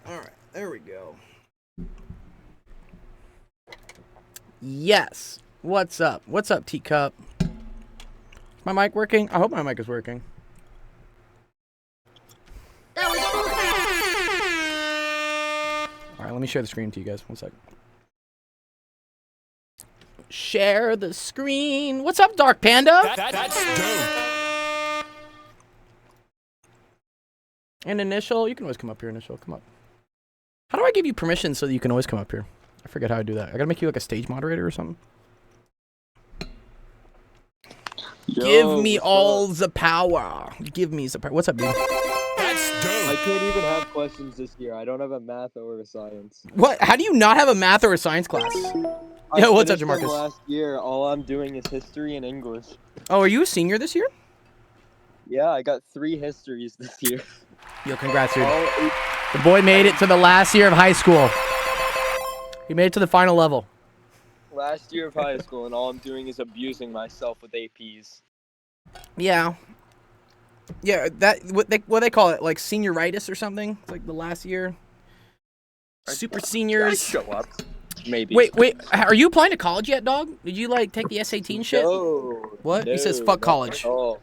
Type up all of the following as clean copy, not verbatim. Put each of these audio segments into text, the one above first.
Alright, there we go. Yes. What's up? What's up, Teacup? My mic working? I hope my mic is working. That was fun. Alright, let me share the screen to you guys. 1 second. Share the screen. What's up, Dark Panda? That's dope. And Initial. You can always come up here, Initial. Come up. How do I give you permission so that you can always come up here? I forget how I do that. I gotta make you like a stage moderator or something. Give me all the power. Give me the power. What's up, dude? That's I dope. can't even have questions this year. I don't have a math or a science. What? How do you not have a math or a science class? I Yo, what's up, finished them Jamarcus? Last year, all I'm doing is history and English. Oh, are you a senior this year? Yeah, I got 3 histories this year. Yo, congrats, dude. All 8 The boy made it to the last year of high school. He made it to the final level. last year of high school, and all I'm doing is abusing myself with APs. Yeah. Yeah, that what they call it, like senioritis or something? It's like the last year. Super I seniors. show up. Maybe. Wait, are you applying to college yet, dog? Did you like take the SAT and shit? No. What? He says no, fuck not college. at all.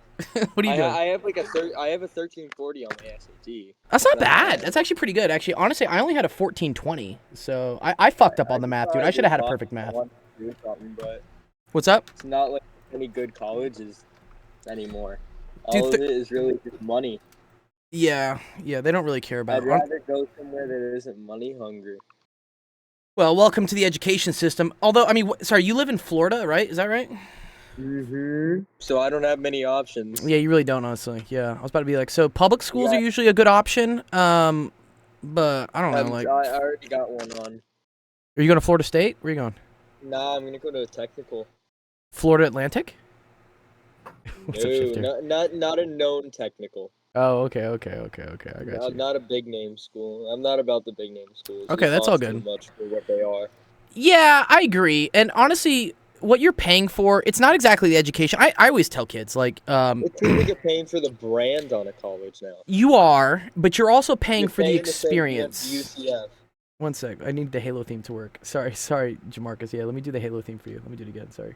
What are you doing? I have like I have a 1340 on my SAT. That's not That's bad. bad. That's actually pretty good. Actually, honestly, I only had a 1420, so I fucked up on the math, dude. I should have had a perfect math. But What's up? it's not like any good colleges anymore. Dude, All of it is really just money. Yeah, they don't really care about I'd it. rather go somewhere that isn't money hungry. Well, welcome to the education system. Although, I mean, sorry, you live in Florida, right? Is that right? Mm-hmm. So I don't have many options. Yeah, you really don't, honestly. Yeah, I was about to be like, so public schools Yeah. are usually a good option. But I don't know, like, I already got one on. are you going to Florida State? Where are you going? Nah, I'm gonna go to a technical. Florida Atlantic? What's up, No, Shifter? not a known technical. Oh, okay. I got you. Not a big name school. I'm not about the big name schools. Okay, They that's all cost good. Too much for what they are. Yeah, I agree. And honestly, what you're paying for, it's not exactly the education. I always tell kids, like, It seems like you're paying for the brand on a college now. you are, but you're also paying You're for the paying to say you went to experience. UCF. 1 sec. I need the Halo theme to work. Sorry, Jamarcus. Yeah, let me do the Halo theme for you. Let me do it again. Sorry.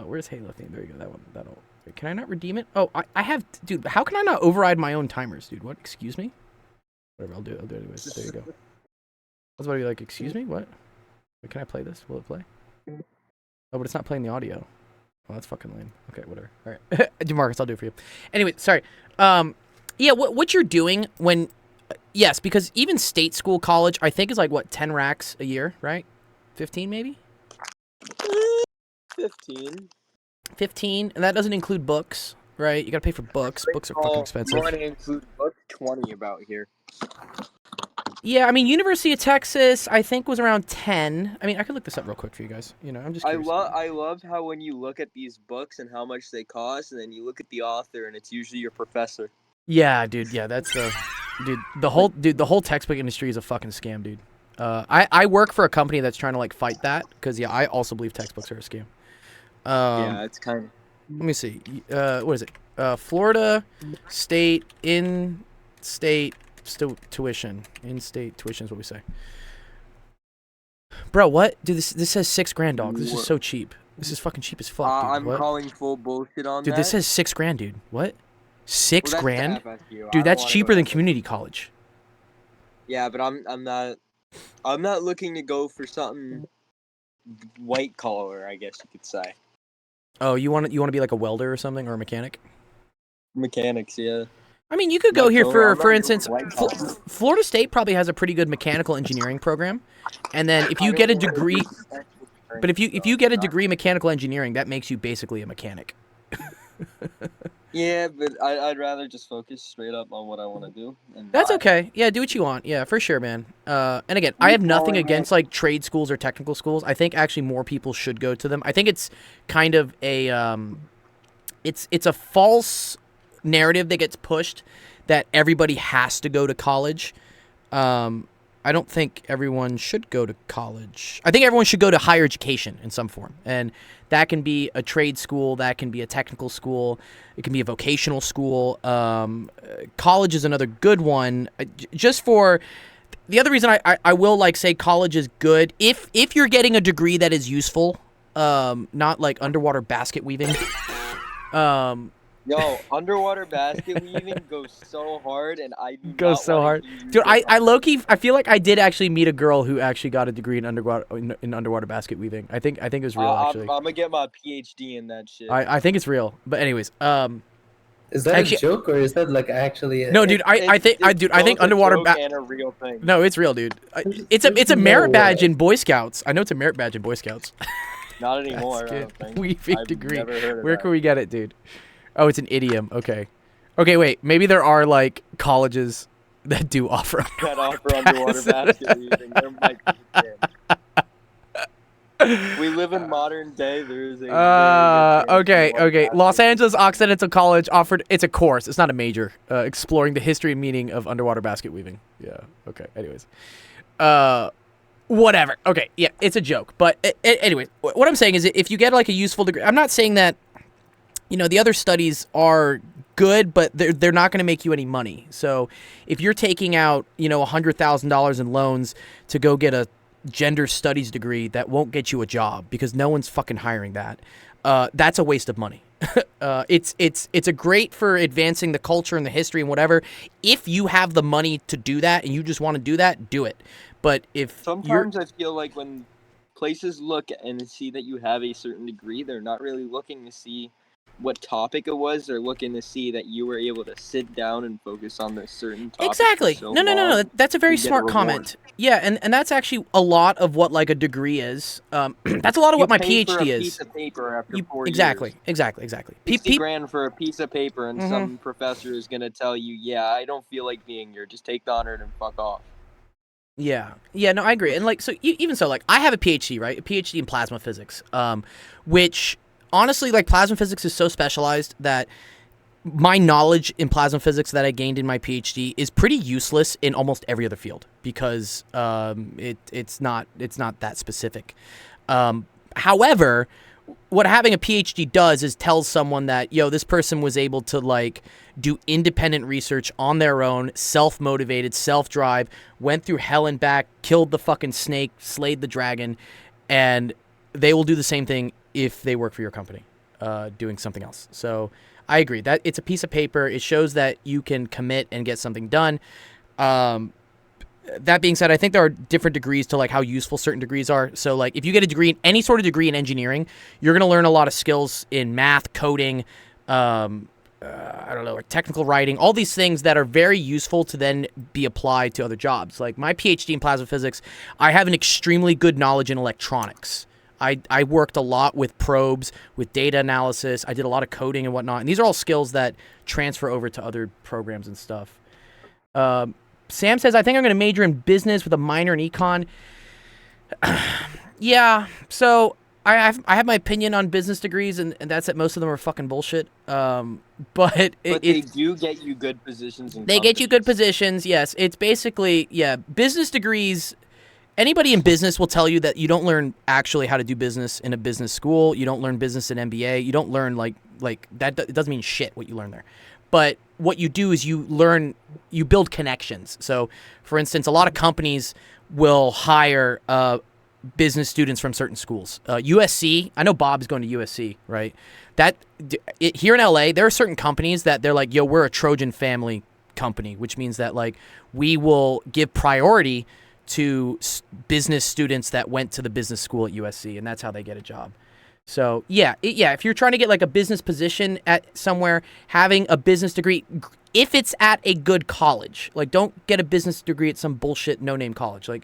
Where's Halo theme? There you go. That one. That'll. Wait, can I not redeem it? Oh, I have. Dude, how can I not override my own timers, dude? What? Excuse me? Whatever. I'll do it. Anyways. There you go. I was about to be like, excuse me? What? Wait, can I play this? Will it play? Oh, but it's not playing the audio. Oh, that's fucking lame. Okay, whatever. All right. Jamarcus, I'll do it for you. Anyway, sorry. Yeah, what you're doing when... Yes, because even state school college, I think is like, what, 10 racks a year, right? 15 maybe? 15. 15, and that doesn't include books, right? You gotta pay for books. Books are fucking expensive. You want to include book 20 about here. Yeah, I mean, University of Texas, I think was around 10. I mean, I could look this up real quick for you guys. You know, I'm just curious. I love how when you look at these books and how much they cost, and then you look at the author and it's usually your professor. Yeah, dude. Yeah, that's the... the whole textbook industry is a fucking scam, dude. I work for a company that's trying to, like, fight that, because, yeah, I also believe textbooks are a scam. Yeah, it's kind of... Let me see. What is it? Florida State in-state tuition. In-state tuition is what we say. Bro, what? Dude, this says $6,000, dog. This is so cheap. This is fucking cheap as fuck, dude. I'm What? calling full bullshit on Dude, that. this says $6,000, dude. What? Six Well, that's grand? the FSU. I Dude, that's wanna cheaper go than to- community college. Yeah, but I'm not looking to go for something white collar, I guess you could say. Oh, you want to be like a welder or something, or a mechanic? Mechanics, yeah. I mean, you could go Not here so- for I'm not for going instance, white Fl- collar. Florida State probably has a pretty good mechanical engineering program, and then if you get a degree, but if you get a degree in mechanical engineering, that makes you basically a mechanic. Yeah, but I'd rather just focus straight up on what I want to do. And That's okay. Yeah, do what you want. Yeah, for sure, man. And again, I have nothing against like trade schools or technical schools. I think actually more people should go to them. I think it's kind of a it's a false narrative that gets pushed that everybody has to go to college. I don't think everyone should go to college. I think everyone should go to higher education in some form. And that can be a trade school, that can be a technical school, it can be a vocational school. College is another good one. Just for the other reason I will like say college is good if you're getting a degree that is useful, not like underwater basket weaving. Yo, underwater basket weaving goes so hard, and I do Goes not so wanna hard, hear you dude. get I on low key I feel like I did actually meet a girl who actually got a degree in underwater basket weaving. I think it was real actually. I'm gonna get my PhD in that shit. I think it's real. But anyways, Is that Actually- a joke or is that like actually? no, dude. I think both a underwater joke and a real thing. no, it's real, dude. It's a There's merit no badge way. in Boy Scouts. I know it's a merit badge in Boy Scouts. Not anymore. I Basket don't think. weaving I've degree. never heard of Where that. can we get it, dude? Oh, it's an idiom. Okay. Okay, wait. Maybe there are like colleges that do offer. That offer underwater basket weaving. There might be. We live in modern day. There is a. very good chance Okay, underwater okay. basket Los weaving. Angeles Occidental College offered. It's a course. It's not a major. Exploring the history and meaning of underwater basket weaving. Yeah. Okay. Anyways. Whatever. Okay. Yeah. It's a joke. But anyway, what I'm saying is, if you get like a useful degree, I'm not saying that. You know, the other studies are good, but they're not going to make you any money. So if you're taking out, you know, $100,000 in loans to go get a gender studies degree that won't get you a job because no one's fucking hiring that, that's a waste of money. It's a great for advancing the culture and the history and whatever. If you have the money to do that and you just want to do that, do it. But if you're Sometimes I feel like when places look and see that you have a certain degree, they're not really looking to see what topic it was. They're looking to see that you were able to sit down and focus on this certain topic. for Exactly. so No. long. That's a very and get a smart reward. comment. Yeah, and that's actually a lot of what like a degree is. That's a lot of what my You pay for a PhD piece is. of paper after 4 Exactly. years. Exactly. 60 grand for a piece of paper, and Mhm. some professor is gonna tell you, "Yeah, I don't feel like being here. Just take the honor and fuck off." Yeah. No, I agree. And like, so even so, like, I have a PhD, right? A PhD in plasma physics, which honestly, like, plasma physics is so specialized that my knowledge in plasma physics that I gained in my PhD is pretty useless in almost every other field because it's not that specific. However, what having a PhD does is tells someone that, yo, this person was able to like do independent research on their own, self-motivated, self-drive, went through hell and back, killed the fucking snake, slayed the dragon, and they will do the same thing if they work for your company, doing something else. So I agree that it's a piece of paper. It shows that you can commit and get something done. That being said, I think there are different degrees to like how useful certain degrees are. So like if you get a degree in any sort of degree in engineering, you're going to learn a lot of skills in math, coding, I don't know, like technical writing, all these things that are very useful to then be applied to other jobs. Like my PhD in plasma physics, I have an extremely good knowledge in electronics. I worked a lot with probes, with data analysis. I did a lot of coding and whatnot. And these are all skills that transfer over to other programs and stuff. Sam says, I think I'm going to major in business with a minor in econ. Yeah, so I have my opinion on business degrees, and that's that most of them are fucking bullshit. But they do get you good positions. They get you good positions, yes. It's basically, yeah, business degrees. Anybody in business will tell you that you don't learn actually how to do business in a business school. You don't learn business in MBA. You don't learn like that. It doesn't mean shit what you learn there. But what you do is you build connections. So, for instance, a lot of companies will hire business students from certain schools. USC, I know Bob's going to USC, right? Here in LA, there are certain companies that they're like, yo, we're a Trojan family company, which means that like we will give priority to business students that went to the business school at USC, and that's how they get a job. So yeah, if you're trying to get like a business position at somewhere, having a business degree, if it's at a good college, like don't get a business degree at some bullshit no-name college. Like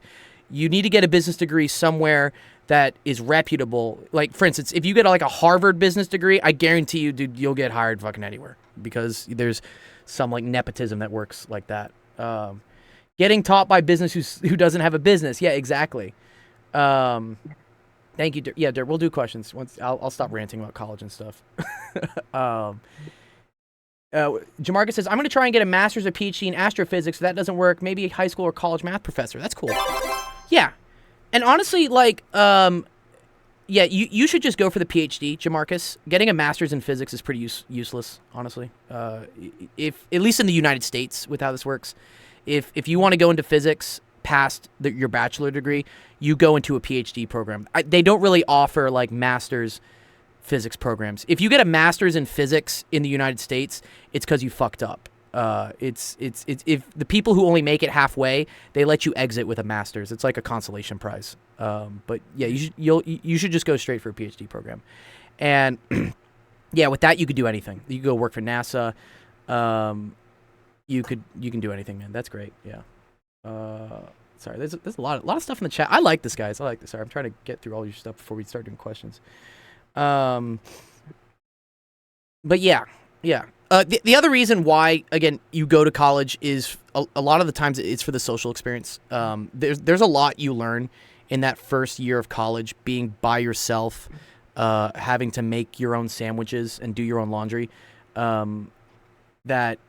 you need to get a business degree somewhere that is reputable. Like for instance, if you get like a Harvard business degree, I guarantee you, dude, you'll get hired fucking anywhere because there's some like nepotism that works like that. Getting taught by business who doesn't have a business. Yeah, exactly. Thank you, Dirk. Yeah, Dirk, we'll do questions. Once I'll stop ranting about college and stuff. Jamarcus says, I'm going to try and get a master's or PhD in astrophysics. If that doesn't work, maybe a high school or college math professor. That's cool. Yeah. And honestly, like, yeah, you should just go for the PhD, Jamarcus. Getting a master's in physics is pretty useless, honestly. If at least in the United States with how this works. If you want to go into physics past your bachelor degree, you go into a PhD program. They don't really offer like master's physics programs. If you get a master's in physics in the United States, it's because you fucked up. It's if the people who only make it halfway, they let you exit with a master's. It's like a consolation prize. But yeah, you should just go straight for a PhD program, and yeah, with that you could do anything. You could go work for NASA. You can do anything, man. That's great. Yeah. Sorry, there's a lot of stuff in the chat. I like this, guys. I like this. Sorry, I'm trying to get through all your stuff before we start doing questions. But yeah. The other reason why, again, you go to college is a lot of the times it's for the social experience. There's a lot you learn in that first year of college, being by yourself, having to make your own sandwiches and do your own laundry. That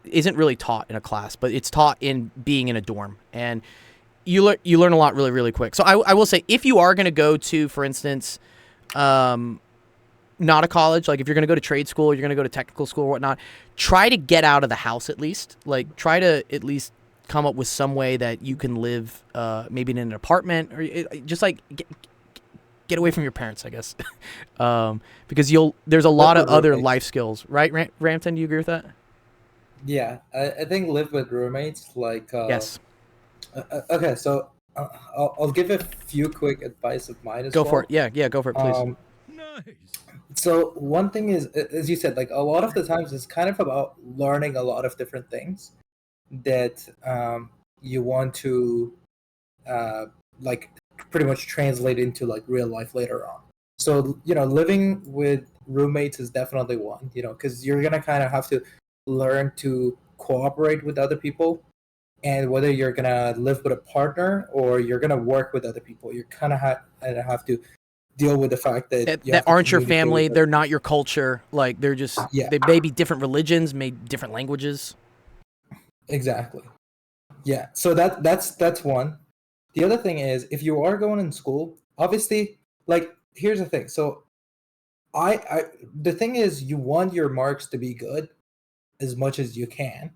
isn't really taught in a class, but it's taught in being in a dorm, and you learn a lot really, really quick. So I will say, if you are going to go to, for instance, not a college, like if you're going to go to trade school, you're going to go to technical school or whatnot, try to get out of the house at least. Like, try to at least come up with some way that you can live, maybe in an apartment, or just like get away from your parents, I guess. Because there's a lot of other life skills, right? Rampton, do you agree with that? Yeah, I think live with roommates, like Yes. Okay, so I'll give a few quick advice of mine as Go well. for it. Yeah, go for it, please. Nice. So one thing is, as you said, like a lot of the times it's kind of about learning a lot of different things that you want to like pretty much translate into like real life later on. So, living with roommates is definitely one, because you're going to kind of have to learn to cooperate with other people. And whether you're going to live with a partner or you're going to work with other people, you kind of have to deal with the fact that that aren't your family, they're not your culture. Like, they're just, they may be different religions, may different languages. Exactly. Yeah. So that's one. The other thing is, if you are going in school, obviously, like, here's the thing. So the thing is, you want your marks to be good as much as you can.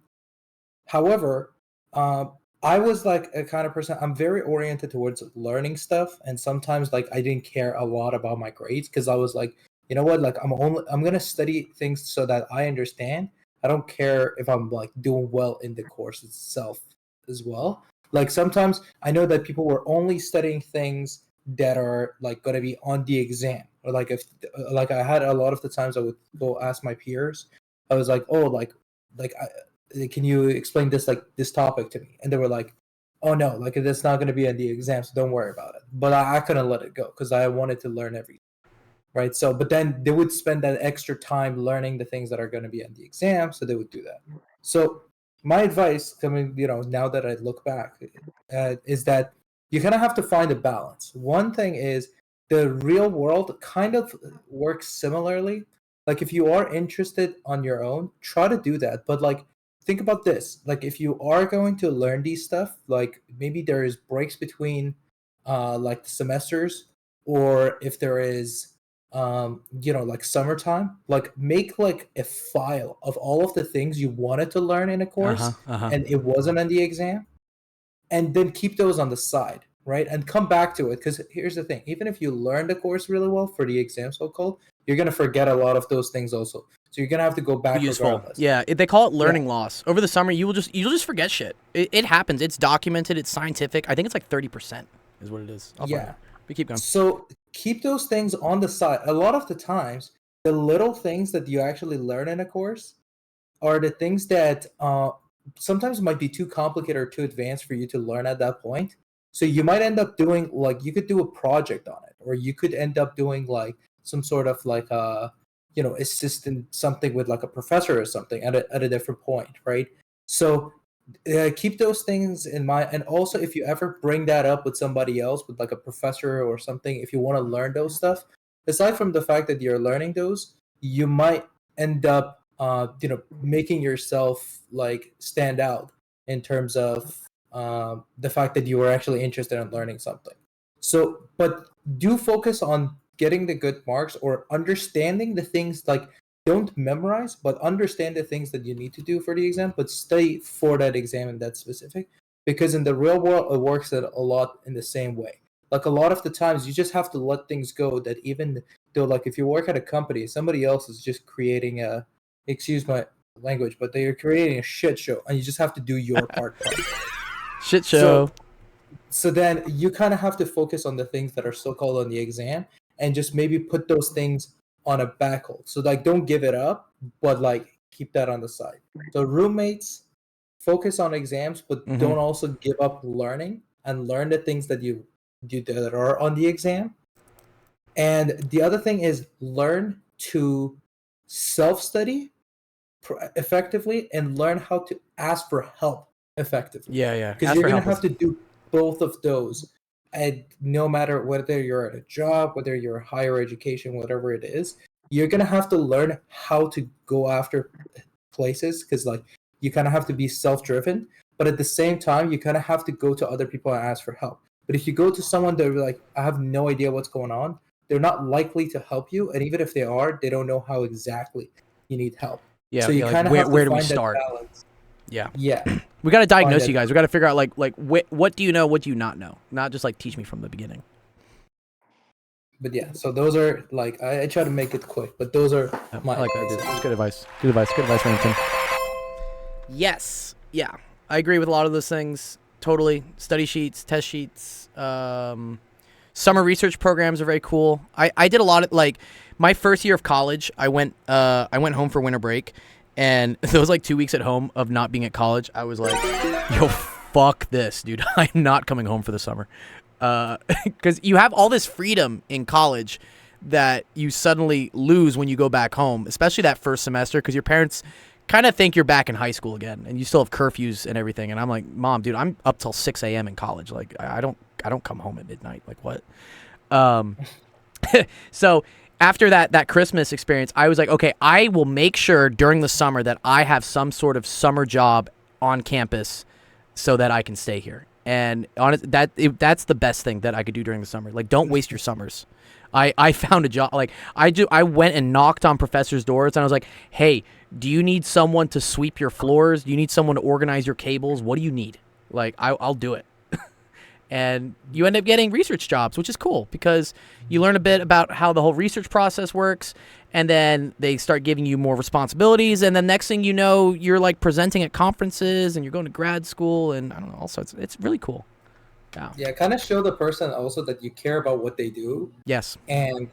However, I was like a kind of person, I'm very oriented towards learning stuff, and sometimes like I didn't care a lot about my grades because I was like, you know what, like I'm going to study things so that I understand. I don't care if I'm like doing well in the course itself as well. Like, sometimes I know that people were only studying things that are like going to be on the exam, or like if like I had a lot of the times I would go ask my peers. I was like, oh, can you explain this, like this topic to me? And they were like, oh no, like it's not going to be on the exam, so don't worry about it. But I couldn't let it go because I wanted to learn everything, right? So, but then they would spend that extra time learning the things that are going to be on the exam, so they would do that. So my advice, coming, now that I look back, is that you kind of have to find a balance. One thing is, the real world kind of works similarly. Like, if you are interested on your own, try to do that. But like, think about this. Like, if you are going to learn these stuff, like maybe there is breaks between like the semesters, or if there is like summertime, like make like a file of all of the things you wanted to learn in a course and it wasn't on the exam, and then keep those on the side, right? And come back to it, because here's the thing: even if you learn the course really well for the exam, so called, you're gonna forget a lot of those things also. So you're gonna have to go back regardless. Yeah, they call it learning loss. Over the summer, you'll just forget shit. It happens. It's documented. It's scientific. I think it's like 30% is what it is. We keep going. So keep those things on the side. A lot of the times, the little things that you actually learn in a course are the things that sometimes might be too complicated or too advanced for you to learn at that point. So you might end up doing, like, you could do a project on it, or you could end up doing like some sort of like assistant something with like a professor or something at a different point, right? So keep those things in mind. And also, if you ever bring that up with somebody else, with like a professor or something, if you want to learn those stuff, aside from the fact that you're learning those, you might end up making yourself like stand out in terms of the fact that you were actually interested in learning something. So, but do focus on getting the good marks, or understanding the things. Like, don't memorize, but understand the things that you need to do for the exam, but study for that exam in that specific. because in the real world it works a lot in the same way. Like a lot of the times you just have to let things go, that even though, like, if you work at a company, somebody else is just creating a, excuse my language, but they are creating a shit show, and you just have to do your part. Shit show. So then you kind of have to focus on the things that are so-called on the exam, and just maybe put those things on a back hold. So like, don't give it up, but like keep that on the side. So roommates, focus on exams, but Mhm. don't also give up learning, and learn the things that you do that are on the exam. And the other thing is learn to self-study effectively, and learn how to ask for help effectively. Yeah. Because Ask you're for gonna help. have to do both of those, and no matter whether you're at a job, whether you're higher education, whatever it is, you're gonna have to learn how to go after places, because like you kind of have to be self-driven, but at the same time you kind of have to go to other people and ask for help. But if you go to someone that are like, I have no idea what's going on, they're not likely to help you, and even if they are, they don't know how exactly you need help. Yeah. So you Like kind of where have where to do we find that start? balance. Yeah. Yeah. We got to diagnose that- you guys. We got to figure out like what do you know, what do you not know? Not just like teach me from the beginning. But yeah, so those are like, I try to make it quick, but those are my I like that, dude. advice. That's good advice. Good advice, Remington. Yes. Yeah. I agree with a lot of those things. Totally. Study sheets, test sheets, summer research programs are very cool. I did a lot of, like, my first year of college, I went home for winter break, and those like 2 weeks at home of not being at college, I was like, yo, fuck this, dude. I'm not coming home for the summer. Because you have all this freedom in college that you suddenly lose when you go back home, especially that first semester, because your parents kind of think you're back in high school again, and you still have curfews and everything. And I'm like, Mom, dude, I'm up till 6 a.m. in college. Like, I don't come home at midnight. Like, what? So after that Christmas experience, I was like, okay, I will make sure during the summer that I have some sort of summer job on campus so that I can stay here. And that's the best thing that I could do during the summer. Like, don't waste your summers. I found a job. Like, I went and knocked on professors' doors, and I was like, hey, do you need someone to sweep your floors? Do you need someone to organize your cables? What do you need? Like, I'll do it. And you end up getting research jobs, which is cool because you learn a bit about how the whole research process works, and then they start giving you more responsibilities, and then next thing you know, you're like presenting at conferences, and you're going to grad school, and I don't know, all sorts. It's really cool. Yeah, kind of show the person also that you care about what they do, Yes. and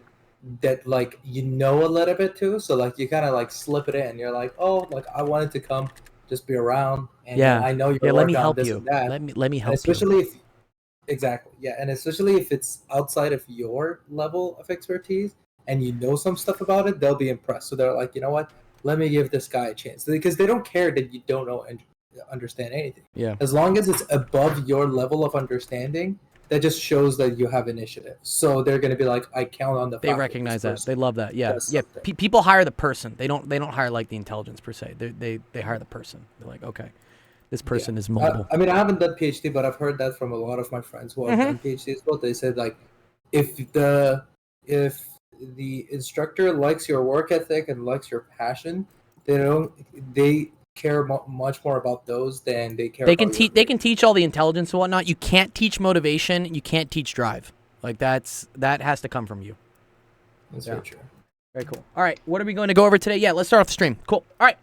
that like you know a little bit too. So like you kind of like slip it in. You're like, oh, like I wanted to come, just be around, and Yeah. I know you're Yeah. Let me working on help this you. and that. Let me And help you. especially if exactly, yeah, and especially if it's outside of your level of expertise and you know some stuff about it, they'll be impressed. So they're like, you know what? Let me give this guy a chance, because they don't care that you don't know and understand anything. Yeah. As long as it's above your level of understanding, that just shows that you have initiative. So they're going to be like, I count on the They fact recognize this that. They person love that. Yeah. does Yeah. something. People hire the person. They don't hire like the intelligence per se. They hire the person. They're like, okay, this person is moldable. I mean, I haven't done PhD, but I've heard that from a lot of my friends who have done PhD as well. They said like, if the instructor likes your work ethic and likes your passion, they care much more about those than they care. They can about teach. They can teach all the intelligence and whatnot. You can't teach motivation. You can't teach drive. Like that has to come from you. That's Yeah. very true. Very cool. All right, what are we going to go over today? Yeah, let's start off the stream. Cool. All right.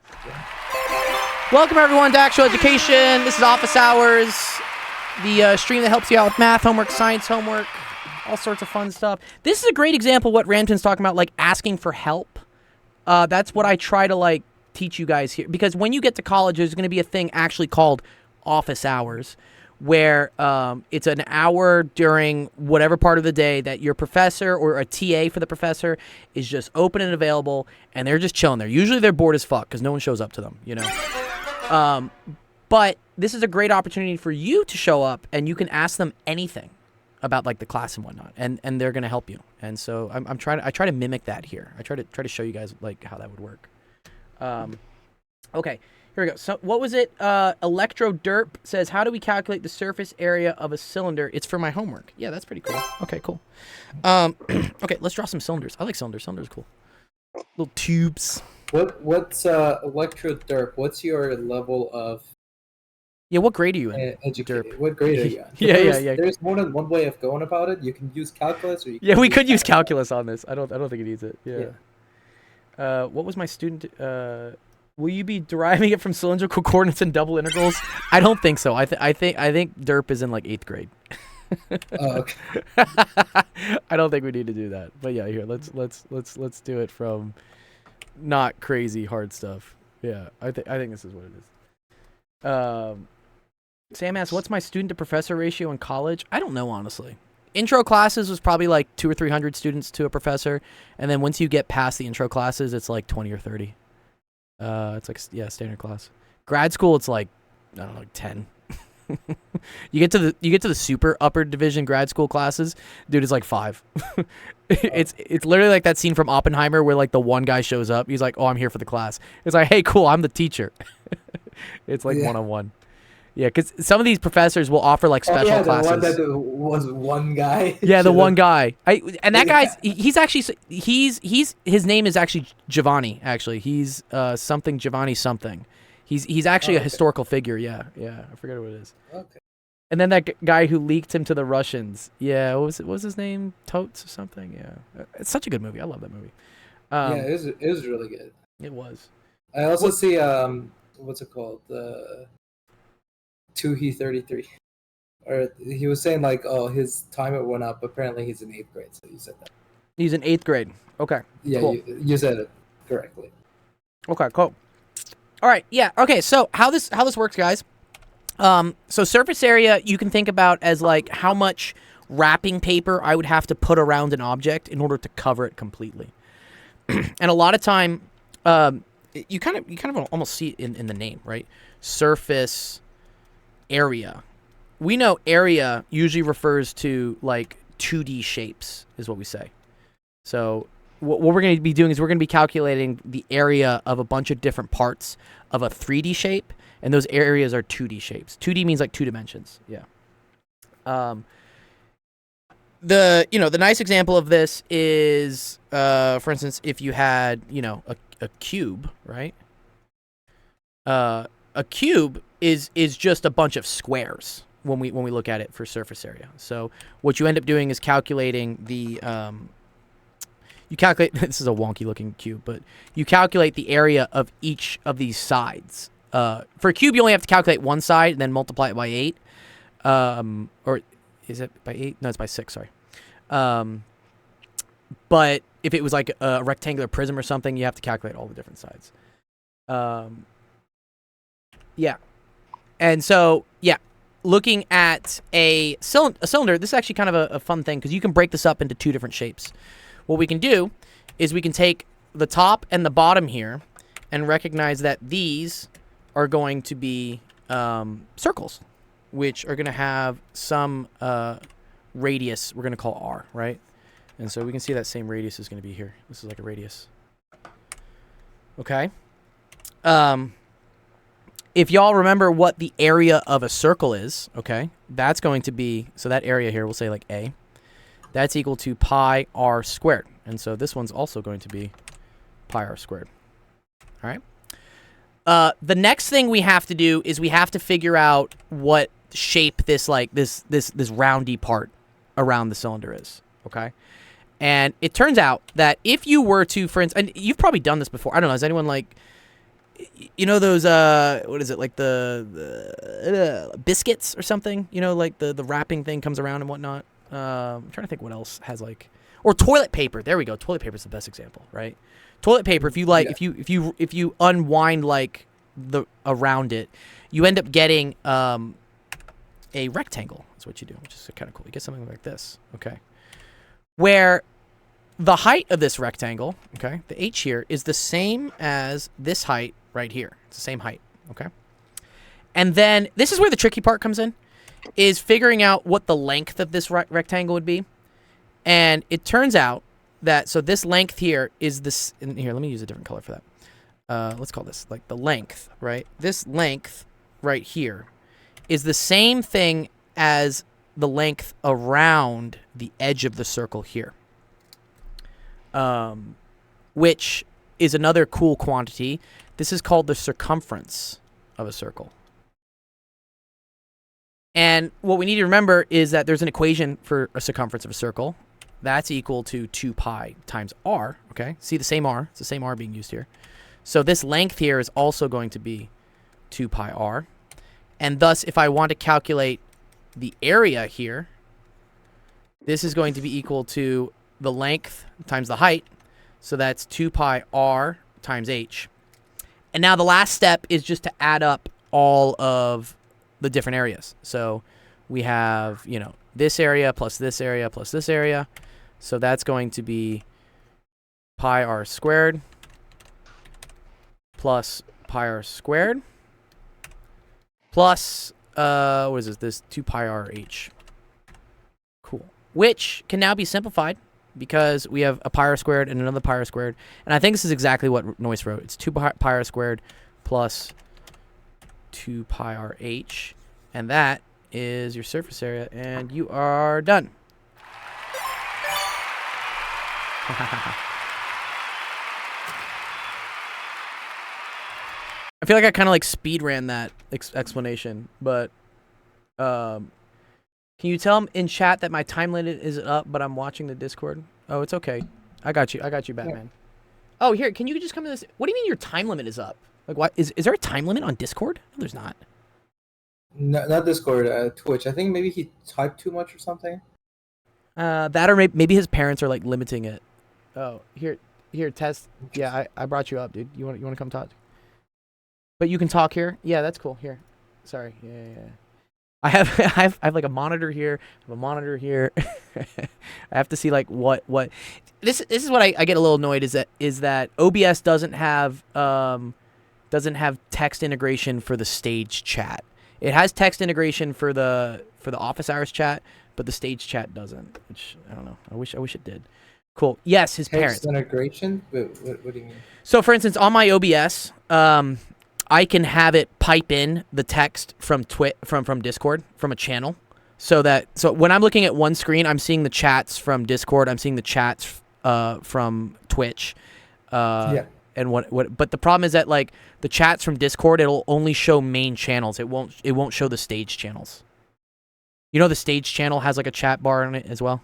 Welcome everyone to Actual Education. This is Office Hours, the stream that helps you out with math homework, science homework, all sorts of fun stuff. This is a great example of what Ramton's talking about, like asking for help. That's what I try to like teach you guys here, because when you get to college, there's going to be a thing actually called office hours, where it's an hour during whatever part of the day that your professor or a TA for the professor is just open and available, and they're just chilling there. Usually they're bored as fuck because no one shows up to them, you know. But this is a great opportunity for you to show up, and you can ask them anything about like the class and whatnot, and they're gonna help you. And so I try to mimic that here. I try to show you guys like how that would work. Okay, here we go. So what was it? Electro Derp says, how do we calculate the surface area of a cylinder? It's for my homework. Yeah, that's pretty cool. Okay, cool. Okay, let's draw some cylinders. I like cylinders. Cylinders are cool. Little tubes. What's Electro Derp? What's your level of Yeah, what grade are you in? Educated. What grade are you at? Yeah. There's more than one way of going about it. You can use calculus, or you can Yeah, we use could use math. calculus on this. I don't think it needs it. Yeah. Yeah. What was my student? Will you be deriving it from cylindrical coordinates and double integrals? I don't think so. I think derp is in like 8th grade. Oh, okay. I don't think we need to do that. But yeah, here let's do it from not crazy hard stuff. Yeah, I think this is what it is. Sam asks, what's my student to professor ratio in college? I don't know, honestly. Intro classes was probably like 200 or 300 students to a professor, and then once you get past the intro classes, it's like 20 or 30. It's like standard class. Grad school, it's like I don't know, like 10. you get to the super upper division grad school classes, dude. It's like 5. It's literally like that scene from Oppenheimer where like the one guy shows up. He's like, "Oh, I'm here for the class." It's like, "Hey, cool, I'm the teacher." It's like 1-on-1. Yeah, because some of these professors will offer like special classes. The one that was one guy. Yeah, the one guy. And that guy's he's actually his name is actually Giovanni. Actually, he's something Giovanni something. He's actually a historical figure. Yeah, I forget what it is. Okay. And then that guy who leaked him to the Russians. Yeah, what was his name? Totes or something. Yeah, it's such a good movie. I love that movie. Yeah, it was really good. It was. I also see what's it called? The Tuhi 33. Or he was saying like, oh, his timer went up. Apparently, he's in 8th grade. So you said that. He's in 8th grade. Okay. Yeah, cool. you said it correctly. Okay, cool. All right, yeah. Okay, so how this works, guys. So surface area you can think about as like how much wrapping paper I would have to put around an object in order to cover it completely. And a lot of time, you kind of almost see it in the name, right? Surface area. We know area usually refers to like 2D shapes, is what we say. So what we're going to be doing is we're going to be calculating the area of a bunch of different parts of a 3D shape, and those areas are 2D shapes. 2D means like 2 dimensions. Yeah. The nice example of this is, for instance, if you had a cube, right? A cube is just a bunch of squares when we look at it for surface area. So what you end up doing is calculating the you calculate this is a wonky looking cube, but you calculate the area of each of these sides. For a cube, you only have to calculate one side and then multiply it by 8. Or is it by 8? No, it's by 6. Sorry. But if it was like a rectangular prism or something, you have to calculate all the different sides. Yeah. And so, yeah, looking at a cylinder, this is actually kind of a fun thing because you can break this up into 2 different shapes. What we can do is we can take the top and the bottom here and recognize that these are going to be circles, which are going to have some radius we're going to call r, right? And so we can see that same radius is going to be here. This is like a radius. Okay. If y'all remember what the area of a circle is, okay, that's going to be, so that area here, we'll say like A, that's equal to pi r squared. And so this one's also going to be pi r squared. All right. The next thing we have to do is we have to figure out what shape this roundy part around the cylinder is, okay? And it turns out that if you were to, for instance, and you've probably done this before. I don't know. Has anyone like, those, what is it, like the biscuits or something? Like the wrapping thing comes around and whatnot. I'm trying to think what else has like, or toilet paper. There we go. Toilet paper is the best example, right? Toilet paper. If you like, if you unwind like around it, you end up getting a rectangle. That's what you do, which is kind of cool. You get something like this, okay? Where the height of this rectangle, okay, the h here is the same as this height right here. It's the same height, okay? And then this is where the tricky part comes in, is figuring out what the length of this rectangle would be. And it turns out that, so this length here is this, and here, let me use a different color for that. Let's call this like the length, right? This length right here is the same thing as the length around the edge of the circle here. Which is another cool quantity. This is called the circumference of a circle. And what we need to remember is that there's an equation for a circumference of a circle. That's equal to 2 pi times r, okay? See the same r. It's the same r being used here. So this length here is also going to be 2 pi r. And thus, if I want to calculate the area here, this is going to be equal to the length times the height. So that's 2 pi r times h. And now the last step is just to add up all of the different areas. So we have, you know, this area plus this area plus this area. So that's going to be pi r squared plus pi r squared plus, what is this? This 2 pi r h. Cool. Which can now be simplified because we have a pi r squared and another pi r squared. And I think this is exactly what Noyce wrote. It's 2 pi r squared plus 2 pi r h. And that is your surface area. And you are done. I feel like I kind of like speed ran that explanation, but can you tell him in chat that my time limit is up, but I'm watching the Discord? Oh, it's okay. I got you, Batman. Yeah. Oh, here, can you just come to this? What do you mean your time limit is up? Like, what is there a time limit on Discord? No, there's not. No, not Discord, Twitch. I think maybe he typed too much or something. That or maybe his parents are like limiting it. Oh, here, Tess. Yeah, I brought you up, dude. You want to come talk? But you can talk here. Yeah, that's cool. Here, sorry. Yeah. I have like a monitor here. I have a monitor here. I have to see like what. This is what I get a little annoyed is that OBS doesn't have text integration for the stage chat. It has text integration for the office hours chat, but the stage chat doesn't. Which I don't know. I wish it did. Cool. Yes, his parents. Text integration. What do you mean? So, for instance, on my OBS, I can have it pipe in the text from Discord from a channel, so when I'm looking at one screen, I'm seeing the chats from Discord. I'm seeing the chats from Twitch. Yeah. And but the problem is that like the chats from Discord, it'll only show main channels. It won't show the stage channels. You know, the stage channel has like a chat bar on it as well.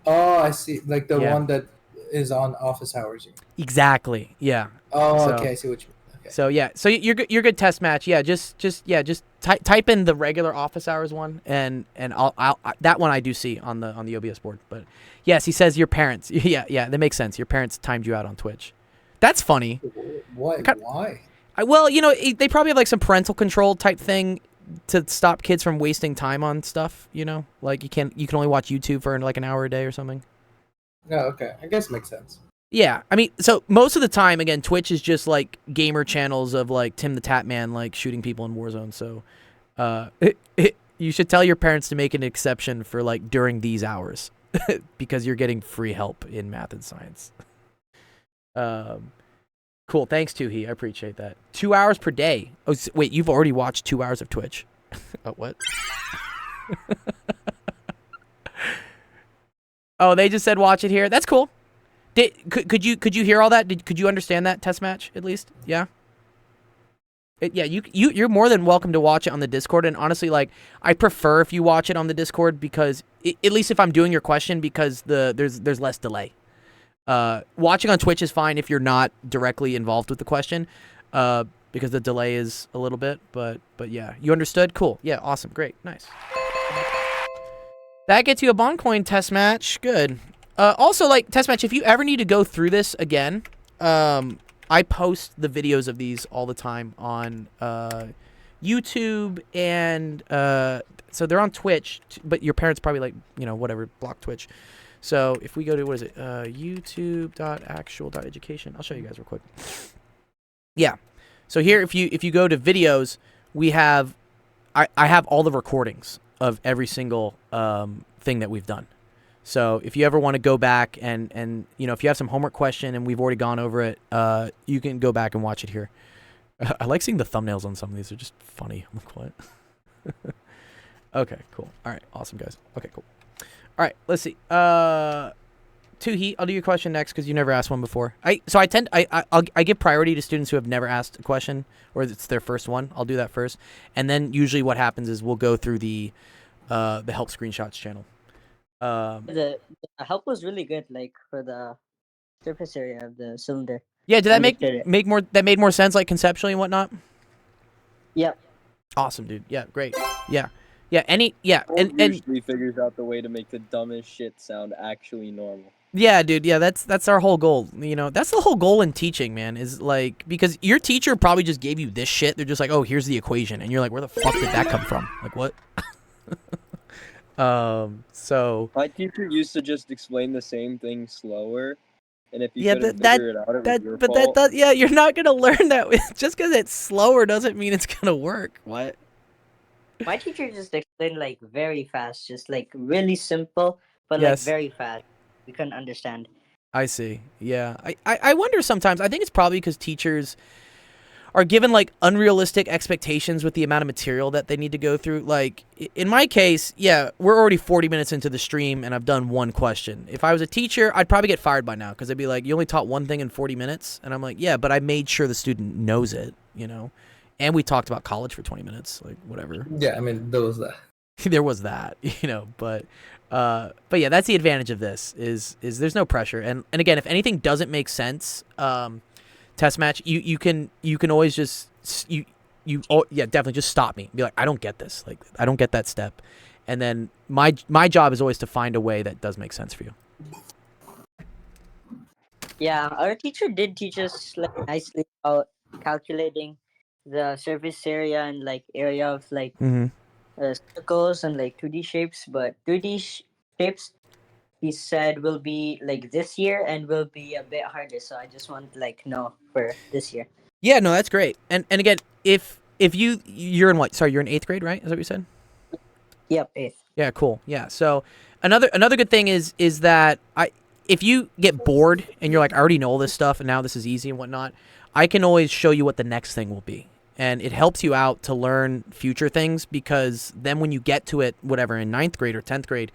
Oh, I see. Like the one that is on office hours. Exactly. Yeah. Oh, okay. I see what you mean. Okay. So yeah, so you're good test match. Yeah, just type in the regular office hours one, and I'll that one I do see on the OBS board. But yes, he says your parents. Yeah, that makes sense. Your parents timed you out on Twitch. That's funny. Why? Why? Well, you know, they probably have like some parental control type thing to stop kids from wasting time on stuff. You know, like you can only watch YouTube for like an hour a day or something. No, okay, I guess it makes sense. Yeah, I mean, so most of the time, again, Twitch is just like gamer channels of like Tim the Tap Man like shooting people in Warzone. So, you should tell your parents to make an exception for like during these hours because you're getting free help in math and science. Cool. Thanks, Tuhi. I appreciate that. 2 hours per day. Oh, wait, you've already watched 2 hours of Twitch. Oh, what? Oh, they just said watch it here. That's cool. Could you hear all that? Could you understand that test match at least? Yeah. Yeah, you're more than welcome to watch it on the Discord. And honestly, like I prefer if you watch it on the Discord because at least if I'm doing your question, because there's less delay. Watching on Twitch is fine if you're not directly involved with the question, because the delay is a little bit. But yeah, you understood. Cool. Yeah, awesome. Great. Nice. That gets you a Bond coin test match. Good. Also, like, test match, if you ever need to go through this again, I post the videos of these all the time on YouTube, and so they're on Twitch, but your parents probably, like, you know, whatever, block Twitch. So if we go to, what is it, youtube.actual.education, I'll show you guys real quick. Yeah. So here, if you go to videos, we have, I have all the recordings of every single thing that we've done. So if you ever want to go back and you know, if you have some homework question and we've already gone over it, you can go back and watch it here. I like seeing the thumbnails on some of these. They're just funny. I'm quiet. Okay, cool. All right, awesome, guys. Okay, cool. All right, let's see. Tuhi, I'll do your question next because you never asked one before. I give priority to students who have never asked a question or it's their first one. I'll do that first, and then usually what happens is we'll go through the help screenshots channel. The help was really good, like for the surface area of the cylinder. Yeah, did that Understood it. made more sense, like conceptually and whatnot? Yep. Awesome, dude. Yeah, great. Yeah, and usually figures out the way to make the dumbest shit sound actually normal. yeah, dude. Yeah, that's our whole goal. You know, that's the whole goal in teaching, man. Is like because your teacher probably just gave you this shit. They're just like, oh, here's the equation, and you're like, where the fuck did that come from? Like what? So My teacher used to just explain the same thing slower, and if you Yeah, couldn't that- figure it out, it was your but fault. yeah, you're not gonna learn that just because it's slower doesn't mean it's gonna work. What? My teacher just explained like very fast, just like really simple, but Yes. like very fast. We couldn't understand. I see. Yeah. I wonder sometimes. I think it's probably because teachers are given like unrealistic expectations with the amount of material that they need to go through. Like in my case, yeah, we're already 40 minutes into the stream and I've done one question. If I was a teacher, I'd probably get fired by now because they'd be like, you only taught one thing in 40 minutes. And I'm like, yeah, but I made sure the student knows it, you know? And we talked about college for 20 minutes, like whatever. Yeah, I mean, there was that. There was that, you know, but yeah, that's the advantage of this is there's no pressure. And again, if anything doesn't make sense, test match, you can always just definitely just stop me. Be like, I don't get this. Like, I don't get that step. And then my job is always to find a way that does make sense for you. Yeah, our teacher did teach us like nicely about calculating the surface area and like area of like Mm-hmm. circles and like 2D shapes, but 2D shapes he said will be like this year and will be a bit harder. So I just want like know for this year. Yeah, no, that's great. And again, if you're in what? Sorry, you're in 8th grade, right? Is that what you said? Yep, 8th. Yeah, cool. Yeah. So another good thing is that if you get bored and you're like, I already know all this stuff and now this is easy and whatnot, I can always show you what the next thing will be. And it helps you out to learn future things because then when you get to it, whatever, in 9th grade or 10th grade,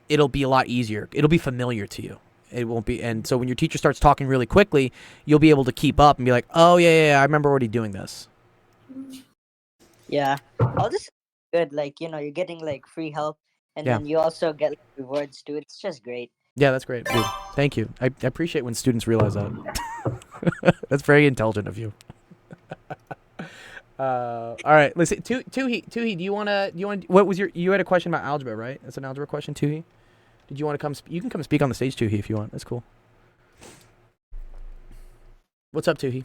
it'll be a lot easier. It'll be familiar to you. It won't be. And so when your teacher starts talking really quickly, you'll be able to keep up and be like, oh, yeah, I remember already doing this. Yeah, all this is good. Like you're getting like free help, and Yeah. then you also get like, rewards too. It's just great. Yeah, that's great, dude. Thank you. I appreciate when students realize that. That's very intelligent of you. All right, listen. Tuhi, do you want to? What was you had a question about algebra, right? That's an algebra question, Tuhi. Did you want to come? You can come speak on the stage, Tuhi, if you want. That's cool. What's up, Tuhi?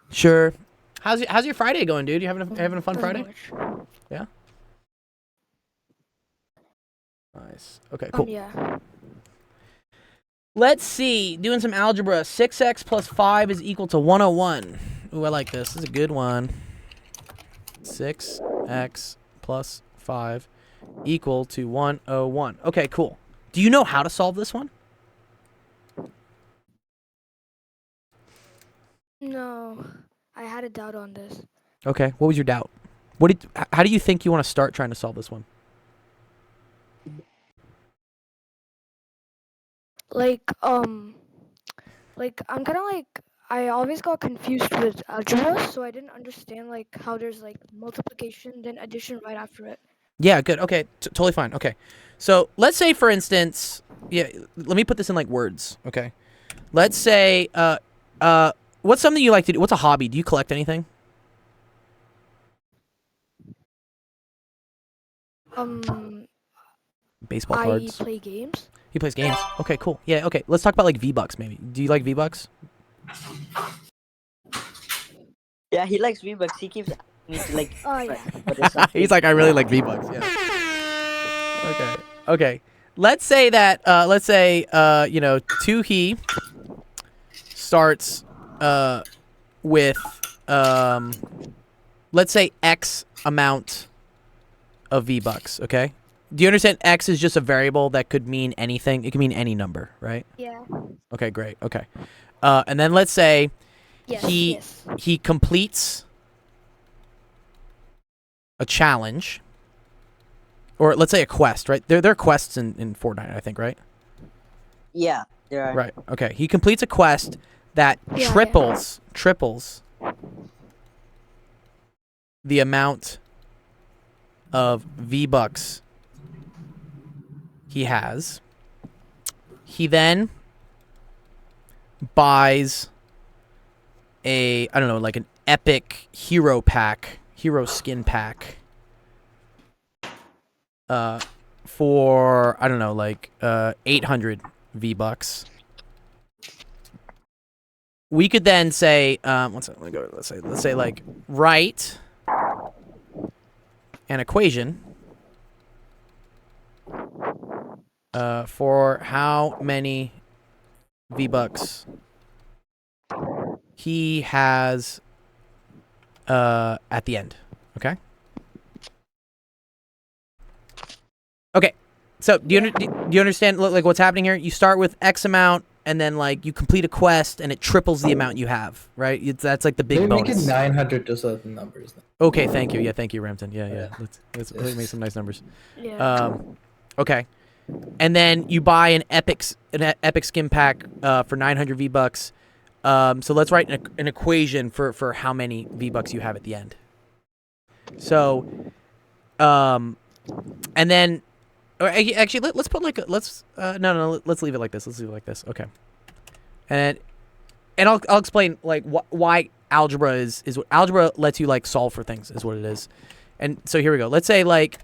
Sure. How's your Friday going, dude? You having a fun Friday? Yeah. Nice. Okay, cool. Yeah. Let's see. Doing some algebra. 6x plus 5 is equal to 101. Ooh, I like this. This is a good one. 6x plus 5 equal to 101. Okay, cool. Do you know how to solve this one? No, I had a doubt on this. Okay. What was your doubt? How do you think you want to start trying to solve this one? Like I'm kind of like I always got confused with algebra, so I didn't understand like how there's like multiplication then addition right after it. Yeah, good. Okay, totally fine. Okay, so let's say, for instance, yeah, let me put this in like words. Okay, let's say, what's something you like to do? What's a hobby? Do you collect anything? Baseball I cards. play games. He plays games. Okay, cool. Yeah. Okay, let's talk about like V-Bucks maybe. Do you like V-Bucks? Yeah, he likes V-Bucks. He keeps asking me to like. Oh yeah. what is something. He's like, I really like V-Bucks. Yeah. Okay. Let's say that. Tuhi starts with let's say X amount of V-Bucks. Okay. Do you understand? X is just a variable that could mean anything. It can mean any number, right? Yeah. Okay, great. Okay. And then let's say Yes. he yes. he completes a challenge or let's say a quest, right? There are quests in Fortnite, I think, right? Yeah, there are. Right. Okay. He completes a quest that Yeah, triples the amount of V-Bucks he has. He then buys I don't know, like an epic hero skin pack. For I don't know, like 800 V-Bucks. We could then say, let's say like write an equation for how many V-Bucks he has at the end. Okay. Okay. So do you understand like what's happening here? You start with X amount, and then like you complete a quest, and it triples the amount you have. Right? That's like the big They make bonus. it 900 to certain numbers. Okay. Thank you. Yeah. Thank you, Rampton. Yeah. Let's make some nice numbers. Yeah. Okay. And then you buy an epic skin pack for 900 V-Bucks. So let's write an equation for how many V-Bucks you have at the end. So, and then, or actually, let's put like let's leave it like this. Let's leave it like this. Okay. And I'll explain like why algebra is what algebra lets you like solve for things is what it is. And so here we go. Let's say write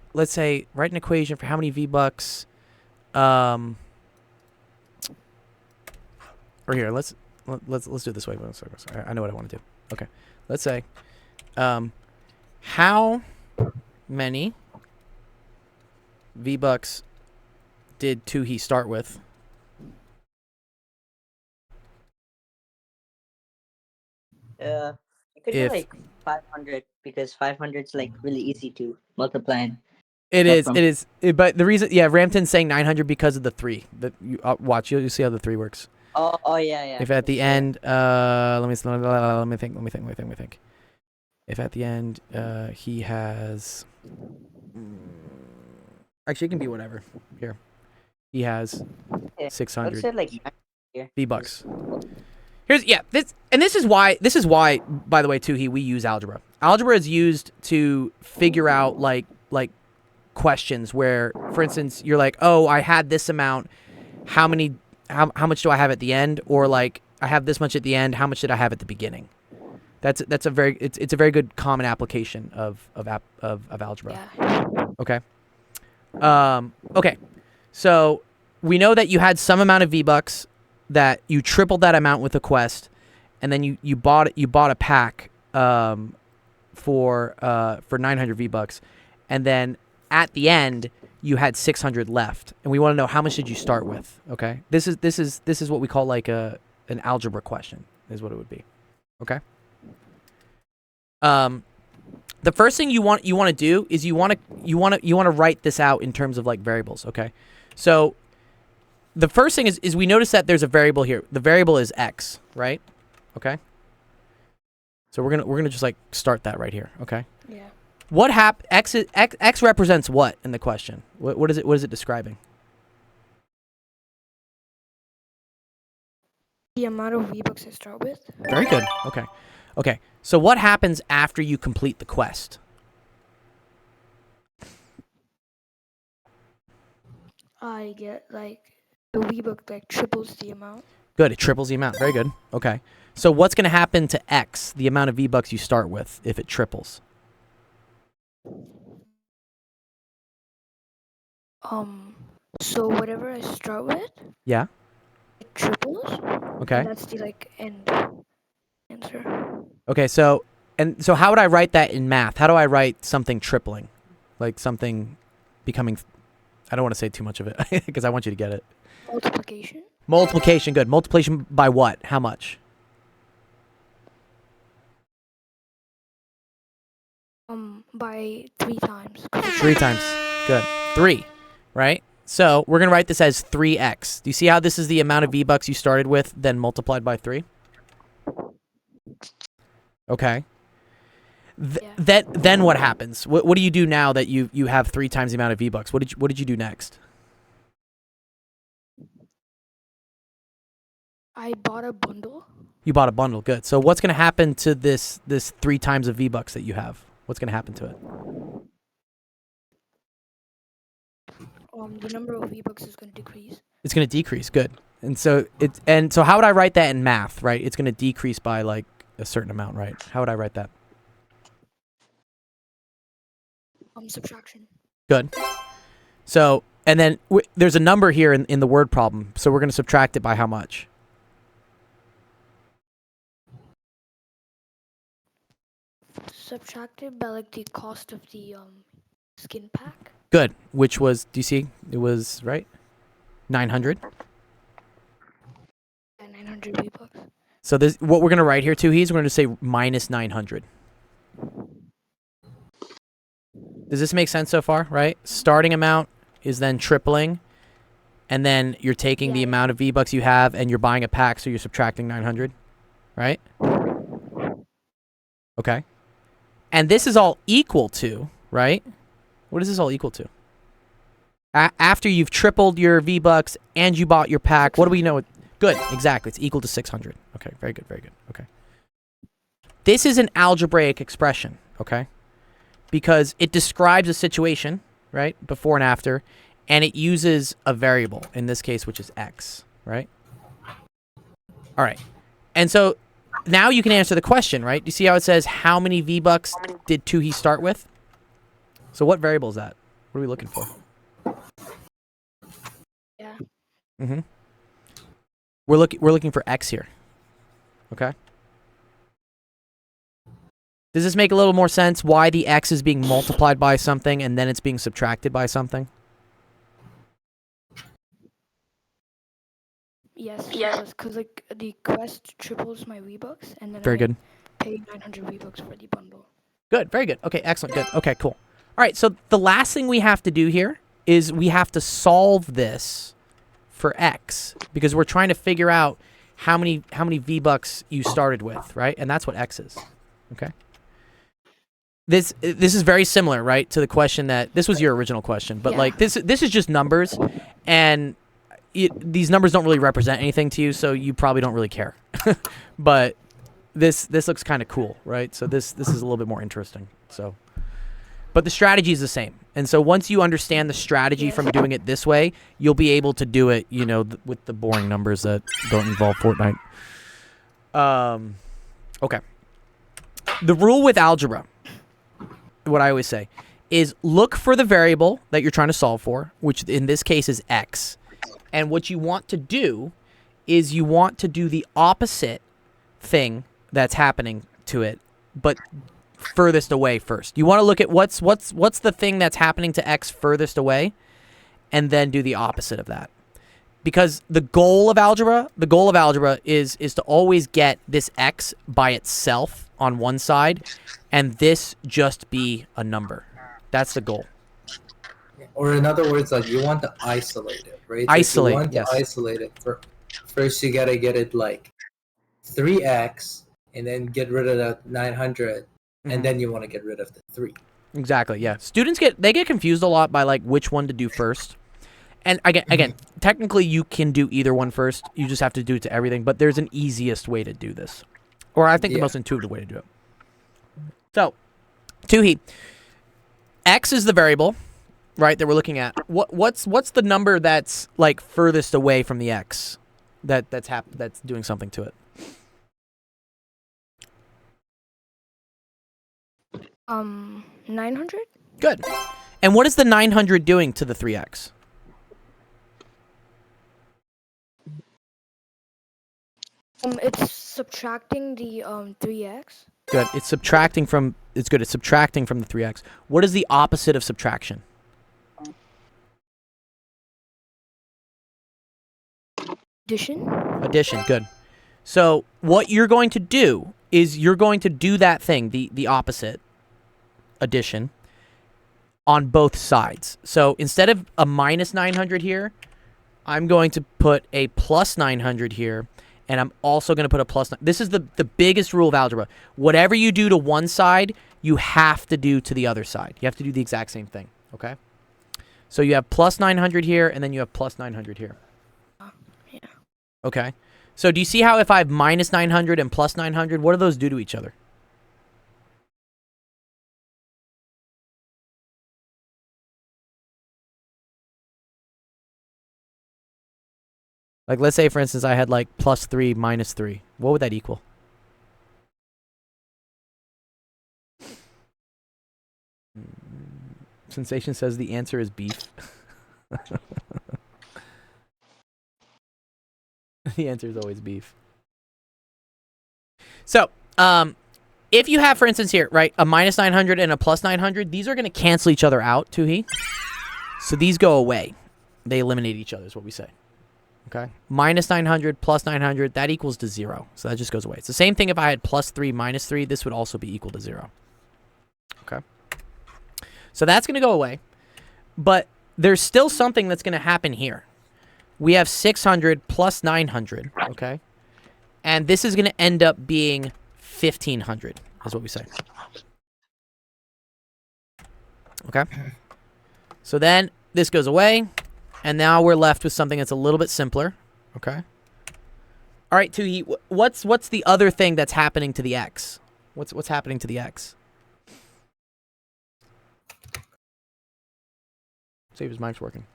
an equation for how many V-Bucks. Or here, let's do it this way. I know what I want to do. Okay, let's say, how many V-Bucks did Toohey start with? It could be like 500 because 500 is like really easy to multiply. And It Not is. from- But the reason, yeah, Rampton's saying 900 because of the 3. That you watch, you'll see how the 3 works. Oh yeah. If at the end, let me think. If at the end, he has, actually, it can be whatever. Here, he has Yeah, 600 let's say like V-Bucks. This is why, by the way, too, we use algebra. Algebra is used to figure out like questions where, for instance, you're like, oh, I had this amount. How much do I have at the end? Or like, I have this much at the end. How much did I have at the beginning? It's a very good common application of algebra. Yeah. Okay. Okay. So we know that you had some amount of V-Bucks, that you tripled that amount with a quest, and then you bought a pack for 900 V-Bucks, and then at the end you had 600 left, and we want to know how much did you start with. Okay. This is what we call like an algebra question is what it would be. Okay. The first thing you want to do is you want to write this out in terms of like variables. Okay. So the first thing is we notice that there's a variable here. The variable is x, right? Okay. So we're gonna just like start that right here. Okay. Yeah. What x represents what in the question? What is it describing? The amount of V-Bucks I start with. Very good. Okay. Okay. So what happens after you complete the quest? I get like the V-Buck like triples the amount. Good. It triples the amount. Very good. Okay. So what's going to happen to x, the amount of V-Bucks you start with, if it triples? So whatever I start with, Yeah. it triples. Okay. And that's the like end answer. Okay. So how would I write that in math? How do I write something tripling? Like something becoming, I don't want to say too much of it because I want you to get it. Multiplication. Multiplication. Good. Multiplication by what? How much? By 3 times. 3 times. Good. 3, right? So we're going to write this as 3x. Do you see how this is the amount of V-Bucks you started with, then multiplied by 3? Okay. Yeah. Then what happens? What do you do now that you have 3 times the amount of V-Bucks? What did you do next? I bought a bundle. You bought a bundle. Good. So what's going to happen to this 3 times of V-Bucks that you have? What's going to happen to it? The number of V-Bucks is going to decrease. It's going to decrease. Good. And so how would I write that in math, right? It's going to decrease by like a certain amount, right? How would I write that? Subtraction. Good. So, and then there's a number here in the word problem. So we're going to subtract it by how much? Subtracted by like the cost of the skin pack. Good. Which was, do you see? It was, right? 900. And 900 V-Bucks. So this, what we're going to write here too, we're going to say minus 900. Does this make sense so far, right? Starting amount is then tripling, and then you're taking the Yeah. amount of V-Bucks you have, and you're buying a pack, so you're subtracting 900, right? Okay. And this is all equal to, right? What is this all equal to? After you've tripled your V-Bucks and you bought your pack, what do we know? Good, exactly. It's equal to 600. Okay, very good, very good. Okay. This is an algebraic expression, okay? Because it describes a situation, right, before and after, and it uses a variable, in this case, which is x, right? All right. And so now you can answer the question, right? Do you see how it says how many V-Bucks did Tuhi start with? So what variable is that? What are we looking for? Yeah. Mm-hmm. We're looking for x here. Okay? Does this make a little more sense why the x is being multiplied by something and then it's being subtracted by something? Yes. Yes. Because like the quest triples my V-Bucks, and then Very I good. pay 900 V-Bucks for the bundle. Good. Very good. Okay, excellent. Good. Okay, cool. All right, so the last thing we have to do here is we have to solve this for x, because we're trying to figure out how many V-Bucks you started with, right? And that's what x is. Okay? This is very similar, right, to the question that this was your original question, but Yeah. like this is just numbers, and these numbers don't really represent anything to you, so you probably don't really care. But this looks kind of cool, right? So this is a little bit more interesting. So, but the strategy is the same, and so once you understand the strategy from doing it this way, you'll be able to do it, you know, with the boring numbers that don't involve Fortnite. Okay. The rule with algebra, what I always say, is look for the variable that you're trying to solve for, which in this case is x. And what you want to do is you want to do the opposite thing that's happening to it, but furthest away first. You want to look at what's the thing that's happening to x furthest away, and then do the opposite of that. Because the goal of algebra is to always get this x by itself on one side, and this just be a number. That's the goal. Or in other words, like you want to isolate it, right? Isolate, If you want yes. to isolate it, first you gotta get it like 3x, and then get rid of the 900, and then you want to get rid of the 3. Exactly, yeah. Students get confused a lot by like which one to do first. And again, technically you can do either one first. You just have to do it to everything, but there's an easiest way to do this. Or I think the most intuitive way to do it. So, Tuhi, x is the variable, right, that we're looking at. What's the number that's like furthest away from the x that's doing something to it? 900. Good. And what is the 900 doing to the 3x? It's subtracting the 3x. Good. It's subtracting from. It's good. It's subtracting from the 3x. What is the opposite of subtraction? Addition. Addition. Good. So what you're going to do is you're going to do that thing, the opposite, addition, on both sides. So instead of a minus 900 here, I'm going to put a plus 900 here, and I'm also going to put a plus 9. This is the biggest rule of algebra. Whatever you do to one side, you have to do to the other side. You have to do the exact same thing, okay? So you have plus 900 here, and then you have plus 900 here. Yeah. Okay. So do you see how if I have minus 900 and plus 900, what do those do to each other? Like, let's say, for instance, I had, like, plus 3, minus 3. What would that equal? Sensation says the answer is beef. The answer is always beef. So, if you have, for instance, here, right, a minus 900 and a plus 900, these are going to cancel each other out, Tuhi. So these go away. They eliminate each other, is what we say. Okay? Minus 900 plus 900, that equals to 0. So that just goes away. It's the same thing if I had plus 3 minus 3. This would also be equal to 0. Okay? So that's going to go away. But there's still something that's going to happen here. We have 600 plus 900, okay? And this is going to end up being 1,500, is what we say. Okay? So then this goes away, and now we're left with something that's a little bit simpler, okay? All right, Tuhi, what's the other thing that's happening to the x? What's happening to the x? See if his mic's working.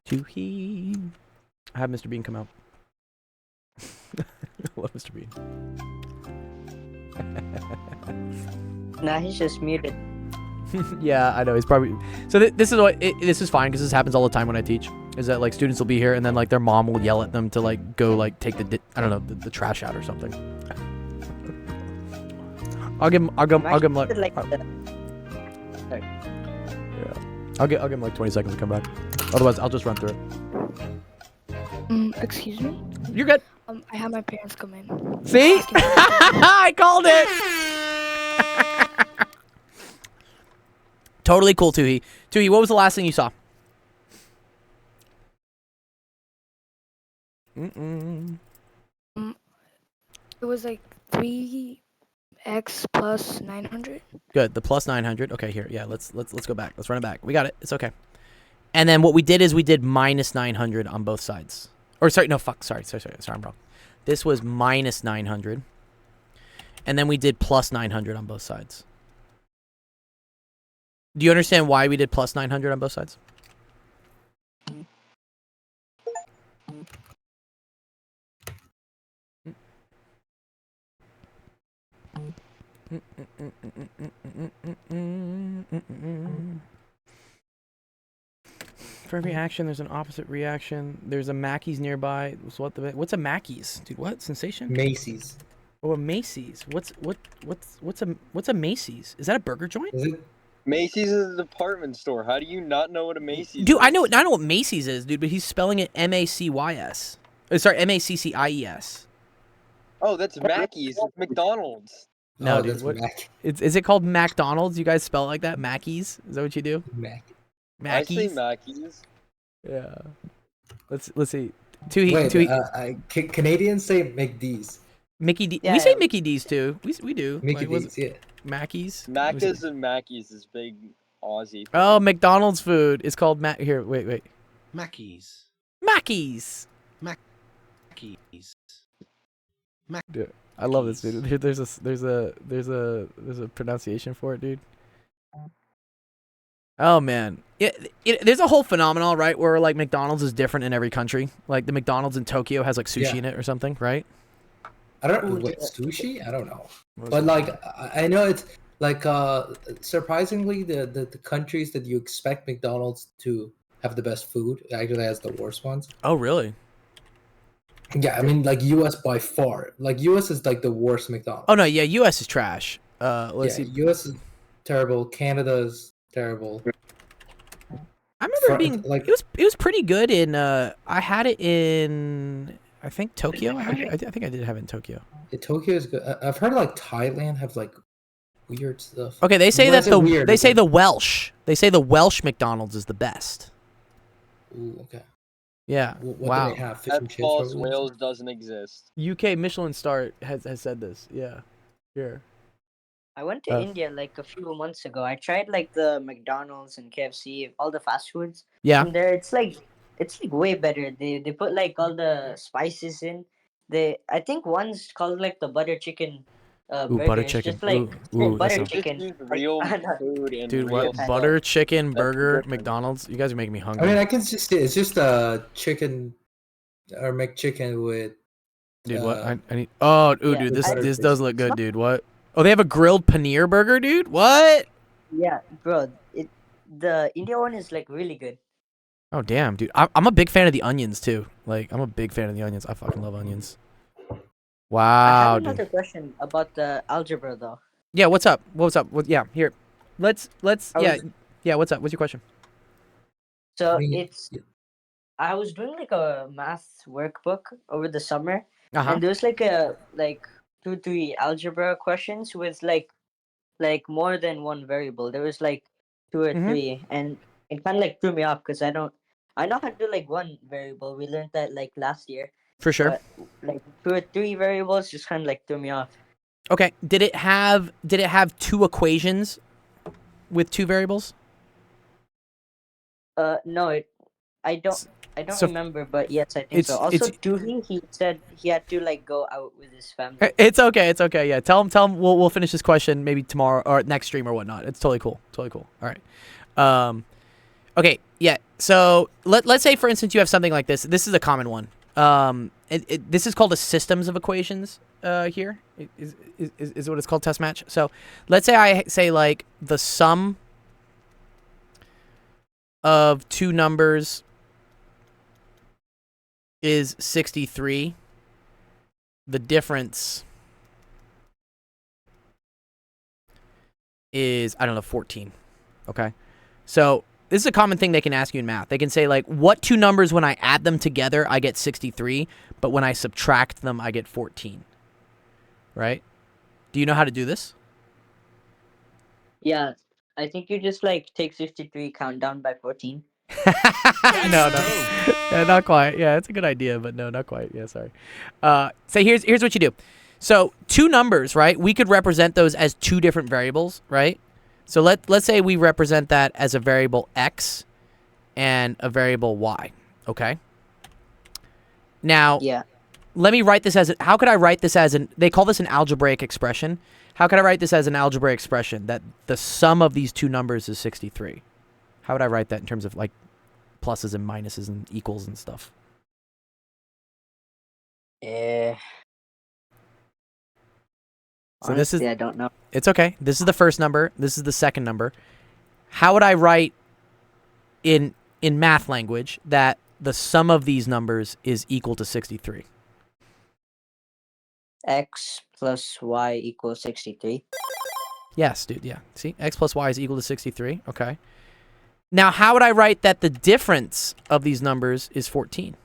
Tuhi. I have Mr. Bean come out. I love Mr. Bean. Nah, he's just muted. Yeah, I know. He's probably... So this is what... this is fine because this happens all the time when I teach. Is that, like, students will be here and then, like, their mom will yell at them to, like, go, like, take I don't know, the trash out or something. I'll give him, like... I'll give him like 20 seconds to come back. Otherwise, I'll just run through it. Excuse me? You're good. I have my parents come in. See? I called it! Totally cool, Tuhi. Tuhi, what was the last thing you saw? It was like 3x plus 900. Good. The plus 900. Okay, here. Yeah, let's go back. Let's run it back. We got it. It's okay. And then what we did is we did minus 900 on both sides. Or sorry, no, fuck. Sorry, I'm wrong. This was minus 900. And then we did plus 900 on both sides. Do you understand why we did plus 900 on both sides? For every action, there's an opposite reaction. There's a Mackey's nearby. So what's a Mackey's, dude? What sensation? Macy's. Oh, a Macy's. What's a Macy's? Is that a burger joint? Is it? Macy's is a department store. How do you not know what a Macy's Dude, is? I know what Macy's is, dude, but he's spelling it M-A-C-Y-S. Sorry, M-A-C-C-I-E-S. Oh, that's Mackey's. It's McDonald's. No, Oh, dude. that's What, Mac. is it called McDonald's? You guys spell it like that? Mackey's? Is that what you do? Mac. I say Mackey's? Mackey's. Yeah. Let's see. Wait, Canadians say McD's. Mickey D. Yeah, We say yeah. Mickey D's too. We do. Mickey Like, D's, yeah. Mackey's. Macca's and Mackey's is big Aussie. Oh, McDonald's food. It's called Here, wait. Mackey's. Mackey's. Mackey's. Dude, I love this, dude. There's a pronunciation for it, dude. Oh man, there's a whole phenomenon, right, where like McDonald's is different in every country. Like the McDonald's in Tokyo has like sushi in it or something, right? I don't know. Wait, sushi? I don't know. But like, I know it's like surprisingly the countries that you expect McDonald's to have the best food actually has the worst ones. Oh really? Yeah, I mean like US by far. Like US is like the worst McDonald's. Oh no, yeah, U.S. is trash. Let's see. US is terrible. Canada's terrible. I remember it being like it was pretty good in I had it in I think Tokyo. I think I did have it in Tokyo. Tokyo is good. I've heard like Thailand have like weird stuff. Okay, they say When I that say weird, they it's say like- the Welsh McDonald's is the best. Ooh, okay. Yeah. What Wow. do they have? Fish That's and chips, false. probably? Wales doesn't exist. UK Michelin star has said this. Yeah. Here. I went to Uh, India like a few months ago. I tried like the McDonald's and KFC, all the fast foods Yeah. in there. It's like way better. They put like all the spices in. I think one's called like the butter chicken Ooh, burger. butter It's chicken. just like Ooh, that butter sounds. Just chicken. use Like, real I don't know. food and Dude, real what I know. butter chicken That's the burger difference. McDonald's? You guys are making me I hungry. mean, I can just see it's just a chicken or McChicken with. Dude, what? uh, I need. Oh, ooh, Yeah, dude, this butter this does chicken. look good, dude. What? Oh, they have a grilled paneer burger, dude. What? Yeah, bro. The India one is like really good. Oh, damn, dude. I'm a big fan of the onions too. Like, I'm a big fan of the onions. I fucking love onions. I Wow, have dude. another question about the algebra though. Yeah, what's up? What's up? Yeah, here. Let's. I Yeah, was- yeah. What's up? What's your question? So I mean, it's I was doing like a math workbook over the summer, Uh huh. and there was like two, three algebra questions with like more than one variable. There was like two or Mhm. three, and it kind of like threw me off because I know how to do like one variable. We learned that like last year, For sure. but like two or three variables just kind of like threw me off. Okay. Did it have two equations with two variables? No, I don't. S- I don't so remember, but yes, I think it's- so. Also, it's- Dewey, he said he had to like go out with his family. It's okay. It's okay. Yeah. Tell him. We'll finish this question maybe tomorrow or next stream or whatnot. It's totally cool. Totally cool. All right. Okay. Yeah. So let's say for instance you have something like this. This is a common one. This is called a systems of equations. Here is what it's called, test match. So let's say I say like the sum of two numbers is 63. The difference is, I don't know, 14. Okay. So this is a common thing they can ask you in math. They can say like, what two numbers when I add them together, I get 63, but when I subtract them, I get 14. Right? Do you know how to do this? Yeah, I think you just like take 63, count down by 14. No. Yeah, not quite. Yeah, it's a good idea, but no, not quite. Yeah, sorry. So here's what you do. So two numbers, right? We could represent those as two different variables, right? So let's say we represent that as a variable x and a variable y, okay? Now, Yeah. let me write this as how could I write this as they call this an algebraic expression. How could I write this as an algebraic expression that the sum of these two numbers is 63? How would I write that in terms of like pluses and minuses and equals and stuff? Eh. So this is Honestly, I don't know. It's okay. This is the first number. This is the second number. How would I write in math language that the sum of these numbers is equal to 63? X plus Y equals 63. Yes, dude. Yeah. See, x plus y is equal to 63. Okay. Now, how would I write that the difference of these numbers is 14?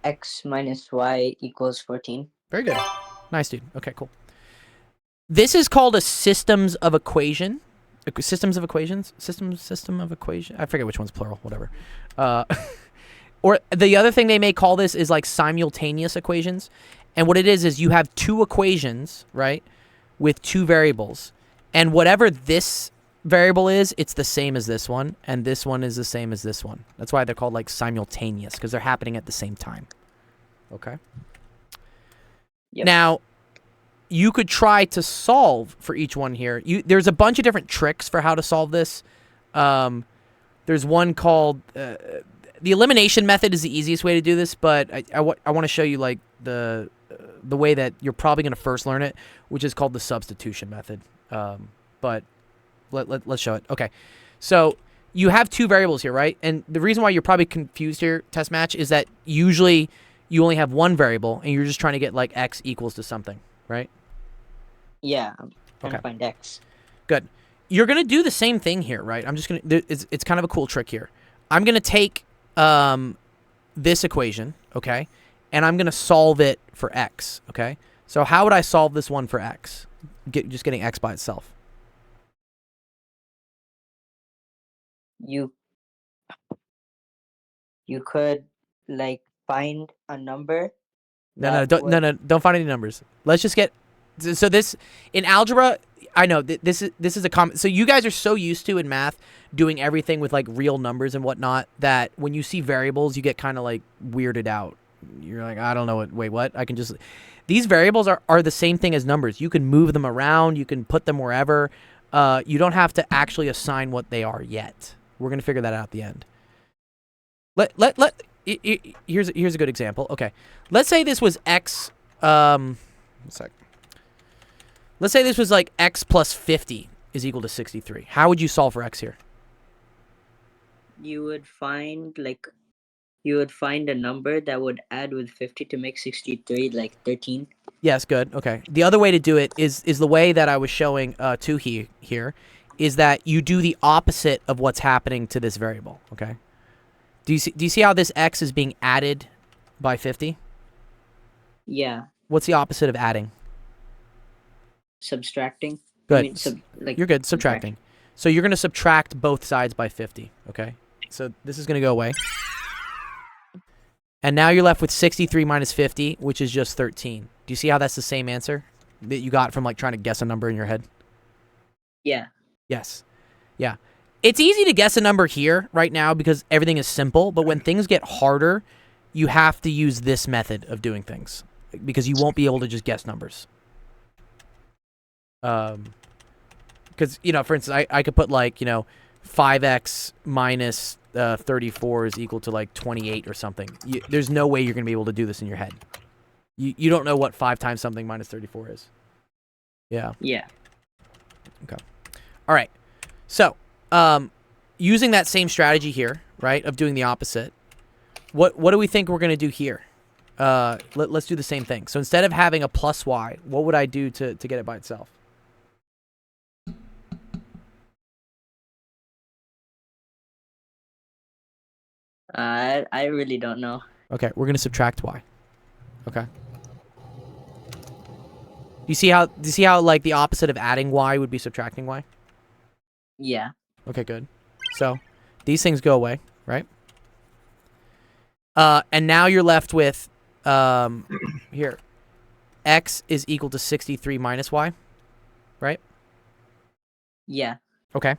X minus Y equals 14. Very good. Nice, dude. Okay, cool. This is called a systems of equation. Systems of equations? System of equation? I forget which one's plural. Whatever. Or the other thing they may call this is like simultaneous equations. And what it is you have two equations, right, with two variables. And whatever this variable is, it's the same as this one. And this one is the same as this one. That's why they're called like simultaneous, because they're happening at the same time. Okay? Yep. Now, you could try to solve for each one here. There's a bunch of different tricks for how to solve this. There's one called the elimination method is the easiest way to do this, but I want to show you like the way that you're probably going to first learn it, which is called the substitution method. But let's show it. Okay, so you have two variables here, right? And the reason why you're probably confused here, test match, is that usually you only have one variable and you're just trying to get like x equals to something, right? Yeah, I'm trying Okay. to find X. Good. You're going to do the same thing here, right? I'm just going to, it's kind of a cool trick here. I'm going to take this equation, okay? And I'm going to solve it for x, okay? So how would I solve this one for x? Just getting x by itself. you you could like find a number that Don't find any numbers. Let's just get. So this in algebra, I know this is a common. So you guys are so used to in math doing everything with like real numbers and whatnot that when you see variables, you get kind of like weirded out. You're like, I don't know what. Wait, what? I can just. These variables are the same thing as numbers. You can move them around. You can put them wherever. You don't have to actually assign what they are yet. We're gonna figure that out at the end. Here's a good example. Okay, let's say this was x. One sec. Let's say this was like x plus 50 is equal to 63. How would you solve for x here? you would find a number that would add with 50 to make 63 like 13. Yes, good. Okay. The other way to do it is the way that I was showing to here is that you do the opposite of what's happening to this variable. Okay. Do you see how this x is being added by 50? Yeah, What's the opposite of adding? subtracting. Good. Like You're good. Subtracting. So you're going to subtract both sides by 50. Okay. So this is going to go away. And now you're left with 63 minus 50, which is just 13. Do you see how that's the same answer that you got from like trying to guess a number in your head? Yeah. Yes. Yeah. It's easy to guess a number here right now because everything is simple, but when things get harder, you have to use this method of doing things because you won't be able to just guess numbers. Because, for instance, I could put like, 5x minus 34 is equal to like 28 or something. There's no way you're going to be able to do this in your head. You don't know what 5 times something minus 34 is. Yeah. Yeah. Okay. All right. So, using that same strategy here, right, of doing the opposite, what do we think we're going to do here? Let's do the same thing. So instead of having a plus y, what would I do to get it by itself? I really don't know. Okay, we're going to subtract y. Okay. Do you see how like the opposite of adding y would be subtracting y? Yeah. Okay, good. So these things go away, right? And now you're left with here. X is equal to 63 minus y, right? Yeah. Okay.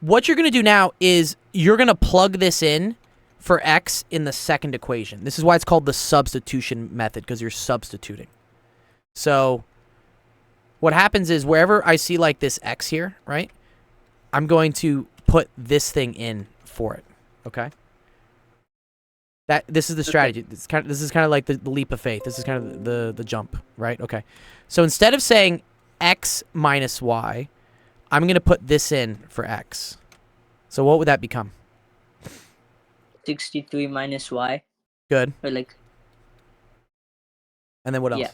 What you're going to do now is you're going to plug this in for x in the second equation. This is why it's called the substitution method, because you're substituting. So what happens is wherever I see like this x here, right, I'm going to put this thing in for it, okay? This is the strategy. This is kind of like the leap of faith. This is kind of the jump, right? Okay. So instead of saying x minus y, I'm going to put this in for x. So what would that become? 63 minus y. Good. Or like. And then what else? Yeah.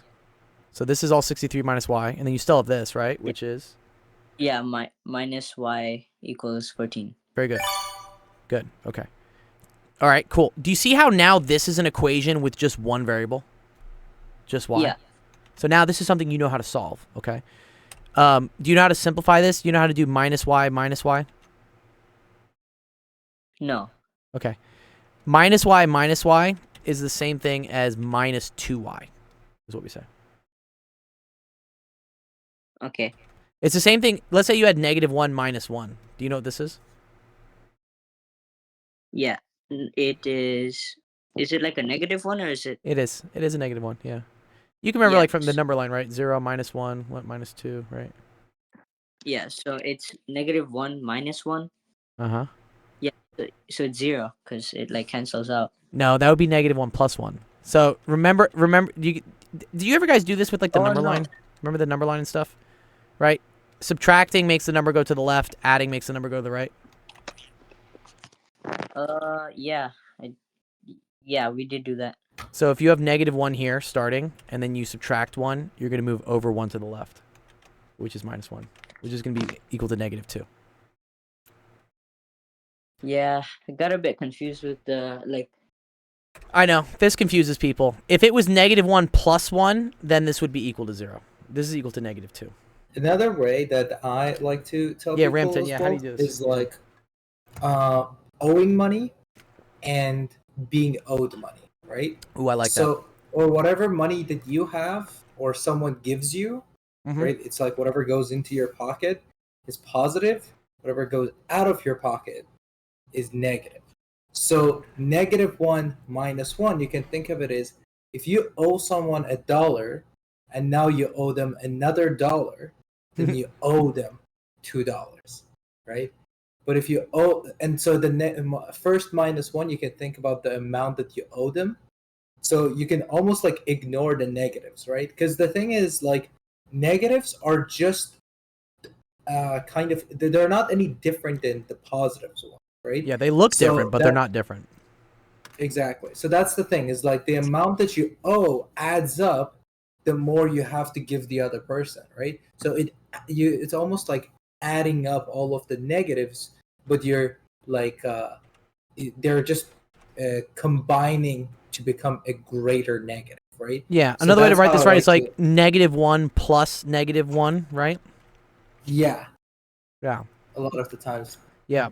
So this is all 63 minus y, and then you still have this, right? Which is? Yeah, minus y equals 14. Very good. Good. Okay. All right, cool. Do you see how now this is an equation with just one variable? Just y? Yeah. So now this is something you know how to solve, okay? Do you know how to simplify this? Do you know how to do minus y minus y? No. Okay. Minus y is the same thing as minus 2y, is what we say. Okay. It's the same thing. Let's say you had negative 1 minus 1. Do you know what this is? Yeah. It is. Is it like a negative one or is it? It is. It is a negative 1, yeah. You can remember Yeah. like from the number line, right? 0, minus 1, minus 2, right? Yeah. So it's negative 1 minus 1. Uh-huh. So it's 0 because it like cancels out. No, that would be negative 1 plus 1. So remember, do you ever guys do this with like the number line? Remember the number line and stuff? Right? Subtracting makes the number go to the left, adding makes the number go to the right. Yeah. Yeah, we did do that. So if you have negative 1 here starting, and then you subtract 1, you're going to move over 1 to the left, which is minus 1, which is going to be equal to negative 2. Yeah, I got a bit confused with the like. I know. This confuses people. If it was negative 1 plus 1, then this would be equal to 0. This is equal to negative 2. Another way that I like to tell Yeah, people Rampton, as yeah, how do well you do this? is like, owing money and being owed money, right? Ooh, I like So, or whatever money that you have or someone gives you, that. Mhm. right? It's like whatever goes into your pocket is positive, whatever goes out of your pocket is negative. So, -1 minus 1, you can think of it as if you owe someone $1 and now you owe them another dollar, then you owe them $2, right? But if you owe, and so the first -1, you can think about the amount that you owe them. So you can almost like ignore the negatives, right? Because the thing is, like, negatives are just kind of, they're not any different than the positives one, right? Yeah, they look So different, but they're that- not different. Exactly. So that's the thing, is like the amount that you owe adds up the more you have to give the other person, right? So it's almost like adding up all of the negatives, but you're like they're just combining to become a greater negative, right? Yeah, So another way to that's write how this I right is like to- -1 plus -1, right? yeah, Yeah. a lot of the times Yeah.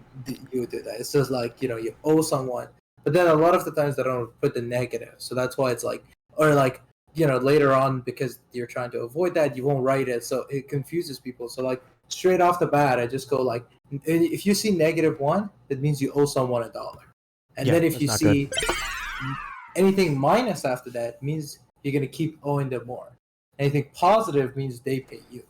you do that. It's just like, you owe someone, but then a lot of the times they don't put the negative. So that's why it's like, or like, later on, because you're trying to avoid that, you won't write it. So it confuses people. So like straight off the bat, I just go like, if you see -1, that means you owe someone $1. And Yeah, then if that's you not good. see anything minus after that, means you're going to keep owing them more. Anything positive means they pay you,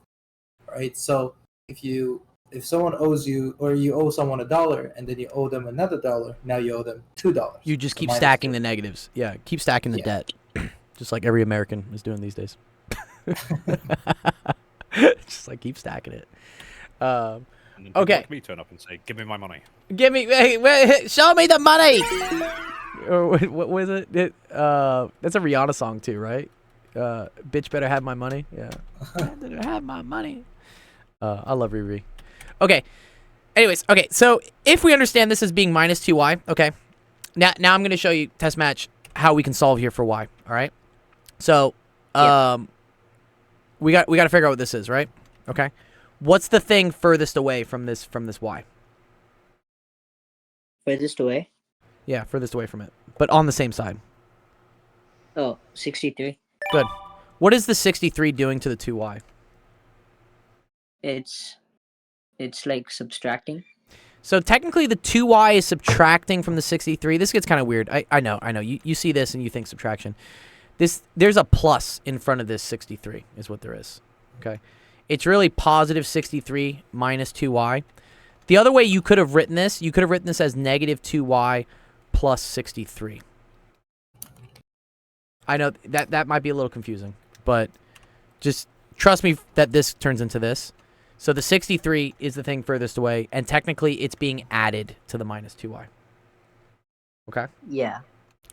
right? So if someone owes you, or you owe someone $1 and then you owe them another $1, now you owe them $2. You just So keep minus stacking 2. the negatives. Yeah, keep stacking the Yeah. debt. Just like every American is doing these days. Just like keep stacking it. And then people Okay. like me turn up and say, "Give me my money." Give me, show me the money. Or what was it? That's a Rihanna song too, right? Bitch better have my money. Yeah, better have my money. I love Riri. Okay. Anyways, okay. So if we understand this as being -2y, okay. Now I'm gonna show you test match how we can solve here for y. All right. So we got to figure out what this is, right? Okay. What's the thing furthest away from this y? Furthest away. Yeah, furthest away from it, but on the same side. Oh, 63. Good. What is the 63 doing to the 2y? It's like subtracting. So technically the 2y is subtracting from the 63. This gets kind of weird. I know. You see this and you think subtraction. There's a plus in front of this 63 is what there is. Okay. It's really positive 63 minus 2y. The other way you could have written this, as -2y plus 63. I know that might be a little confusing, but just trust me that this turns into this. So the 63 is the thing furthest away, and technically it's being added to the -2y. Okay? Yeah,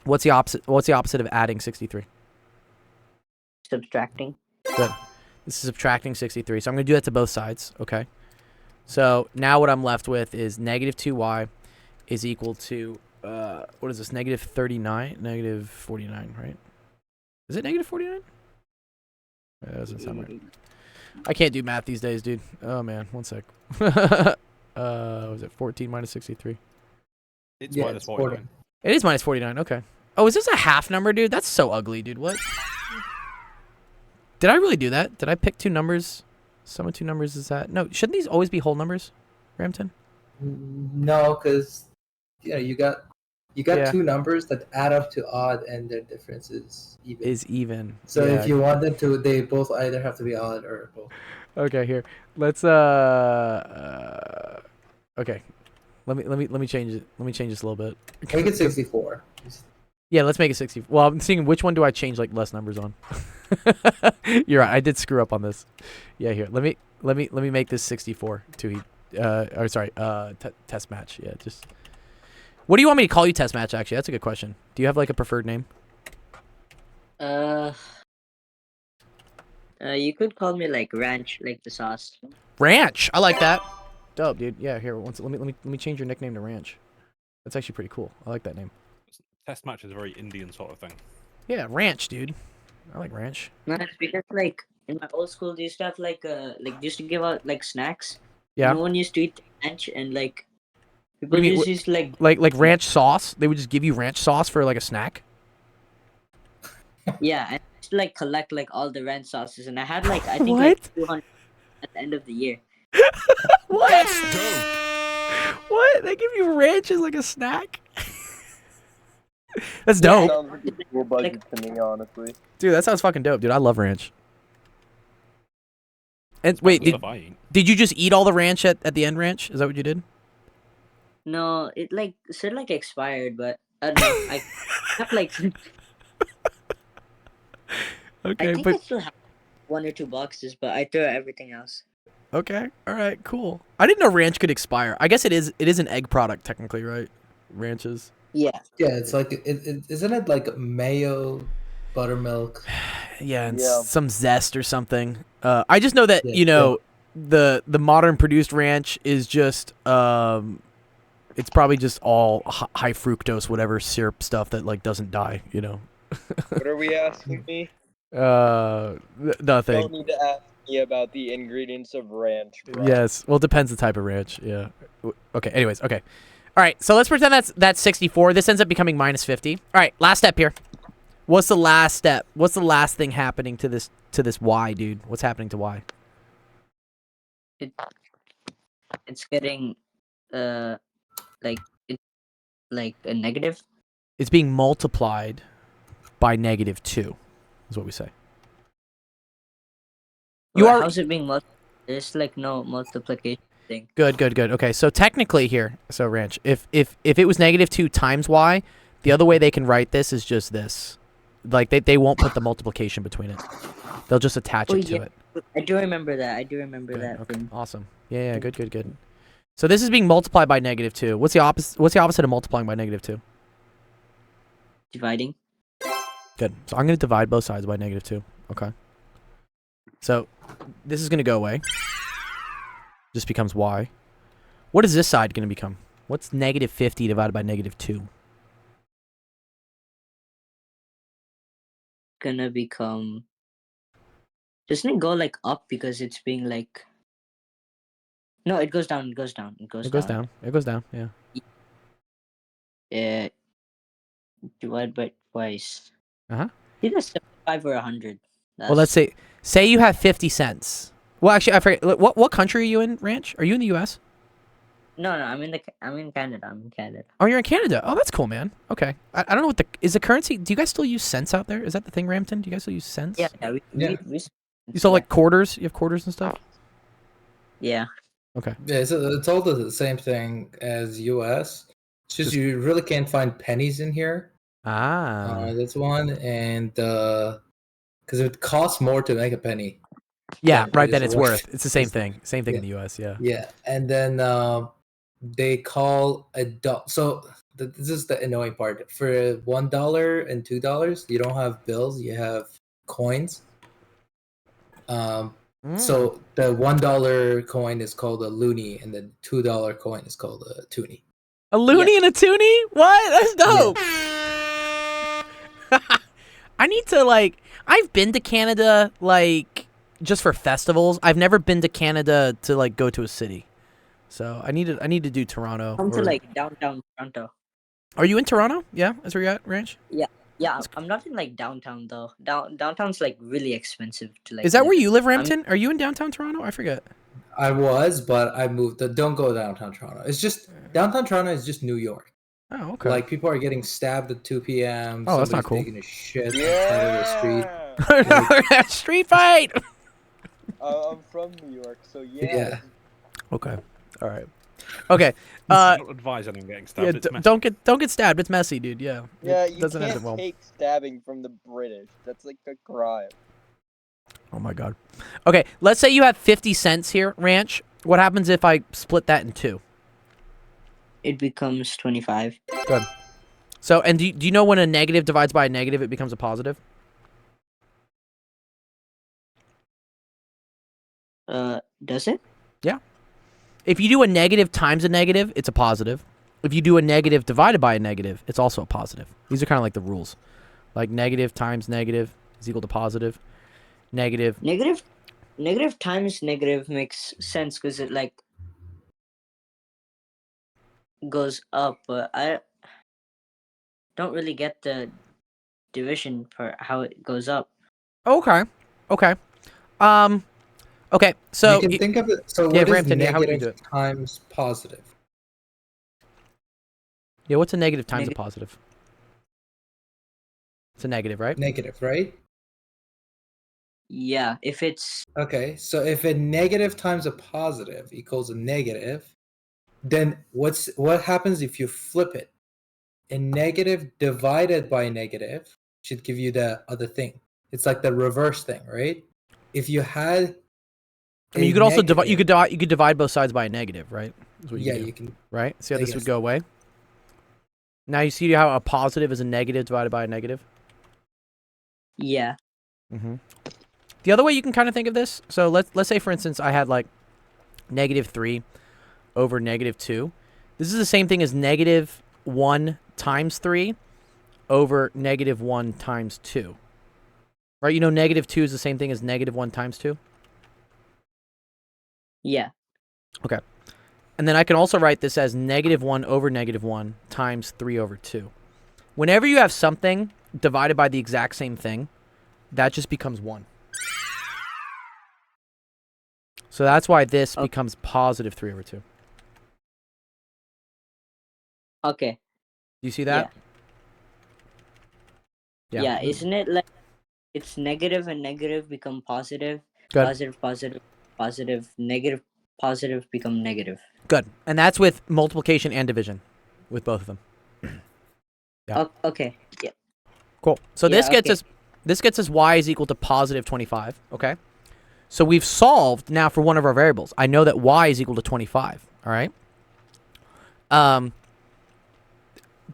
What's the opposite of adding 63? subtracting. Good. This is subtracting 63. So I'm going to do that to both sides, okay? So now what I'm left with is -2y is equal to, what is this, -39? -49, right? Is it -49? That doesn't sound right. I can't do math these days, dude. Oh, man. One sec. Was it 14 minus 63? It's Yeah, minus it's 49. It is minus 49. Okay. Oh, is this a half number, dude? That's so ugly, dude. What? Did I really do that? Did I pick two numbers? Sum of two numbers is that? No, shouldn't these always be whole numbers, Ramton? No, because you got Yeah. two numbers that add up to odd, and their difference is even. Is even. So Yeah. if you want them to, they both either have to be odd or both. Okay, here. Let's okay. Let me change it. Let me change this a little bit. Make it 64. Yeah, let's make it 60. Well, I'm thinking which one do I change like less numbers on? You're right. I did screw up on this. Yeah, here. Let me make this 64 to or sorry, test match. Yeah, just. What do you want me to call you, test match? Actually, that's a good question. Do you have like a preferred name? You could call me like Ranch, like the sauce. Ranch. I like that. Dope, dude. Yeah, here. Let me change your nickname to Ranch. That's actually pretty cool. I like that name. Test match is a very Indian sort of thing. Yeah, Ranch, dude. I like Ranch. No, it's because like in my old school, they used to have like they used to give out like snacks. Yeah. No one used to eat ranch, and like People do you mean, just use like Like ranch sauce? They would just give you ranch sauce for like a snack? yeah, and I used to like collect like all the ranch sauces, and I had like I think What? like 200 at the end of the year. What? That's dope. What? They give you ranch as like a snack? That's dope. Sounds like a cool budget to me, honestly. Dude, that sounds fucking dope, dude. I love ranch. And wait, That's stuff I eat. did you just eat all the ranch at the end ranch? Is that what you did? No, it like said like expired, but I don't know. I kept like I Okay, think I still have 1 or 2 boxes, but I threw out everything else. okay. All right, cool. I didn't know ranch could expire. I guess it is an egg product technically, right? Ranches. Yeah. Yeah, it's like isn't it like mayo, buttermilk? Yeah, and Yeah. some zest or something. I just know that, Yeah, you know, the modern produced ranch is just it's probably just all high fructose whatever syrup stuff that like doesn't die, you know. What are we asking me? Nothing. Don't need to ask me about the ingredients of ranch. Bro. Yes. Well, it depends the type of ranch. Yeah. Okay. Anyways. Okay. All right. So let's pretend that's 64. This ends up becoming minus 50. All right. Last step here. What's the last step? What's the last thing happening to this Y, dude? What's happening to Y? It's getting like it like a negative. It's being multiplied by -2. Is what we say. You Or are how's it being multiplied? There's like no multiplication thing. good. Okay. So technically here, so ranch. If it was -2 times Y, the other way they can write this is just this. Like they won't put the multiplication between it. They'll just attach Oh, it to yeah. it. I do remember that. I do remember Good, that. okay. Thing. Awesome. Yeah. Good. So this is being multiplied by -2. What's the opposite of multiplying by -2? Dividing. Good. So I'm gonna divide both sides by -2. Okay. So this is gonna go away. Just becomes Y. What is this side gonna become? What's -50 divided by -2? Gonna become. Doesn't it go like up because it's being like? No, it goes down. It goes down. It goes It goes down. down. It goes down. Yeah. Yeah. Divide by twice. Uh-huh. Either 75 or 100. Well, let's say you have 50 cents. Well, actually, I forget. What country are you in, Ranch? Are you in the U.S.? No, I'm in Canada. I'm in Canada. Oh, you're in Canada. Oh, that's cool, man. Okay. I don't know what is the currency. Do you guys still use cents out there? Is that the thing, Rampton? Do you guys still use cents? Yeah, Yeah. we You still like quarters? You have quarters and stuff? yeah. Okay. Yeah, it's all the same thing as US. It's just you really can't find pennies in here. Ah. That's one, and because it costs more to make a penny. Yeah, Yeah, right. it Then is it's worth- worth. It's the same it's- thing. Same thing in yeah. the U.S. Yeah. Yeah, and then they call a so this is the annoying part. For $1 and $2, you don't have bills; you have coins. So the $1 coin is called a loonie, and the $2 coin is called a toonie. A loony and a toonie? What? That's dope. I need to I've been to Canada just for festivals. I've never been to Canada to go to a city. So I need to do Toronto. Come to or- downtown Toronto. Are you in Toronto? Yeah, that's where you're at, Ranch. Yeah, I'm not in downtown though. Downtown's really expensive to Is that live where in. you live, Rampton? Are you in downtown Toronto? I forget. I was, but I moved. Don't go downtown Toronto. It's just downtown Toronto is just New York. Oh, okay. Like people are getting stabbed at 2 p.m. Oh, that's not somebody's cool. Taking a shit on the side of the street. Street fight. I'm from New York, so yeah. Yeah. Okay. All right. Okay. I don't advise anyone getting stabbed. Yeah, It's messy. don't get stabbed. It's messy, dude. Yeah. Yeah, It you doesn't end can't well. take stabbing from the British. That's like a crime. Oh my god. Okay, let's say you have 50 cents here, Ranch. What happens if I split that in two? It becomes 25. Good. So, and do you know when a negative divides by a negative, it becomes a positive? Does it? If you do a negative times a negative, it's a positive. If you do a negative divided by a negative, it's also a positive. These are kind of like the rules. Like negative times negative is equal to positive. Negative. Negative times negative makes sense because it goes up, but I don't really get the division for how it goes up. Okay. Okay. Um. Okay. So you can think of it. So yeah, what is Rampton, yeah, how would you do negative it? times positive? Yeah. What's a negative times a Neg- positive? It's a negative, right? Negative, right? Yeah, if it's Okay, so if a negative times a positive equals a negative, then what happens if you flip it? A negative divided by a negative should give you the other thing. It's like the reverse thing, right? If you had I mean, a you could also divide. You negative- could divide both sides by a negative, right? That's what you yeah, could do, you can. right? See how I this would guess. go away. Now you see how a positive is a negative divided by a negative. yeah. Mm-hmm. The other way you can kind of think of this. So let's say, for instance, I had like -3 over -2. This is the same thing as -1 times 3 over -1 times 2. Right? You know, -2 is the same thing as -1 times 2. Yeah. And then I can also write this as -1 over -1 times 3 over 2. Whenever you have something divided by the exact same thing, that just becomes 1. So that's why this Okay. becomes positive 3 over 2. Okay. Do you see that? Yeah. Isn't it like it's negative and negative become positive, Good. positive, positive, positive, negative, positive become negative. Good. And that's with multiplication and division, with both of them. Yeah. Okay. Yeah. Cool. So Yeah, this gets us y is equal to positive 25. Okay. So we've solved now for one of our variables. I know that y is equal to 25. All right.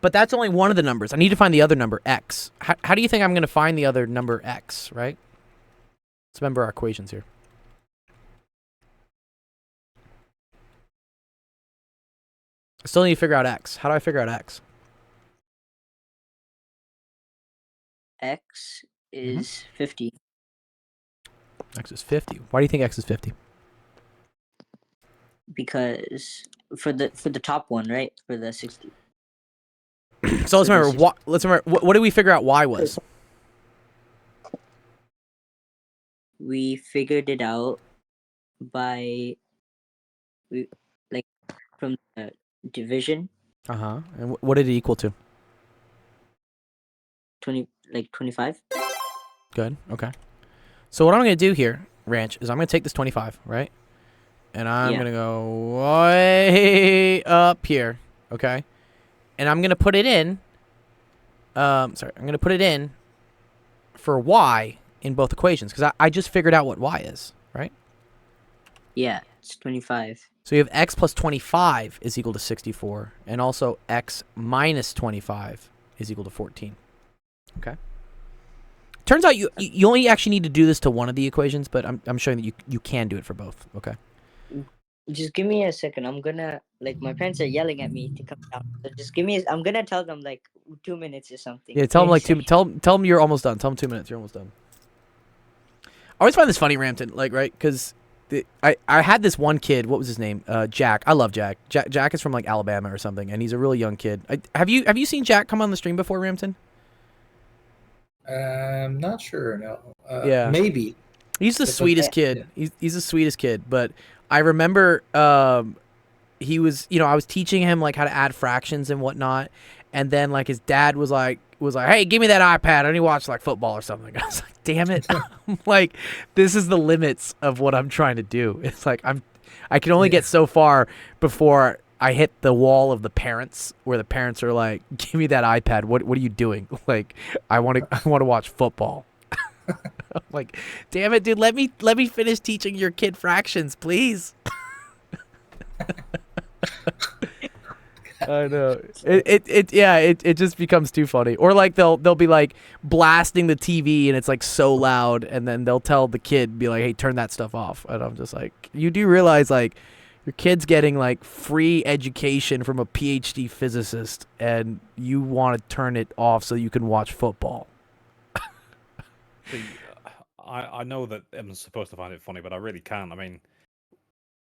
But that's only one of the numbers. I need to find the other number, x. How do you think I'm going to find the other number, x, right? Let's remember our equations here. I still need to figure out x. How do I figure out x? X is 50 X is 50. Why do you think x is 50? because for the top one, right? For the 60. So let's remember. What did we figure out y was? We figured it out by from the division Uh-huh. And what did it equal to? 25. Good. Okay. So what I'm going to do here, Ranch, is I'm going to take this 25, right? And I'm Yeah. going to go way up here, okay? And I'm going to put it in, I'm going to put it in for y in both equations, because I just figured out what y is, right? Yeah, it's 25. So you have x plus 25 is equal to 64, and also x minus 25 is equal to 14. Okay. Turns out you only actually need to do this to one of the equations, but I'm showing that you can do it for both. Okay. Just give me a second. I'm gonna my parents are yelling at me to come down. So just give me. I'm gonna tell them 2 minutes or something. Yeah, tell them Give me a second. tell them you're almost done. Tell them 2 minutes. You're almost done. I always find this funny, Rampton, right? Because I had this one kid. What was his name? Jack. I love Jack. Jack is from Alabama or something, and he's a really young kid. Have you seen Jack come on the stream before, Rampton? Not sure. No. Yeah. Maybe. He's the It's sweetest okay. kid. He's the sweetest kid. But I remember he was, I was teaching him how to add fractions and whatnot, and then his dad was like, hey, give me that iPad. I need to watch football or something. I was like, damn it. I'm this is the limits of what I'm trying to do. It's I can only get so far before I hit the wall of the parents, where the parents are like, give me that iPad. What are you doing? I want to watch football. I'm damn it, dude, let me finish teaching your kid fractions, please. I know. It just becomes too funny. Or they'll be blasting the TV and it's so loud, and then they'll tell the kid, be like, hey, turn that stuff off. And I'm just you do realize your kid's getting free education from a PhD physicist, and you want to turn it off so you can watch football. I know that I'm supposed to find it funny, but I really can't. I mean,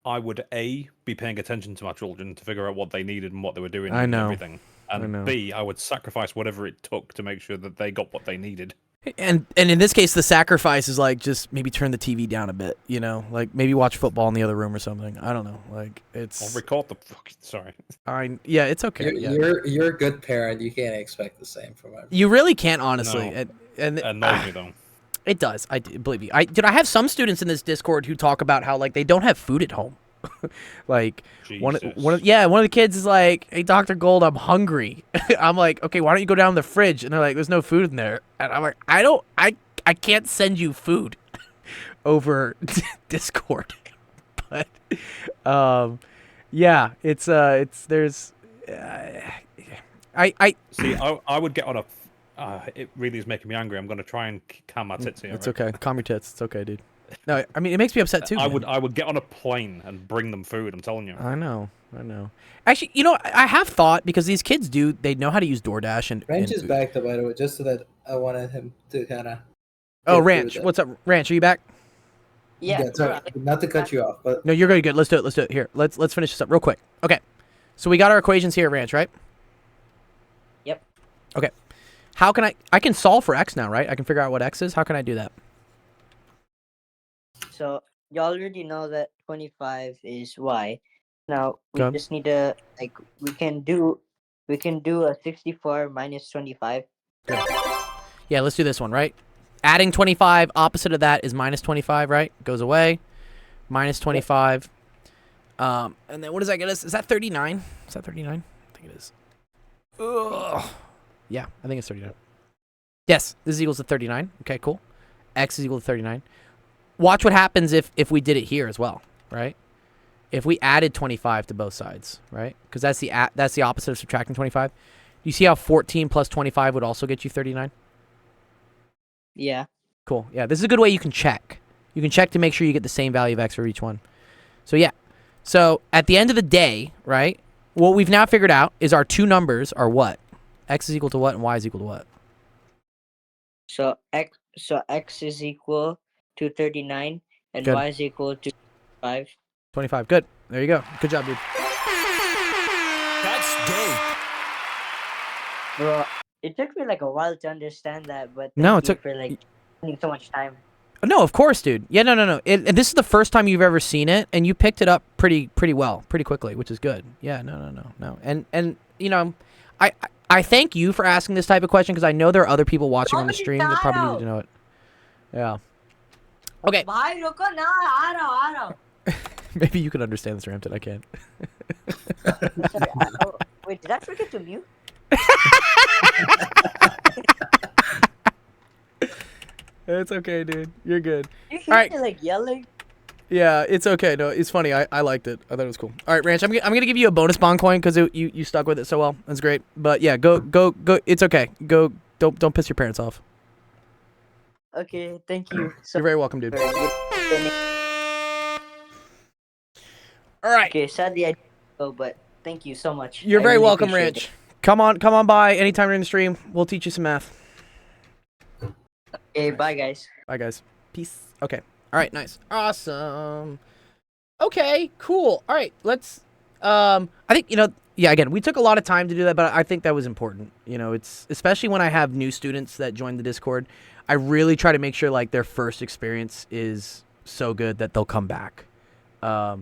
I would A, be paying attention to my children to figure out what they needed and what they were doing I and know. everything. And know. B, I would sacrifice whatever it took to make sure that they got what they needed. And in this case, the sacrifice is like just maybe turn the TV down a bit, you know, like maybe watch football in the other room or something. I don't know, like I'll it's. record the fucking. Sorry. Yeah, it's okay. Yeah. You're a good parent. You can't expect the same from everyone. You really can't, honestly, No. and It annoys me though. it does. Believe me. I have some students in this Discord who talk about how like they don't have food at home. Like one of the kids is like, "Hey, Dr. Gold, I'm hungry." I'm like, "Okay, why don't you go down the fridge?" And they're like, "There's no food in there." And I'm like, I can't send you food over Discord." But yeah, it's there's I See, I would get on a. It really is making me angry. I'm going to try and calm my tits here. it's right? okay. Calm your tits. It's okay, dude. No, I mean it makes me upset too. I man. would get on a plane and bring them food. I'm telling you. I know. Actually, you know, I have thought because these kids they know how to use DoorDash and. Ranch and is back though, by the way, just so that I wanted him to kind of. Oh, Ranch, what's up, Ranch? Are you back? Yeah. sorry, not to cut you off, but No, you're good. Let's do it. Here, let's finish this up real quick. Okay, so we got our equations here, Ranch, right? Yep. Okay, how can I can solve for x now, right? I can figure out what x is. How can I do that? So you already know that 25 is y. Now we Go on. just need to we can do a 64 minus 25. Yeah, let's do this one, right? Adding 25, opposite of that is minus 25, right? Goes away. Minus 25. And then what does that get us? Is that 39? Is that 39? I think it is. Ugh. Yeah, I think it's 39. Yes, this is equals to 39. Okay, cool. X is equal to 39. Watch what happens if we did it here as well, right? If we added 25 to both sides, right? Because that's the opposite of subtracting 25. You see how 14 plus 25 would also get you 39? Yeah. Cool. Yeah, this is a good way you can check. You can check to make sure you get the same value of x for each one. So yeah. So at the end of the day, right, what we've now figured out is our two numbers are what? X is equal to what and y is equal to what? So x is equal to 39 and Good. y is equal to 5. 25. Good. There you go. Good job, dude. That's dope. Bro, it took me like a while to understand that, but No, thank it you took- for like spending so much time. No, of course, dude. Yeah, no. And this is the first time you've ever seen it, and you picked it up pretty well, pretty quickly, which is good. Yeah, no. And you know, I thank you for asking this type of question because I know there are other people watching on the stream that probably need to know it. Yeah. Okay. Bhai, ruko na, aa raha hu. Maybe you can understand this, Rampton. I can't. Sorry, wait, did I forget to mute? It's okay, dude. You're good. You hear Alright. me like yelling? Yeah, it's okay. No, it's funny. I liked it. I thought it was cool. All right, Ranch. I'm gonna give you a bonus bond coin because you stuck with it so well. That's great. But yeah, go. It's okay. Go. Don't piss your parents off. Okay, thank you. So You're very welcome, dude. All right. Okay, sadly I didn't go, but thank you so much. You're I very really welcome, appreciate Ranch. Come on by anytime during the stream. We'll teach you some math. it. Okay, bye guys. Bye, guys. Peace. Okay. All right. Nice. Awesome. Okay. Cool. All right. Let's. I think Yeah. Again, we took a lot of time to do that, but I think that was important. It's especially when I have new students that join the Discord. I really try to make sure like their first experience is so good that they'll come back. yeah.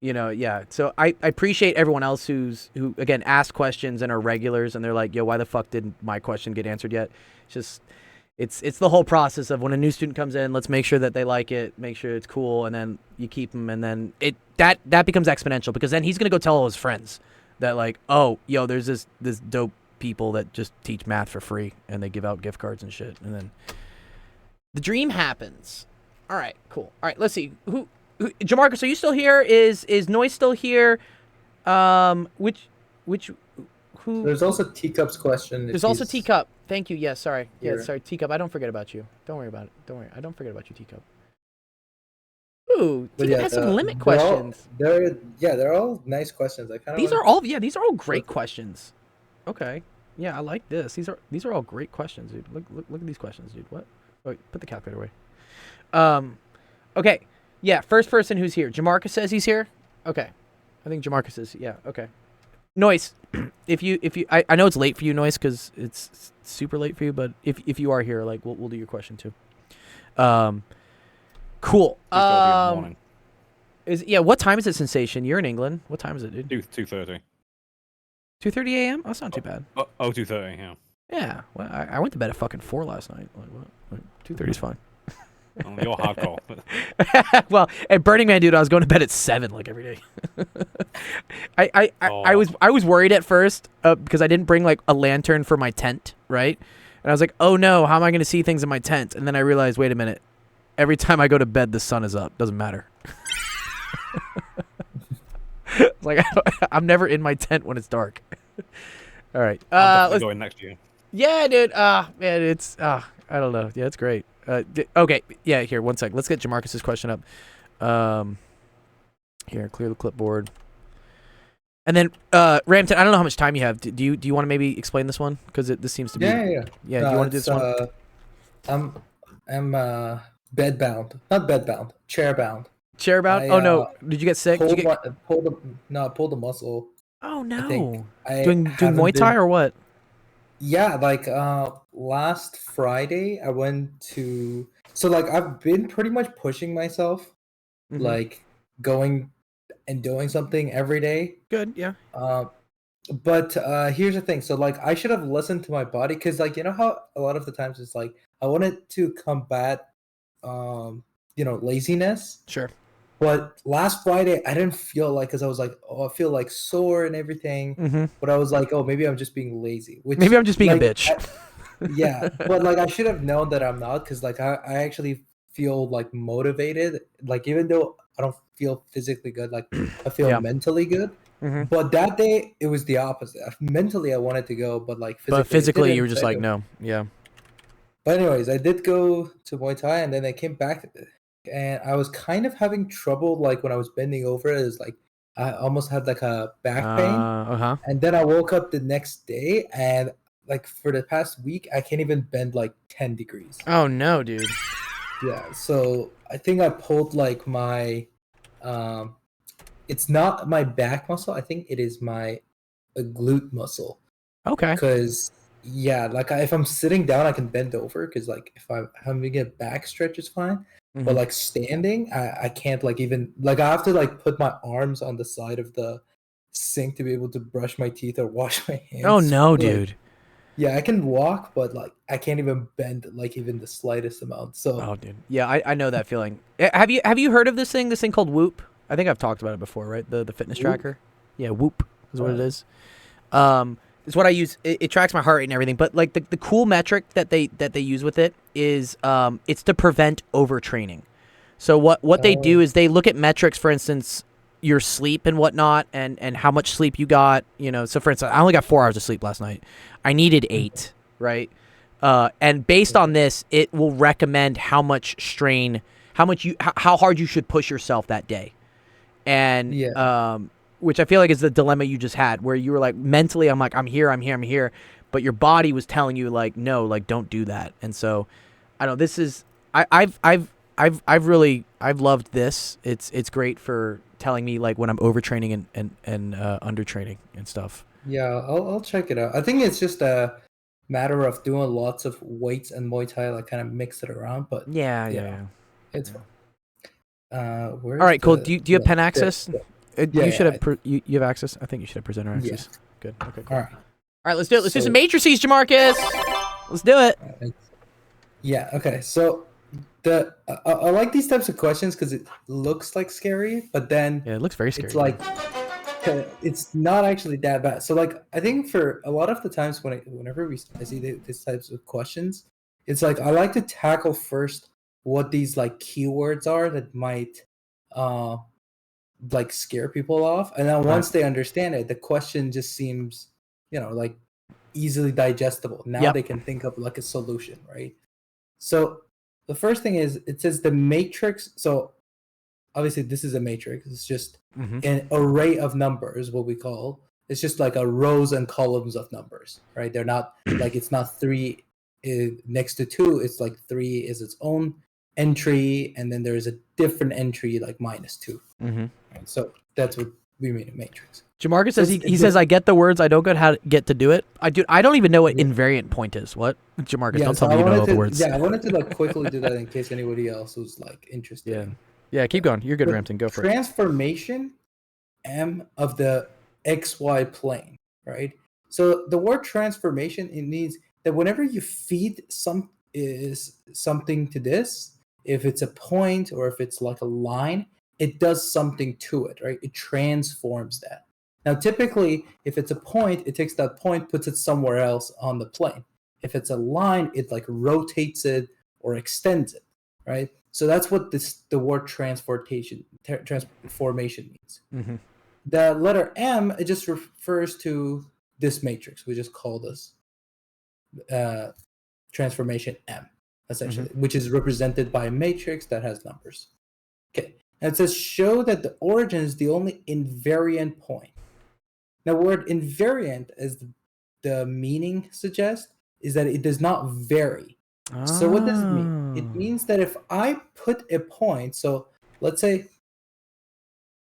Yeah. So I appreciate everyone else who again asked questions and are regulars and they're like, yo, why the fuck didn't my question get answered yet? It's the whole process of when a new student comes in, let's make sure that they like it, make sure it's cool, and then you keep them, and then that becomes exponential because then he's gonna go tell all his friends that like, oh, yo, there's this dope people that just teach math for free and they give out gift cards and shit, and then the dream happens. All right, cool. All right, let's see who Jamarcus, are you still here? Is Noise still here? Who? There's also Teacup's question. There's also Teacup. Thank you. Yeah, sorry. Yeah, Here. sorry, Teacup. I don't forget about you. Don't worry about it. Don't worry. I don't forget about you, Teacup. Ooh, Teacup has some limit questions. They're all nice questions. I kind of. These are all great questions. Okay. Yeah, I like this. These are all great questions, dude. Look at these questions, dude. What? Oh, wait, put the calculator away. Okay. Yeah, first person who's here. Jamarcus says he's here. Okay, I think Jamarcus is. Yeah. Okay. Noise. If you, I know it's late for you, Noise, because it's super late for you. But if you are here, like we'll do your question too. Cool. 2:30 in the morning. What time is it, Sensation? You're in England. What time is it, dude? 2:30. 2:30 a.m. Oh, that's not too bad. Oh, 2:30. Yeah. Yeah. Well, I went to bed at fucking 4 last night. Like what? Like, 2:30 is fine. Well, you're hardcore. Well, at Burning Man, dude, I was going to bed at 7 like every day. I was worried at first because I didn't bring like a lantern for my tent, right? And I was like, oh no, how am I going to see things in my tent? And then I realized, wait a minute, every time I go to bed, the sun is up. Doesn't matter. It's like I'm never in my tent when it's dark. All right, I'm let's going next year. Yeah, dude. Man, it's I don't know. Yeah, it's great. Okay, yeah. Here, one sec. Let's get Jamarcus's question up. Here, clear the clipboard. And then, Ramton, I don't know how much time you have. Do you want to maybe explain this one? Because this seems to be. Yeah. Yeah. Do you want to do this one? I'm bed bound, not bed bound, chair bound. Chair bound? Oh no! Did you get sick? Did you get... I pulled a muscle. Oh no! I think. Doing Muay Thai or what? Yeah, like last Friday I went to, so like I've been pretty much pushing myself, like going and doing something every day. Good, yeah. But here's the thing. So like I should have listened to my body, because like, you know how a lot of the times it's like I wanted to combat laziness. Sure. But last Friday, I didn't feel like, because I was like, oh, I feel like sore and everything. But I was like, oh, maybe I'm just being lazy. Maybe I'm just being a bitch. Yeah, but like I should have known that I'm not, because like I actually feel like motivated. Like even though I don't feel physically good, like I feel mentally good. But that day, it was the opposite. Mentally, I wanted to go, but like physically you were just like, no. Yeah. But anyways, I did go to Muay Thai, and then I came back. And I was kind of having trouble, like when I was bending over, it was like I almost had like a back pain. And then I woke up the next day, and like for the past week, I can't even bend like 10 degrees. Oh no, dude. Yeah, so I think I pulled like my, it's not my back muscle. I think it is my glute muscle. Okay. Because yeah, like if I'm sitting down, I can bend over, because like if I'm having a back stretch, it's fine. But like standing, I can't, like even like I have to like put my arms on the side of the sink to be able to brush my teeth or wash my hands. Oh no, like, dude. Yeah, I can walk, but like I can't even bend like even the slightest amount. So oh, dude. Yeah, I know that feeling. Have you heard of this thing called Whoop? I think I've talked about it before, right? The fitness tracker. Yeah, Whoop is what it is. It's what I use. It tracks my heart rate and everything. But like the cool metric that they use with it is it's to prevent overtraining. So what they do is they look at metrics, for instance, your sleep and whatnot, and how much sleep you got. So for instance, I only got 4 hours of sleep last night. I needed 8, right? And based on this, it will recommend how much strain, how hard you should push yourself that day. And which I feel like is the dilemma you just had, where you were like, mentally, I'm like, I'm here, but your body was telling you like, no, like don't do that. And so, I don't know. This is I've loved this. It's great for telling me like when I'm overtraining and undertraining and stuff. Yeah, I'll check it out. I think it's just a matter of doing lots of weights and Muay Thai, like kind of mix it around. But yeah. It's fun. All right, cool. Do you have pen access? You should have. You have access. I think you should have presenter access. Yeah. Good. Okay. Cool. All right. Let's do it. Let's do some matrices, Jamarcus. Let's do it. Yeah. Okay. So I like these types of questions because it looks like scary, but then it looks very scary. It's like it's not actually that bad. So like I think for a lot of the times whenever I see these types of questions, it's like I like to tackle first what these like keywords are that might like scare people off, and then once they understand it, the question just seems like easily digestible. Now they can think of like a solution, right? So the first thing is, it says the matrix. So obviously this is a matrix. It's just an array of numbers, what we call. It's just like a rows and columns of numbers, right? They're not like, it's not 3 next to 2. It's like 3 is its own entry, and then there's a different entry like -2. Mm-hmm. Right? So that's what we mean a matrix. Jamarcus says It's- he it's says a- I get the words, I don't get how to get to do it. I don't even know what invariant point is. What? Jamarcus, don't so tell me I you know wanted all the to- words. Yeah, I wanted to like quickly do that in case anybody else was like interested. Yeah. Yeah, keep going. You're good, But Rampton. Go for it. transformation M of the XY plane, right? So the word transformation, it means that whenever you feed something to this, if it's a point or if it's like a line, it does something to it, right? It transforms that. Now, typically, if it's a point, it takes that point, puts it somewhere else on the plane. If it's a line, it like rotates it or extends it, right? So that's what the word transformation means. Mm-hmm. The letter M, it just refers to this matrix. We just call this transformation M, essentially, which is represented by a matrix that has numbers. Okay, and it says show that the origin is the only invariant point. Now, word invariant, as the meaning suggests, is that it does not vary. So what does it mean? It means that if I put a point, so let's say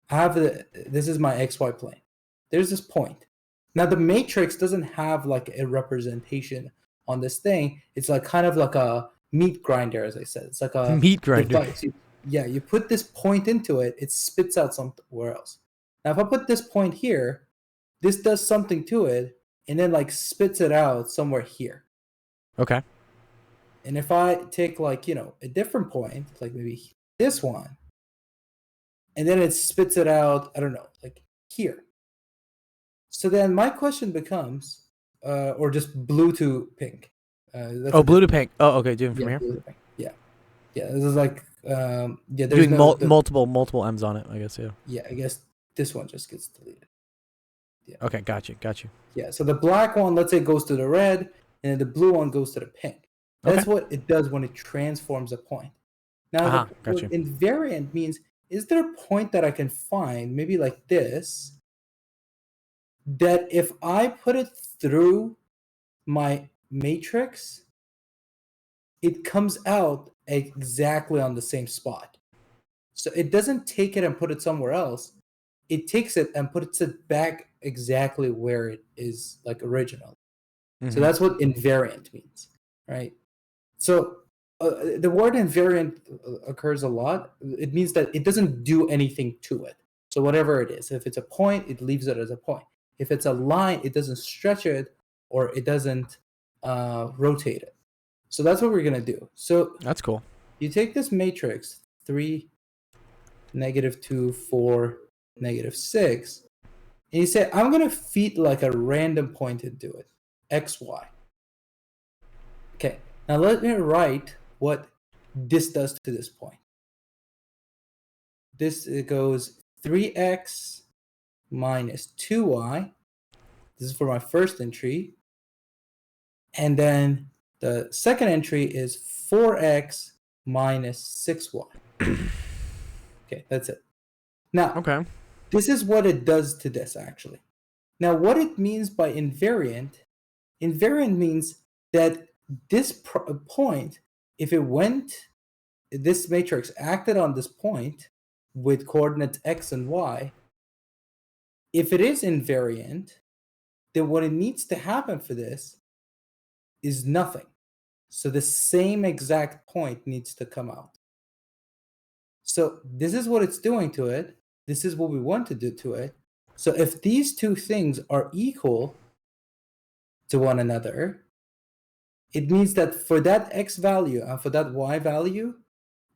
I have this is my XY plane. There's this point. Now the matrix doesn't have like a representation on this thing. It's like kind of like a meat grinder, as I said. It's like a Meat grinder. device. You put this point into it, it spits out somewhere else. Now if I put this point here, this does something to it, and then like spits it out somewhere here. Okay. And if I take like, a different point, like maybe this one, and then it spits it out, I don't know, like here. So then my question becomes, or just blue to pink. Blue to pink. Oh, okay. Doing from here. Blue to pink. Yeah. This is like, there's Doing multiple. M's on it, I guess. Yeah. Yeah, I guess this one just gets deleted. Yeah. Okay, got you. Yeah, so the black one, let's say, goes to the red, and then the blue one goes to the pink. That's what it does when it transforms a point. Now, got you. Invariant means, is there a point that I can find, maybe like this, that if I put it through my matrix, it comes out exactly on the same spot. So it doesn't take it and put it somewhere else. It takes it and puts it back exactly where it is, like original. So that's what invariant means, right? So the word invariant occurs a lot. It means that it doesn't do anything to it. So whatever it is, if it's a point, it leaves it as a point. If it's a line, it doesn't stretch it or it doesn't rotate it. So that's what we're going to do. So that's cool. You take this matrix, 3, -2, 4, -6, and you say, I'm going to feed like a random point into it, XY. Okay, now let me write what this does to this point. It goes 3x minus 2y. This is for my first entry. And then the second entry is 4x minus 6y. Okay, that's it. Now, this is what it does to this, actually. Now, what it means by invariant means that this point, if this matrix acted on this point with coordinates x and y, if it is invariant, then what it needs to happen for this is nothing. So the same exact point needs to come out. So this is what it's doing to it. This is what we want to do to it. So if these two things are equal to one another, it means that for that x value and for that y value,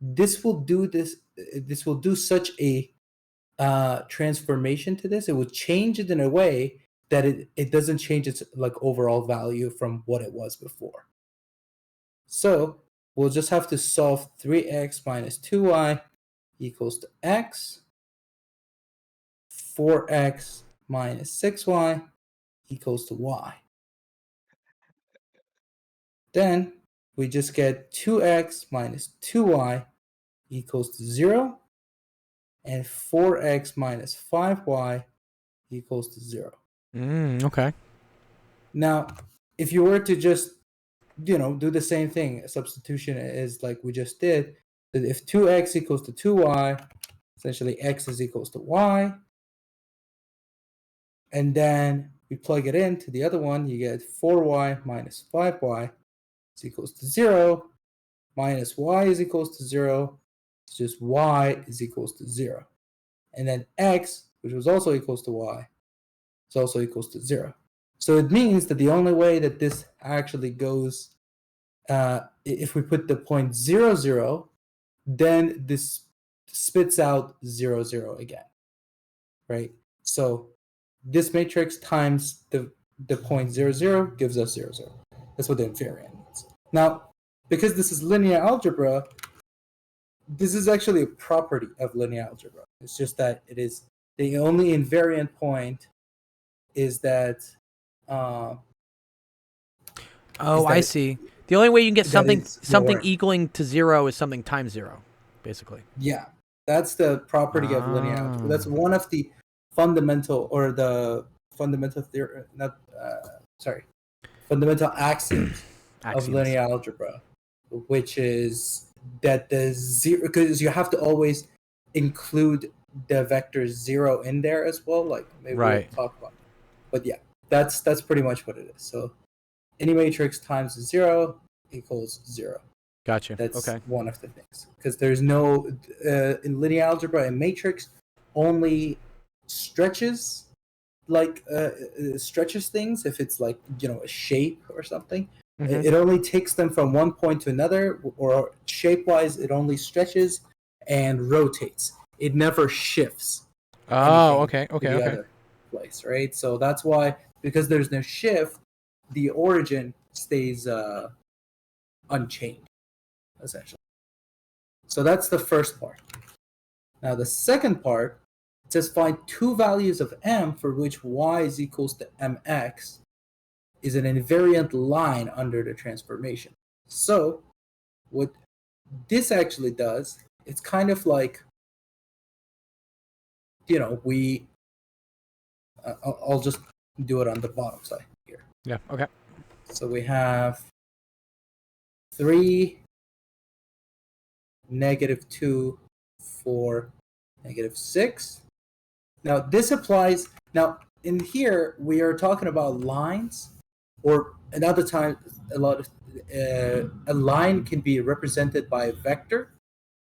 this will do such a transformation to this. It will change it in a way that it doesn't change its like overall value from what it was before. So we'll just have to solve 3x minus 2y equals to x. 4x minus 6y equals to y. Then we just get 2x minus 2y equals to 0. And 4x minus 5y equals to 0. Okay. Now, if you were to just, do the same thing, substitution is like we just did, that if 2x equals to 2y, essentially x is equals to y. And then we plug it into the other one, you get 4y minus 5y is equals to 0, minus y is equals to 0, it's just y is equals to 0. And then x, which was also equals to y, is also equals to 0. So it means that the only way that this actually goes, if we put the point 0, 0, then this spits out 0, 0 again, right? So this matrix times the point 0, 0 gives us 0, 0. That's what the invariant means. Now, because this is linear algebra, this is actually a property of linear algebra. It's just that it is the only invariant point is that. Oh, Is I that- see. The only way you can get that something is something your- equaling to 0 is something times 0, basically. Yeah, that's the property of linear algebra. That's one of the fundamental or the fundamental theory, not fundamental axioms of linear algebra, which is that the zero, because you have to always include the vector 0 in there as well. Like maybe Right. we'll talk about it. But yeah, that's pretty much what it is. So any matrix times 0 equals 0. Gotcha. That's Okay. one of the things, because there's no in linear algebra, a matrix only stretches stretches things if it's like, you know, a shape or something. Mhm. It only takes them from one point to another, or shape wise it only stretches and rotates. It never shifts Oh, anything okay. to Okay. the Okay. other place, right? So that's why, because there's no shift, the origin stays unchanged, essentially. So that's the first part. Now the second part, it says find two values of m for which y is equals to mx is an invariant line under the transformation. So what this actually does, it's kind of like, you know, I'll just do it on the bottom side here. Yeah. Okay. So we have 3, -2, 4, -6. Now this applies. Now in here we are talking about lines, or another time a line can be represented by a vector,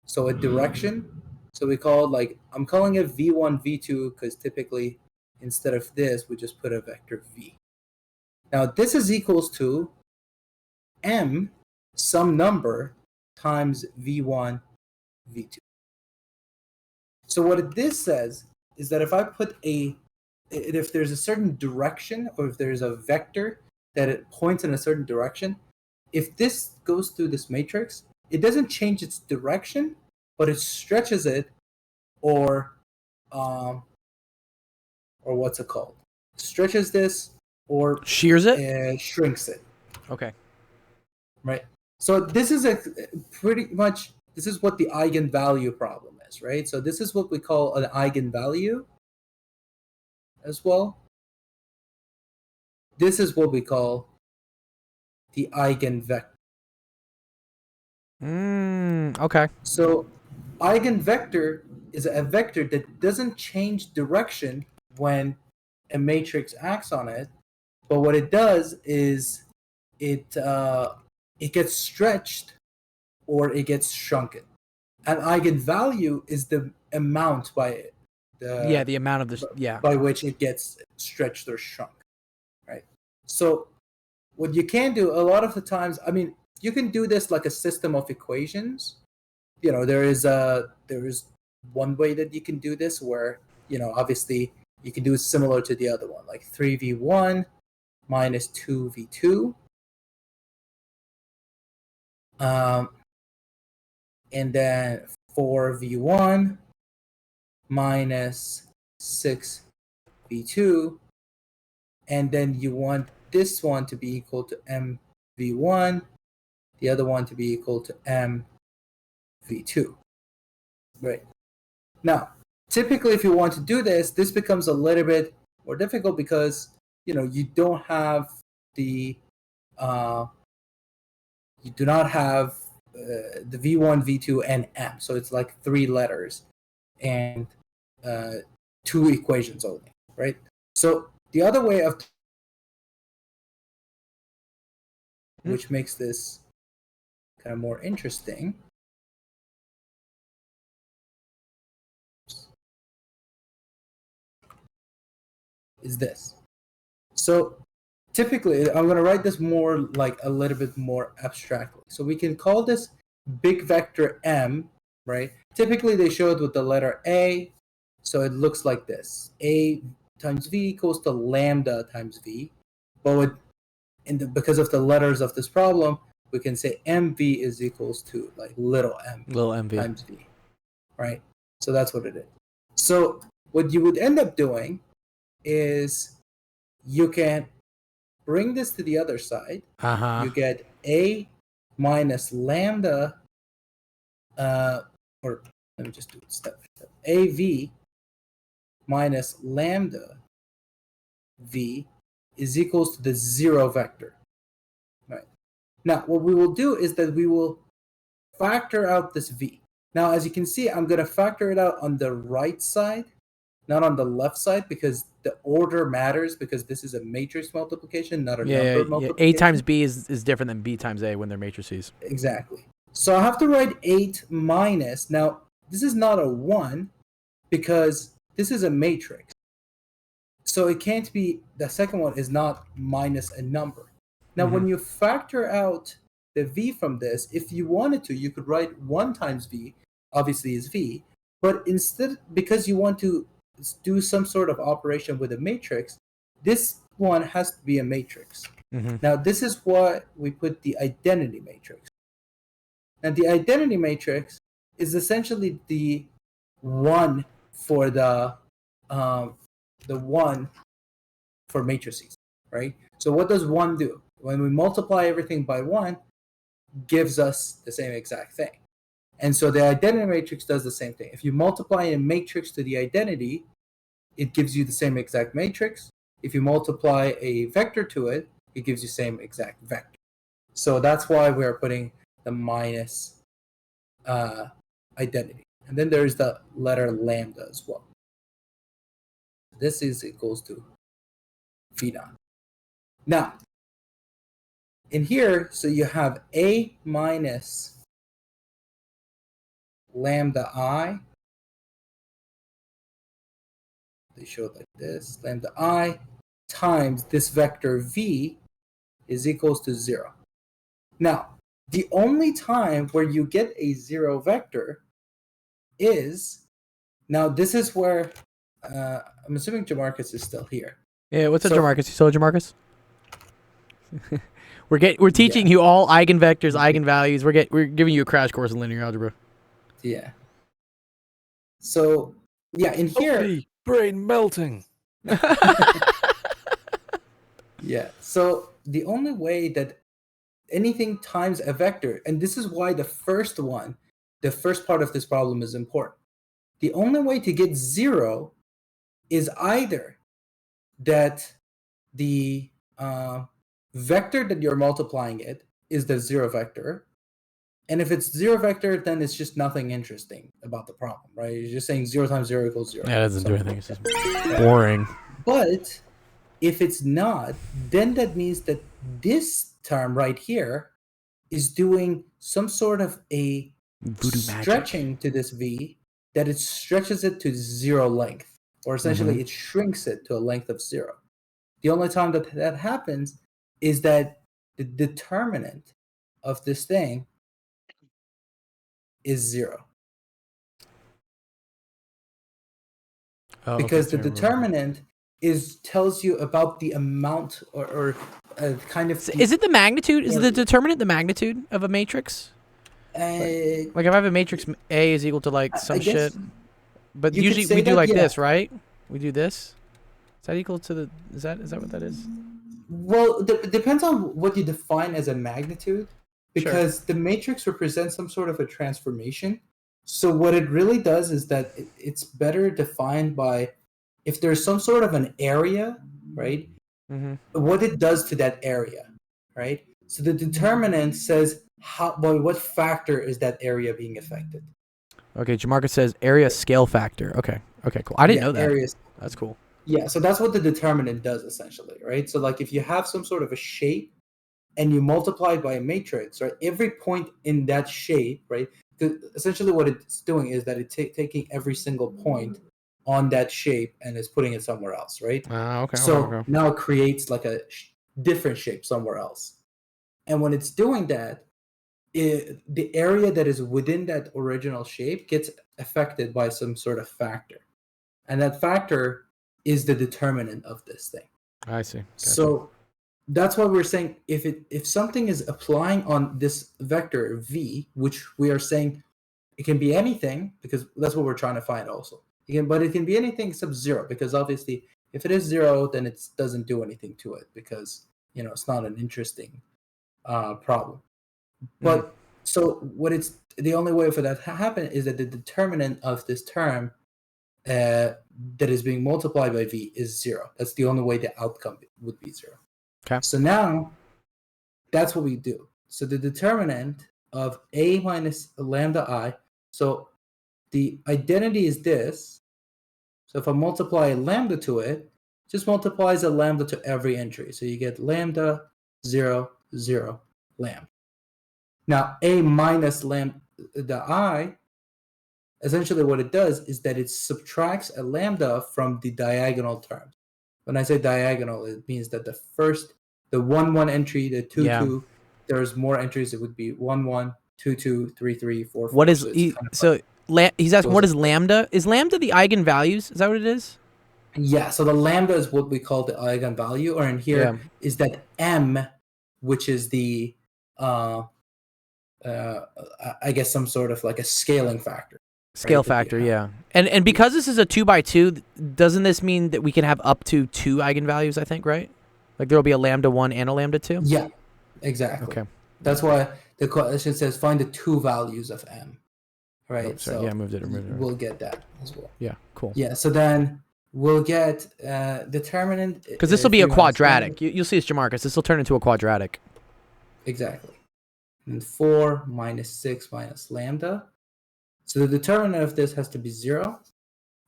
so a direction. So we call it, like, I'm calling it v1, v2 because typically instead of this we just put a vector v. Now this is equals to m some number times v1, v2. So what this says is that if I put if there's a certain direction, or if there's a vector that it points in a certain direction, if this goes through this matrix, it doesn't change its direction, but it stretches it, or what's it called? Stretches this, or Shears it. shrinks it. Okay. Right. So this is pretty much, this is what the eigenvalue problem is, right? So this is what we call an eigenvalue as well. This is what we call the eigenvector. Okay. So eigenvector is a vector that doesn't change direction when a matrix acts on it, but what it does is it gets stretched or it gets shrunken. An eigenvalue is the amount by the amount of this. Yeah. by which it gets stretched or shrunk, right? So what you can do a lot of the times, I mean, you can do this like a system of equations. You know, there is one way that you can do this where, you know, obviously you can do it similar to the other one, like 3v1 minus 2v2. And then 4v1 minus 6v2. And then you want this one to be equal to mv1, the other one to be equal to mv2. Right. Now, typically if you want to do this, this becomes a little bit more difficult because, you know, you don't have the you do not have the v1, v2, and m. So it's like 3 letters and 2 equations only, right? So the other way of which makes this kind of more interesting is this. So typically, I'm going to write this more like a little bit more abstractly. So we can call this big vector M, right? Typically, they show it with the letter A. So it looks like this. A times V equals to lambda times V. But because of the letters of this problem, we can say MV is equals to like little m times V, right? So that's what it is. So what you would end up doing is you can bring this to the other side. You get A minus lambda, or let me just do it step by step. AV minus lambda V is equals to the 0 vector. Right. Now, what we will do is that we will factor out this V. Now, as you can see, I'm going to factor it out on the right side, not on the left side, because the order matters, because this is a matrix multiplication, not a number multiplication. A times B is different than B times A when they're matrices. Exactly. So I have to write 8 minus. Now, this is not a 1 because this is a matrix. So it can't be, the second one is not minus a number. Now, when you factor out the V from this, if you wanted to, you could write 1 times V, obviously is V, but instead, because you want to do some sort of operation with a matrix, this one has to be a matrix. Now, this is why we put the identity matrix. And the identity matrix is essentially the 1 for the 1 for matrices, right? So what does 1 do? When we multiply everything by 1, gives us the same exact thing. And so the identity matrix does the same thing. If you multiply a matrix to the identity, it gives you the same exact matrix. If you multiply a vector to it, it gives you the same exact vector. So that's why we're putting the minus identity. And then there's the letter lambda as well. This is equals to phi naught. Now, in here, so you have A minus lambda I. They show it like this. Lambda I times this vector V is equals to 0. Now, the only time where you get a 0 vector is, now this is where, I'm assuming Jamarcus is still here. Yeah, what's up, So- Jamarcus? You still Jamarcus? We're teaching you all eigenvectors, eigenvalues. We're giving you a crash course in linear algebra. Yeah. So, yeah, in here, brain melting. yeah. So the only way that anything times a vector, and this is why the first part of this problem is important. The only way to get 0 is either that the vector that you're multiplying it is the 0 vector. And if it's 0 vector, then it's just nothing interesting about the problem, right? You're just saying 0 times 0 equals 0. Yeah, it doesn't do something anything. It's like just that. boring. But if it's not, then that means that this term right here is doing some sort of a Voodoo magic. stretching to this V, that it stretches it to 0 length, or essentially it shrinks it to a length of 0. The only time that that happens is that the determinant of this thing is 0. Oh, Because okay, the sorry, determinant tells you about the amount or kind of Is it the magnitude? Is the determinant the magnitude of a matrix? Like if I have a matrix, A is equal to like some I guess shit. But you could usually say we do that, like yeah. this, right? We do this. Is that equal to the? Is that what that is? Well, it depends on what you define as a magnitude, because the matrix represents some sort of a transformation. So what it really does is that it's better defined by if there's some sort of an area, right? Mm-hmm. What it does to that area, right? So the determinant says by what factor is that area being affected? Okay, Jamarcus says area scale factor. Okay, cool. I didn't know that. Areas. That's cool. Yeah, so that's what the determinant does essentially, right? So like if you have some sort of a shape and you multiply it by a matrix, right? Every point in that shape, right? Essentially what it's doing is that it's taking every single point on that shape and is putting it somewhere else, right? Okay. So now it creates like a different shape somewhere else. And when it's doing that, the area that is within that original shape gets affected by some sort of factor. And that factor is the determinant of this thing. I see. Gotcha. So that's why we're saying if something is applying on this vector v, which we are saying it can be anything, because that's what we're trying to find also. But it can be anything except 0, because obviously if it is 0, then it doesn't do anything to it, because it's not an interesting problem. But so the only way for that to happen is that the determinant of this term that is being multiplied by v is 0. That's the only way the outcome would be 0. Okay. So now that's what we do. So the determinant of a minus lambda I. So the identity is this. So if I multiply lambda to it, just multiplies a lambda to every entry. So you get lambda 0 0 lambda. Now a minus lambda I, essentially what it does is that it subtracts a lambda from the diagonal terms. When I say diagonal, it means that the 1 1 entry, the 2 2, there's more entries. It would be 1 1, 2 2, 3 3, 4 4. What is he's asking what is lambda? Is lambda the eigenvalues? Is that what it is? Yeah, so the lambda is what we call the eigenvalue, or in here is that m, which is the I guess some sort of like a scaling factor. Scale factor, yeah. And because this is a 2x2, doesn't this mean that we can have up to 2 eigenvalues, I think, right? Like there will be a lambda 1 and a lambda 2? Yeah, exactly. Okay. That's why the question says find the 2 values of m. Right? Oh, sorry. So I moved it. We'll get that as well. Yeah, cool. Yeah, so then we'll get determinant. Because this will be a quadratic. You'll see it's Jamarcus. This will turn into a quadratic. Exactly. And 4 minus 6 minus lambda. So the determinant of this has to be 0.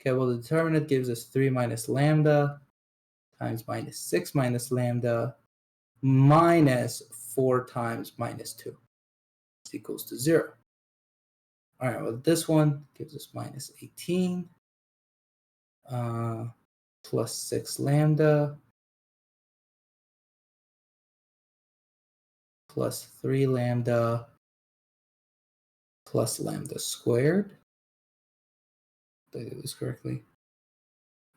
Okay, well, the determinant gives us 3 minus lambda times minus 6 minus lambda minus 4 times minus 2. Is equals to 0. All right, well, this one gives us minus 18 plus 6 lambda plus 3 lambda plus lambda squared. Did I do this correctly?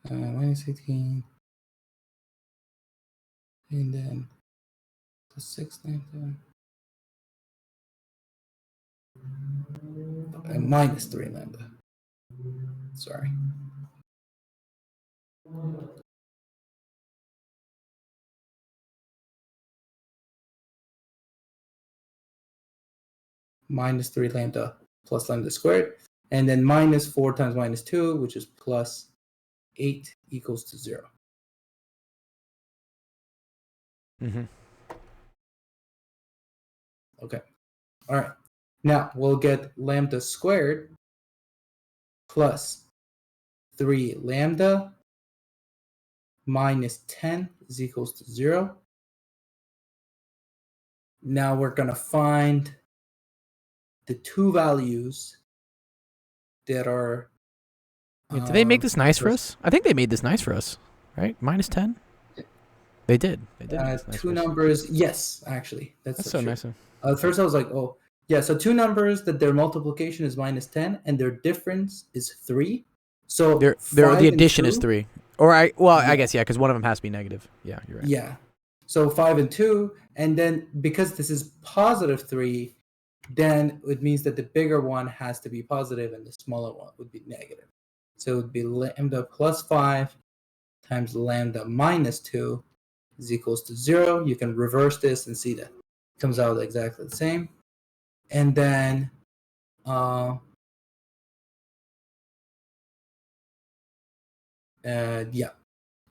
Minus 18. And then plus 6 lambda. And minus 3 lambda. Sorry. Minus 3 lambda plus lambda squared, and then minus 4 times minus 2, which is plus 8 equals to 0. Mm-hmm. Okay. All right. Now we'll get lambda squared plus 3 lambda minus 10 is equals to 0. Now we're going to find the 2 values that are... Did they make this nice for us? I think they made this nice for us, right? Minus 10? They did. They did. Nice 2 numbers. Yes, actually. That's so true. nice. At first I was like, oh, yeah, so 2 numbers that their multiplication is minus 10 and their difference is 3. So the addition is 3. Or I guess, yeah, because one of them has to be negative. Yeah, you're right. Yeah. So 5 and 2, and then because this is positive 3, then it means that the bigger one has to be positive and the smaller one would be negative. So it would be lambda plus 5 times lambda minus 2 is equals to 0. You can reverse this and see that it comes out exactly the same. And then yeah.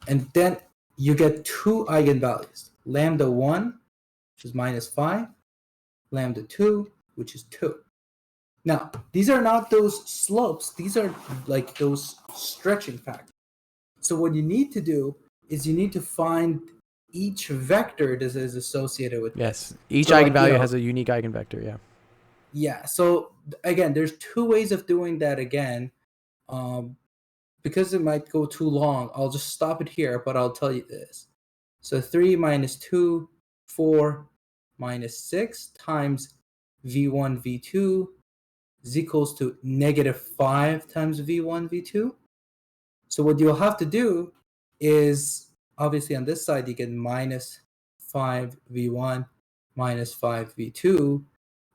And then you get 2 eigenvalues. Lambda 1, which is minus 5, lambda 2, which is 2. Now, these are not those slopes. These are like those stretching factors. So what you need to do is you need to find each vector that is associated with Yes. this. Each So, like, eigenvalue you know, has a unique eigenvector. Yeah. yeah. So again, there's two ways of doing that again. Because it might go too long, I'll just stop it here, but I'll tell you this. So 3 minus 2, 4 minus 6 times v1, v2 is equals to -5 times v1, v2. So what you'll have to do is, obviously on this side, you get minus 5 v1 minus 5 v2.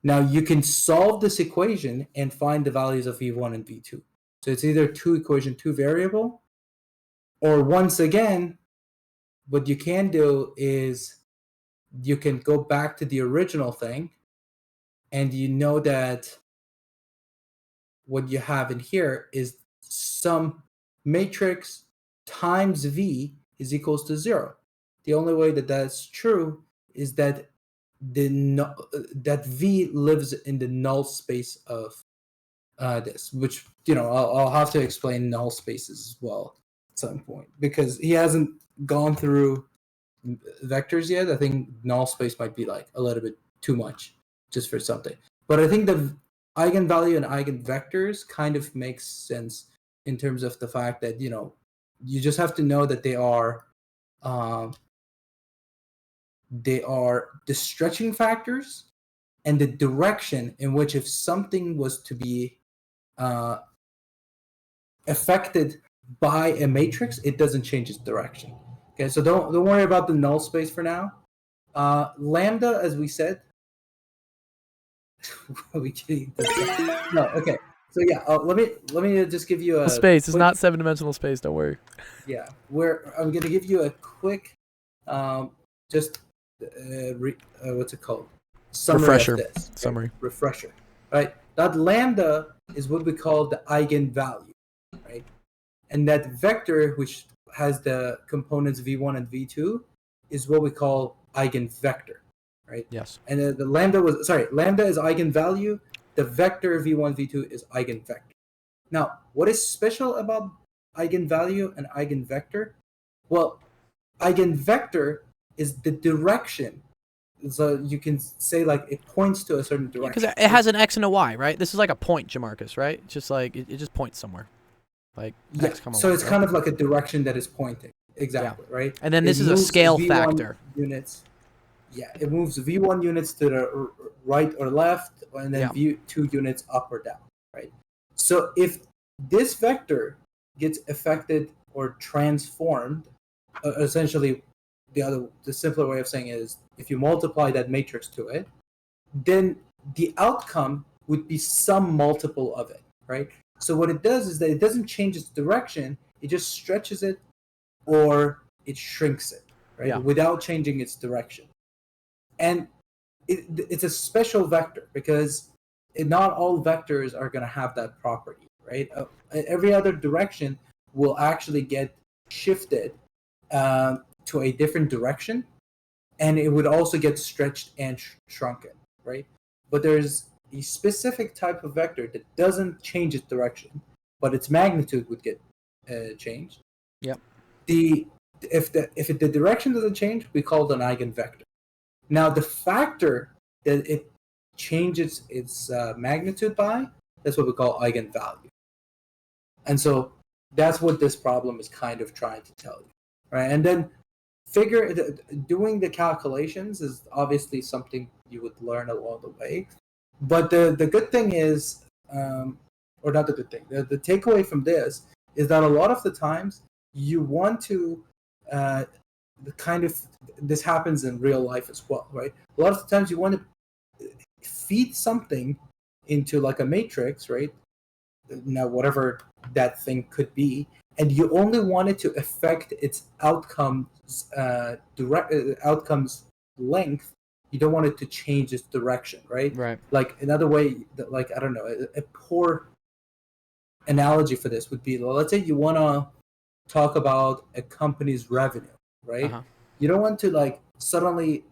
Now you can solve this equation and find the values of v1 and v2. So it's either two variable, or once again, what you can do is you can go back to the original thing, and you know that what you have in here is some matrix times v is equals to 0. The only way that that's true is that that v lives in the null space of this, which, you know, I'll have to explain null spaces as well at some point, because he hasn't gone through vectors yet. I think null space might be like a little bit too much just for something. But I think the eigenvalue and eigenvectors kind of makes sense in terms of the fact that, you know, you just have to know that they are the stretching factors and the direction in which, if something was to be affected by a matrix, it doesn't change its direction. Okay, so don't worry about the null space for now. Lambda, as we said, no. Okay, so yeah, let me just give you a Space is quick, not 7-dimensional space. Don't worry. yeah. I'm gonna give you a quick, just what's it called? Summary Refresher. of this. Okay? Summary. Refresher. Right. That lambda is what we call the eigenvalue, right? And that vector, which has the components v1 and v2, is what we call eigenvector, right? Yes. And the lambda is eigenvalue. The vector v1, v2 is eigenvector. Now, what is special about eigenvalue and eigenvector? Well, eigenvector is the direction. So you can say, like, it points to a certain direction. Because it has an x and a y, right? This is like a point, Jamarcus, right? Just like it just points somewhere. Like Yeah. x, So y, it's right? kind of like a direction that is pointing. Exactly, right? And then this It is a moves scale V1 factor. Units. Yeah, it moves v1 units to the right or left, and then Yeah. v2 units up or down, right? So if this vector gets affected or transformed, essentially, the simpler way of saying it is, if you multiply that matrix to it, then the outcome would be some multiple of it, right? So what it does is that it doesn't change its direction; it just stretches it, or it shrinks it, right? Yeah. Without changing its direction. And it's a special vector because not all vectors are going to have that property, right? Every other direction will actually get shifted to a different direction, and it would also get stretched and shrunken, right? But there's a specific type of vector that doesn't change its direction, but its magnitude would get changed. Yep. If the direction doesn't change, we call it an eigenvector. Now, the factor that it changes its magnitude by, that's what we call eigenvalue. And so that's what this problem is kind of trying to tell you, right? And then doing the calculations is obviously something you would learn along the way. But the good thing is, or not the good thing, the takeaway from this is that a lot of the times you want to this happens in real life as well, right? A lot of the times you want to feed something into like a matrix, right? Now, whatever that thing could be, and you only want it to affect its outcomes length. You don't want it to change its direction, right? Right. Like another way, like, I don't know, a poor analogy for this would be, let's say you want to talk about a company's revenue, right? Uh-huh. You don't want to like suddenly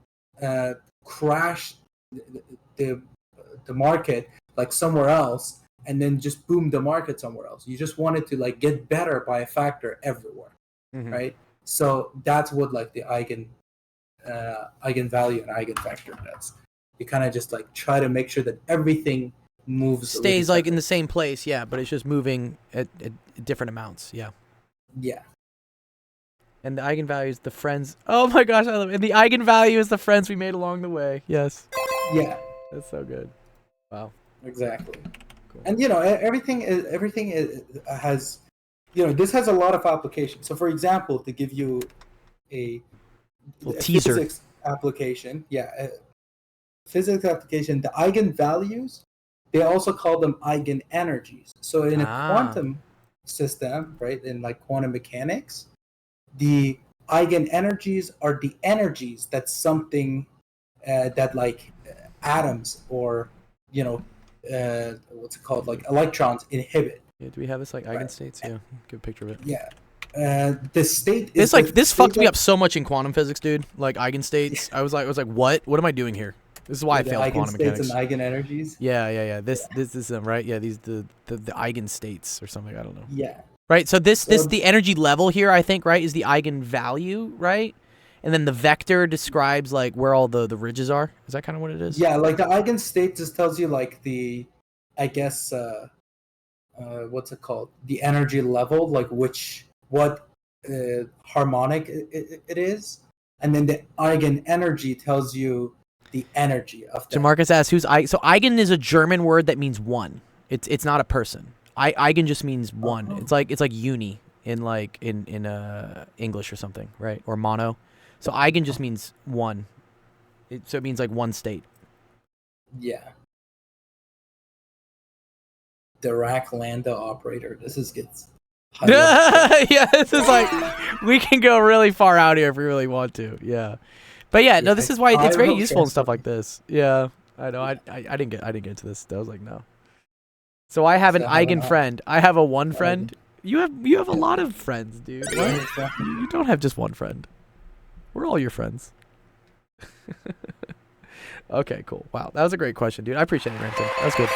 crash the the market like somewhere else, and then just boom the market somewhere else. You just want it to like get better by a factor everywhere, Mhm. right? So that's what like the eigenvalue and eigenvector does. You kind of just like try to make sure that everything moves a little Stays like in better. the same place, yeah, but it's just moving at different amounts, yeah. Yeah. And the eigenvalue is the friends. Oh my gosh, I love it. And the eigenvalue is the friends we made along the way. Yes, Yeah, that's so good. Wow. exactly. Cool. And has, this has a lot of applications. So for example, to give you a, Little a teaser. physics application, physics application, the eigenvalues, they also call them eigenenergies. So in a quantum system, right, in like quantum mechanics, the eigenenergies are the energies that something that like atoms or what's it called, like electrons inhibit. Yeah, do we have this like Right. eigenstates? Yeah, good picture of it. Yeah. The state This is like the this state fucked me that- up so much in quantum physics, dude. Like eigenstates. I was like, what? What am I doing here? This is why I the failed quantum eigenstates mechanics. and eigenenergies. Yeah. This is them, right? Yeah, these the eigenstates or something. I don't know. Yeah. Right. So this So- the energy level here, I think, right, is the eigenvalue, right? And then the vector describes like where all the ridges are. Is that kind of what it is? Yeah, like the eigenstate just tells you like the, I guess, what's it called? The energy level, like what harmonic it is, and then the eigenenergy tells you the energy of that. Jamarcus asks who's so eigen is a German word that means one. It's not a person. Eigen just means one. Oh. It's like uni in like in English or something, right? Or mono. So eigen just means one. So it means like one state. Yeah. Dirac-Landa operator. This gets. Yeah, this is like we can go really far out here if we really want to. Yeah, but yeah, no, Yeah, this is why it's very spiral useful and stuff transfer. like this. Yeah, I know. I didn't get into this. I was like, no. So I have an So how eigen about- friend. I have a one Eigen. friend. You have a lot of friends, dude. What? You don't have just one friend. We're all your friends. Okay, cool. Wow, that was a great question, dude. I appreciate it, Ramsey. That was good.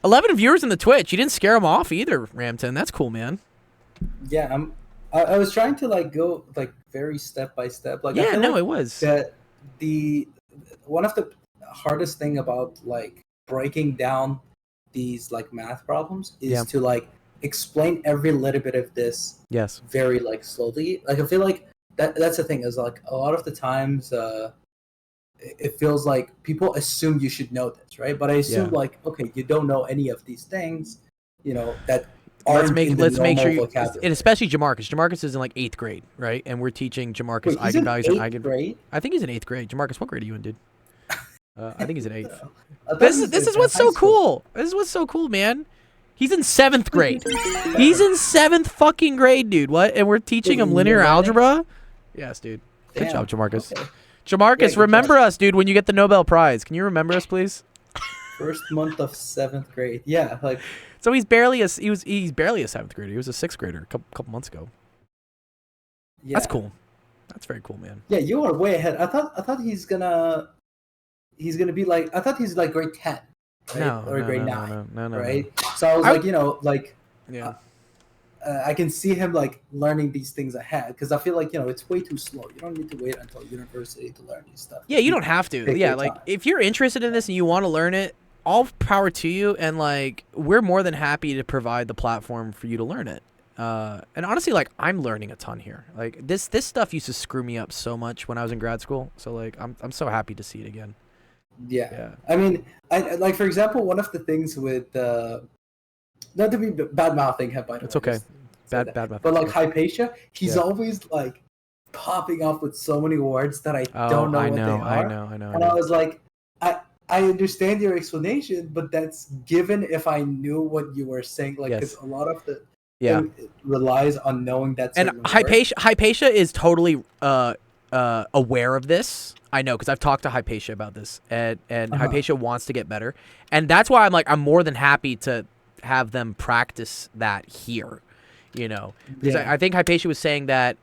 11 viewers in the Twitch. You didn't scare them off either, Ramton. That's cool, man. Yeah, I was trying to like go like very step by step. Like I Yeah, feel no, like it was. that one of the hardest thing about like breaking down these like math problems is Yeah. to like explain every little bit of this Yes. very like slowly. Like I feel like that's the thing is like a lot of the times it feels like people assume you should know this, right? But I assume Yeah. like, okay, you don't know any of these things, that Let's aren't make in the let's make sure normal you, vocabulary. and especially Jamarcus. Jamarcus is in like 8th grade, right? And we're teaching Jamarcus Wait, he's in eigenvalues and 8th eigen. grade? I think he's in 8th grade. Jamarcus, what grade are you in, dude? I think he's in 8th. I thought This he is was in what's high so school. cool. This is what's so cool, man. He's in 7th grade. He's in 7th fucking grade, dude. What? And we're teaching him linear Pneumatic? algebra? Yes, dude. Good Damn, job, Jamarcus. okay. Jamarcus, good remember job. us, dude, when you get the Nobel Prize. Can you remember us, please? First month of 7th grade. Yeah, like So he's barely a 7th grader. He was a 6th grader a couple months ago. yeah. That's cool. That's very cool, man. Yeah, you are way ahead. I thought he's gonna be like, I thought he's like grade 10, right? No, or no, grade no, 9, no, right? So I was I- like, Yeah. I can see him like learning these things ahead because I feel like it's way too slow. You don't need to wait until university to learn these stuff. Yeah, you don't have to. Take Yeah, your like time. if you're interested in this and you want to learn it, all power to you. And like we're more than happy to provide the platform for you to learn it. And honestly, like I'm learning a ton here. Like this stuff used to screw me up so much when I was in grad school. So like I'm so happy to see it again. Yeah. Yeah. I mean, I like for example, one of the things with not to be bad mouthing him, by the It's way, okay. just say Bad that. bad math. But like Hypatia, he's Yeah. always like popping up with so many words that I Oh, don't know I what know, they are. I know. And I was like, I understand your explanation, but that's given if I knew what you were saying. Like, because Yes. a lot of the Yeah. it relies on knowing that. And certain word. Hypatia is totally aware of this. I know because I've talked to Hypatia about this, and Uh-huh. Hypatia wants to get better, and that's why I'm more than happy to have them practice that here. You know, because Yeah. I think Hypatia was saying that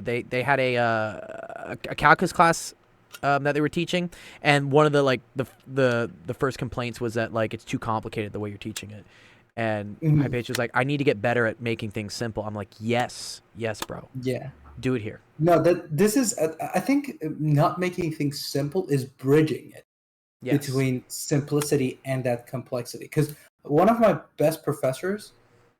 they had a calculus class that they were teaching, and one of the like the first complaints was that like it's too complicated the way you're teaching it, and Mhm. Hypatia was like, I need to get better at making things simple. I'm like, yes, bro, Yeah. do it here. No, that this is. I think not making things simple is bridging it Yes. between simplicity and that complexity. Because one of my best professors,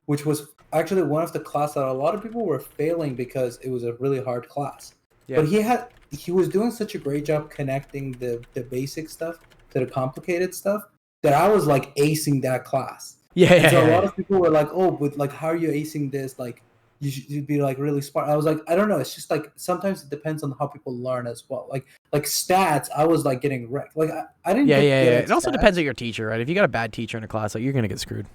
which was actually one of the class that a lot of people were failing because it was a really hard class, Yeah. but he was doing such a great job connecting the basic stuff to the complicated stuff that I was like acing that class. Yeah, And so a yeah. lot of people were like, "Oh, but like, how are you acing this? Like, you'd be like really smart." I was like, "I don't know. It's just like sometimes it depends on how people learn as well. Like stats, I was like getting wrecked. Like I didn't Yeah, get yeah, good yeah. at It also stats. depends on your teacher, right? If you got a bad teacher in a class, like you're gonna get screwed.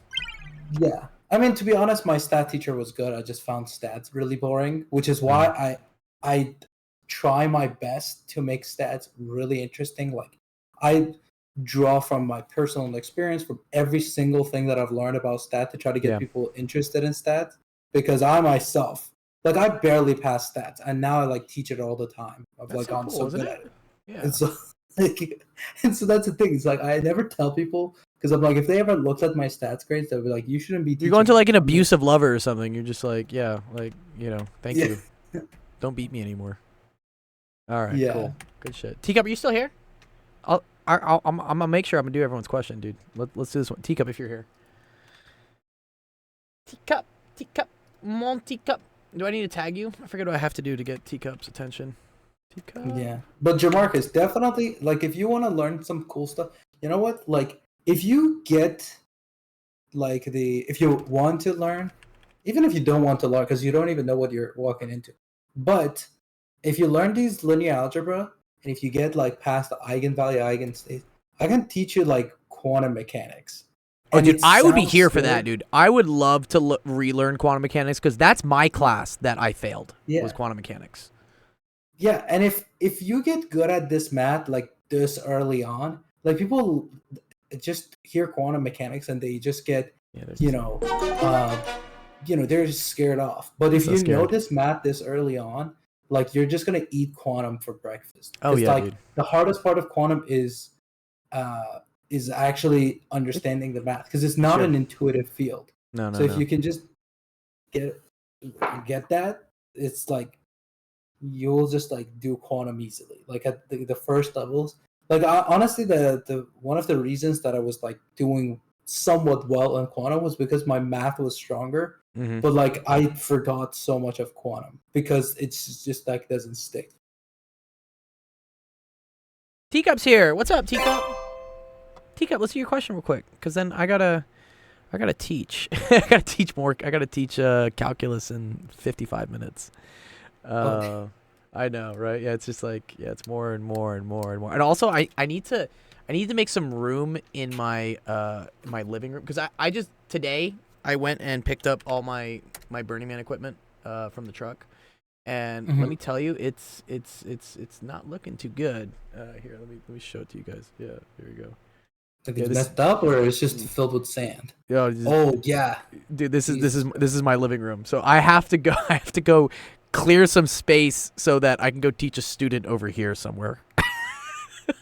Yeah, I mean, to be honest, my stat teacher was good. I just found stats really boring, which is why I try my best to make stats really interesting. Like I draw from my personal experience from every single thing that I've learned about stat to try to get Yeah. people interested in stats, because I myself, like, I barely pass stats, and now I like teach it all the time. I've That's like so gotten cool, so isn't good it? at it. Yeah. And so like, and so that's the thing. It's like I never tell people, because I'm like, if they ever looked at my stats grades, they'll be like, you shouldn't be teaching. You're going to like an I mean, abusive lover or something. You're just like, yeah, like, you know, thank Yeah. you. Don't beat me anymore. All right, Yeah. cool. Good shit. Teacup, are you still here? I'm gonna make sure I'm gonna do everyone's question, dude. Let's do this one. Teacup, if you're here. Teacup, mon teacup. Do I need to tag you? I forget what I have to do to get Teacup's attention. Teacup. Yeah, but Jamarcus, definitely, like, if you want to learn some cool stuff, you know what? Like, if you get, like, if you want to learn, even if you don't want to learn, because you don't even know what you're walking into, but if you learn these linear algebra, and if you get, like, past the eigenvalue, eigenstate, I can teach you, like, quantum mechanics. Oh, And dude, it I would be sounds here for that, silly. dude. I would love to relearn quantum mechanics because that's my class that I failed. Yeah. Was quantum mechanics. Yeah, and if you get good at this math like this early on, like, people just hear quantum mechanics and they just get, Yeah, they're you just- know, they're just scared off. But if So you know scared. this math this early on, like, you're just gonna eat quantum for breakfast. Oh, 'Cause, yeah, like, dude. the hardest part of quantum is actually understanding the math, because it's not Sure. an intuitive field. No, So if you can just get that, it's like you'll just like do quantum easily, like at the first levels. Like, honestly, the one of the reasons that I was like doing somewhat well in quantum was because my math was stronger, Mhm. but like I forgot so much of quantum because it's just like doesn't stick. Teacup's here. What's up, Teacup? Teacup, let's do your question real quick, because then I gotta teach. I gotta teach more. I gotta teach calculus in 55 minutes. Okay. I know, right? Yeah, it's just like, yeah, it's more and more and more and more. And also, I need to make some room in my my living room, because I just today I went and picked up all my Burning Man equipment from the truck. And let Mhm. me tell you, it's not looking too good. Here, let me show it to you guys. Yeah, here we go. Like, Yeah, it's this- messed up, or it's just filled with sand. Yo, Oh yeah. dude, this Jesus is my living room. So I have to go clear some space so that I can go teach a student over here somewhere.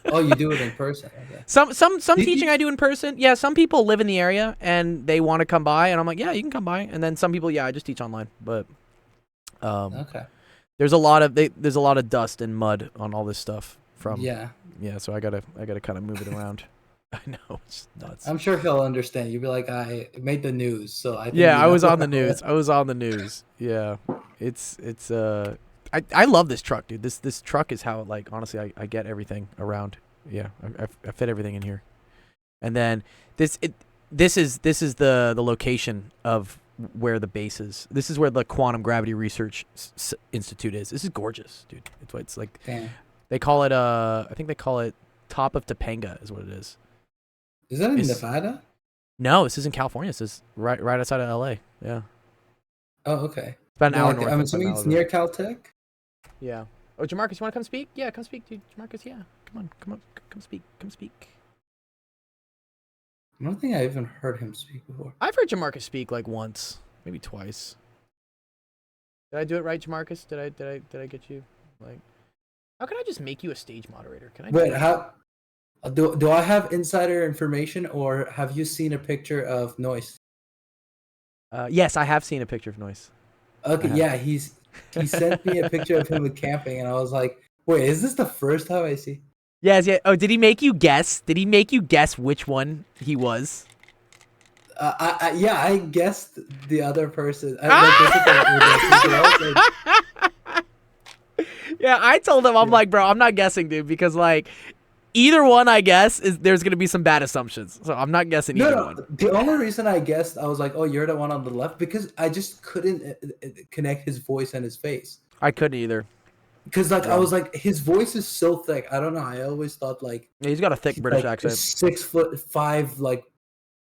Oh, you do it in person. Okay. Some Did teaching you- I do in person. Yeah, some people live in the area and they want to come by, and I'm like, yeah, you can come by. And then some people, yeah, I just teach online. But Okay. there's a lot of dust and mud on all this stuff from Yeah. so I gotta kind of move it around. I know, it's nuts. I'm sure he'll understand. You'll be like, I made the news, so I think Yeah, you I was know. on the news. I was on the news. Yeah, it's I love this truck, dude. This truck is how, like, honestly, I get everything around. Yeah, I fit everything in here. And then this is the location of where the base is. This is where the Quantum Gravity Research Institute is. This is gorgeous, dude. It's like Damn. they call it I think they call it Top of Topanga is what it is. Is that in It's- Nevada? No, this is in California. This is right outside of LA. Yeah. Oh, okay. It's about an hour Like, north. I'm of assuming it's Malibu. near Caltech. Yeah. Oh, Jamarcus, you want to come speak? Yeah, come speak, dude. Jamarcus, yeah. Come on, come speak. I don't think I even heard him speak before. I've heard Jamarcus speak like once, maybe twice. Did I do it right, Jamarcus? Did I get you? Like, how can I just make you a stage moderator? Can I? Wait, how do I have insider information, or have you seen a picture of Noise? Yes, I have seen a picture of Noise. Okay, Uh-huh. yeah, he sent me a picture of him with camping, and I was like, wait, is this the first time I see? Yes, yeah. Oh, did he make you guess? Did he make you guess which one he was? Yeah, I guessed the other person. Like, Yeah, I told him, I'm like, bro, I'm not guessing, dude, because like either one I guess is there's gonna be some bad assumptions. So I'm not guessing either one. the only reason I guessed, I was like, oh, you're the one on the left, because I just couldn't connect his voice and his face. I couldn't either. Because like I was like, his voice is so thick. I don't know. I always thought like Yeah, he's got a thick he's, British like, accent. 6'5", like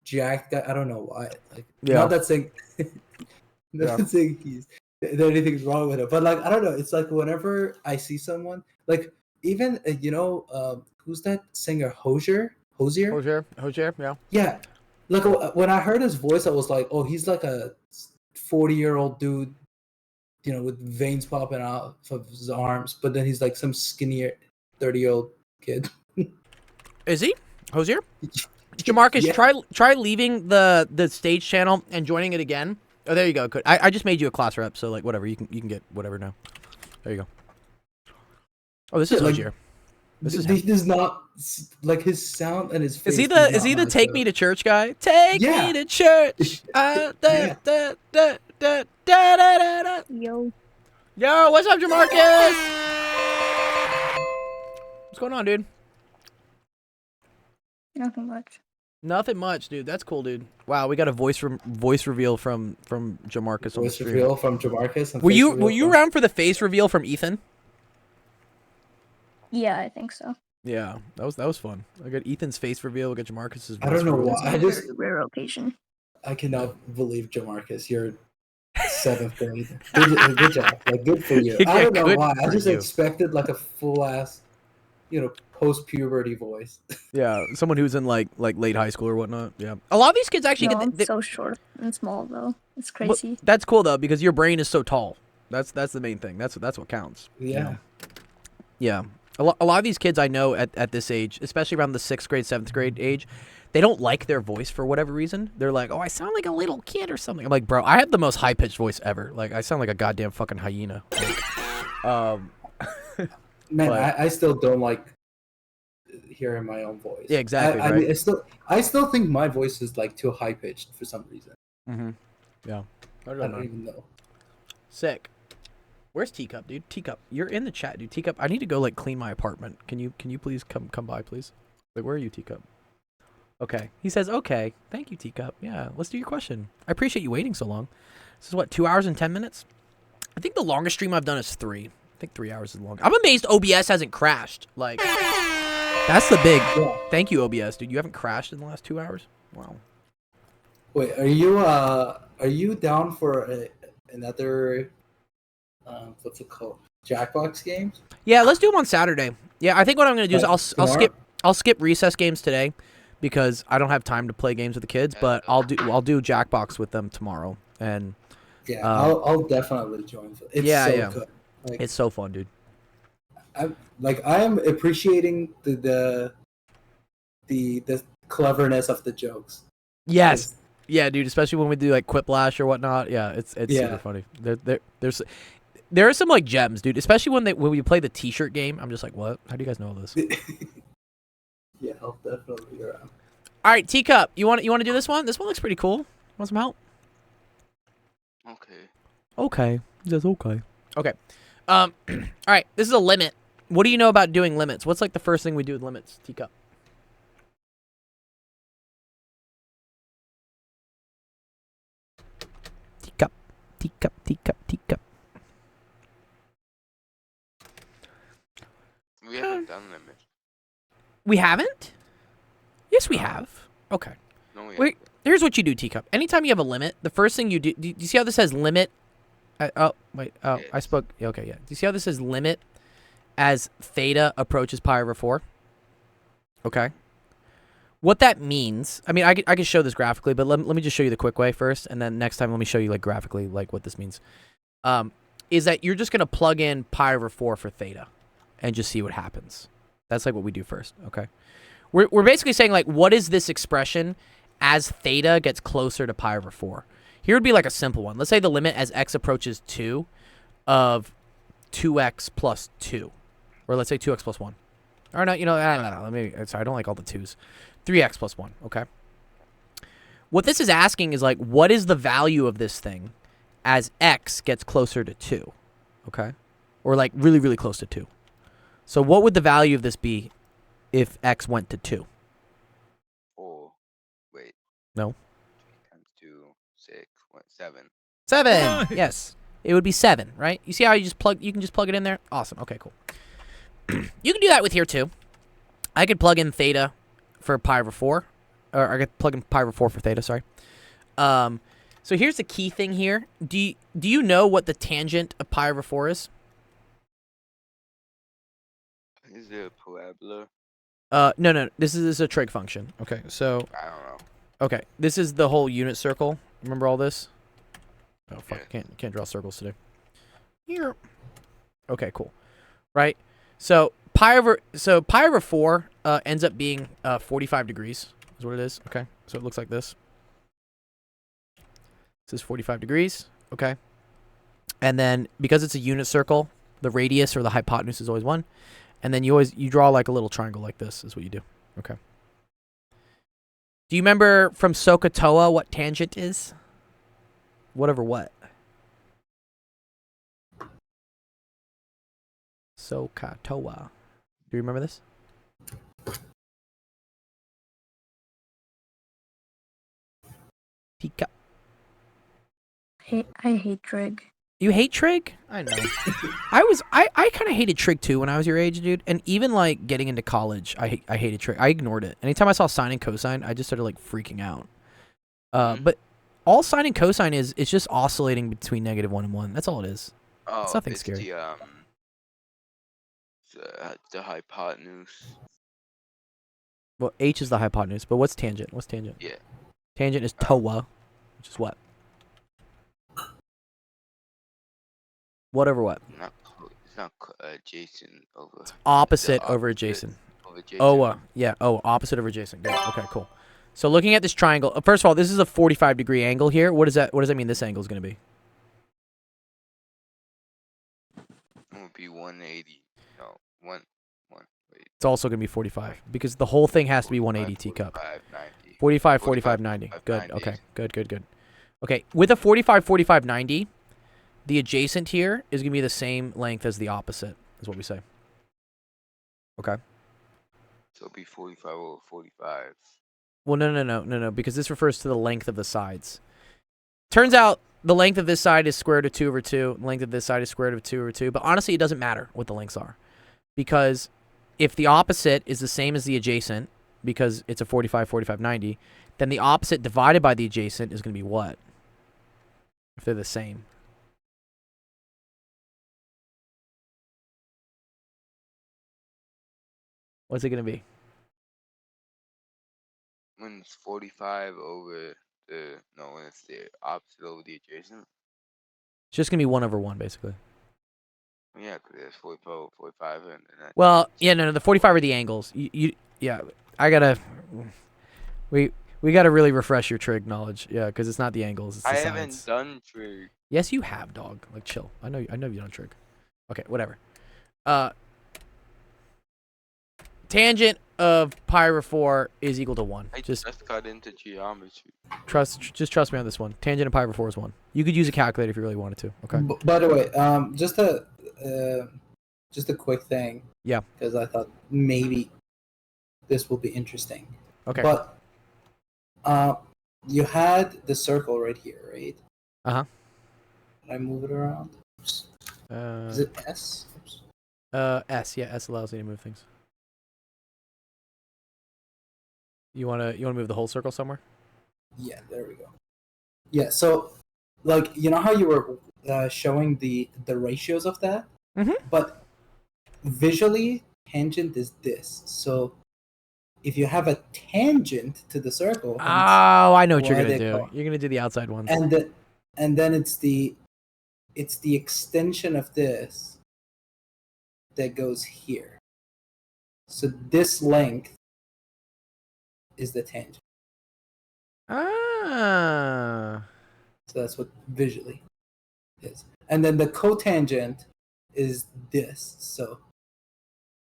jacked guy. I don't know why. Like Yeah. not that saying, not saying that anything's wrong with it, but like I don't know. It's like whenever I see someone, like even who's that singer Hosier? Hosier, yeah. Yeah. Like when I heard his voice, I was like, oh, he's like a 40-year-old dude, with veins popping out of his arms. But then he's like some skinnier 30-year-old kid. Is he? Hosier? Jamarcus, Yeah. try leaving the stage channel and joining it again. Oh, there you go. Good. I just made you a class rep, so like whatever. You can get whatever now. There you go. Oh, this is Yeah, like, Hosier. This is This is not like his sound and his face. Is he the take me to church guy? Take Yeah. me to church. Yeah. Yo. Yo, what's up, Jamarcus? What's going on, dude? Nothing much. Nothing much, dude. That's cool, dude. Wow, we got a voice reveal from Jamarcus on the Voice stream. reveal from Jamarcus. And Were face you reveal from- around for the face reveal from Ethan? Yeah, I think so. Yeah, that was fun. I got Ethan's face reveal. We got Jamarcus's. I don't know reveal. why. I just Rare occasion. I cannot believe Jamarcus. You're 7th grade. Good job. Like good for you. I Yeah, don't know good why. I for just you. expected like a full ass, post puberty voice. Yeah, someone who's in like late high school or whatnot. Yeah, a lot of these kids actually No, get. I'm so short and small though. It's But crazy. that's cool though because your brain is so tall. That's the main thing. That's what counts. Yeah. Yeah. A lot of these kids I know at this age, especially around the 6th grade, 7th grade age, they don't like their voice for whatever reason. They're like, oh, I sound like a little kid or something. I'm like, bro, I have the most high-pitched voice ever. Like, I sound like a goddamn fucking hyena. Like, Man, But- I still don't like hearing my own voice. Yeah, exactly, I right? mean, I still think my voice is like too high pitched for some reason. mm-hmm. Yeah. I I don't know. don't even know. Sick. Where's Teacup, dude? Teacup, you're in the chat, dude. Teacup, I need to go like clean my apartment. Can you please come by, please? Like, where are you, Teacup? Okay. He says, okay. Thank you, Teacup. Yeah, let's do your question. I appreciate you waiting so long. This is what, 2 hours and 10 minutes? I think the longest stream I've done is 3. I think 3 hours is long. I'm amazed OBS hasn't crashed. Like, that's the big. Yeah. Thank you, OBS, dude. You haven't crashed in the last 2 hours? Wow. Wait, are you down for another what's it called? Jackbox games? Yeah, let's do them on Saturday. Yeah, I think what I'm gonna do is Like tomorrow? I'll skip recess games today because I don't have time to play games with the kids. But I'll do Jackbox with them tomorrow, and Yeah, I'll definitely join. It's Yeah, so yeah. good. Like, it's so fun, dude. I'm appreciating the cleverness of the jokes. Yes, yeah, dude. Especially when we do like Quiplash or whatnot. Yeah, it's Yeah. super funny. There are some like gems, dude. Especially when we play the T-shirt game. I'm just like, what? How do you guys know all this? Yeah, I'll definitely be around. All right, Teacup, you want to do this one? This one looks pretty cool. Want some help? Okay. Okay. He says okay. Okay. All right. This is a limit. What do you know about doing limits? What's like the first thing we do with limits, Teacup? Teacup. We haven't done limit. We haven't? Yes, we have. Okay. No, we Wait. Here's what you do, Teacup. Anytime you have a limit, the first thing you do you see how this says limit? Oh, wait. Oh, I Yes. spoke. Okay, yeah. Do you see how this says limit as theta approaches pi over 4? Okay. What that means, I mean, I could show this graphically, but let me just show you the quick way first, and then next time let me show you like graphically like what this means. is that you're just going to plug in pi over 4 for theta and just see what happens. That's like what we do first, okay? We're basically saying, like, what is this expression as theta gets closer to pi over 4? Here would be like a simple one. Let's say the limit as x approaches 2 of 2x plus 2. Or let's say 2x plus 1. Or no, let me, sorry, I don't like all the 2's. 3x plus 1, okay? What this is asking is, like, what is the value of this thing as x gets closer to 2, okay? Or, like, really, really close to 2. So what would the value of this be if x went to 2? 4. Wait. No. 3 times 2, 6, 7. 7! Yes. It would be 7, right? You see how you can just plug it in there? Awesome. Okay, cool. You can do that with here, too. I could plug in theta for pi over 4. Or I could plug in pi over 4 for theta, sorry. So here's the key thing here. Do you know what the tangent of pi over 4 is? Is it a parabola? No. This is a trig function. Okay, so... I don't know. Okay, this is the whole unit circle. Remember all this? Oh, fuck. Yeah. Can't draw circles today. Here. Okay, cool. Right? So pi over 4 ends up being 45 degrees. Is what it is. Okay, so it looks like this. This is 45 degrees. Okay. And then because it's a unit circle, the radius or the hypotenuse is always 1. And then you draw like a little triangle like this is what you do. Okay. Do you remember from SOHCAHTOA what tangent is? Whatever what? SOHCAHTOA. Do you remember this? Tika. I hate trig. You hate trig? I know. I kind of hated trig too when I was your age, dude. And even like getting into college, I hated trig. I ignored it. Anytime I saw sine and cosine, I just started like freaking out. But all sine and cosine is, it's just oscillating between -1 and 1. That's all it is. Oh, It's nothing scary. The hypotenuse. Well, h is the hypotenuse, but what's tangent? What's tangent? Yeah. Tangent is TOA, which is what? Whatever what? It's not adjacent over. Opposite the over opposite adjacent. of adjacent. OA. Yeah, opposite over adjacent. Good. Okay, cool. So looking at this triangle, first of all, this is a 45-degree angle here. What does that mean this angle is going to be? It would be 180. No, one. Wait. It's also going to be 45 because the whole thing has to be 180 teacup. 90. 45, 45, 90. Good. Okay. Good. Okay. With a 45, 45, 90, the adjacent here is going to be the same length as the opposite, is what we say. Okay. So it'll be 45 over 45. Well, no, because this refers to the length of the sides. Turns out the length of this side is square root of 2 over 2. The length of this side is square root of 2 over 2. But honestly, it doesn't matter what the lengths are. Because if the opposite is the same as the adjacent, because it's a 45, 45, 90, then the opposite divided by the adjacent is going to be what? If they're the same. What's it going to be? When it's 45 over when it's the opposite over the adjacent. It's just going to be 1 over 1, basically. Yeah, because there's 45 over 45. And that Well, yeah, no, the 45 are the angles. Yeah, I got to... We got to really refresh your trig knowledge. Yeah, because it's not the angles. It's the I sides. haven't done trig. Yes, you have, dog. Like, chill. I know you've done trig. Okay, whatever. Tangent of pi over 4 is equal to 1. I Just got into geometry. trust me on this one. Tangent of pi over 4 is 1. You could use a calculator if you really wanted to. Okay. By the way, just a quick thing. Yeah. Because I thought maybe this will be interesting. Okay. But you had the circle right here, right? Uh-huh. Can I move it around? Is it S? Oops. S. Yeah, S allows you to move things. You wanna move the whole circle somewhere? Yeah, there we go. Yeah, so like you know how you were showing the ratios of that, but visually tangent is this. So if you have a tangent to the circle, Oh, I know what you're why gonna they do. call- You're gonna do the outside ones. and then it's the it's the extension of this that goes here. So this length is the tangent. Ah. So that's what visually is. And then the cotangent is this. So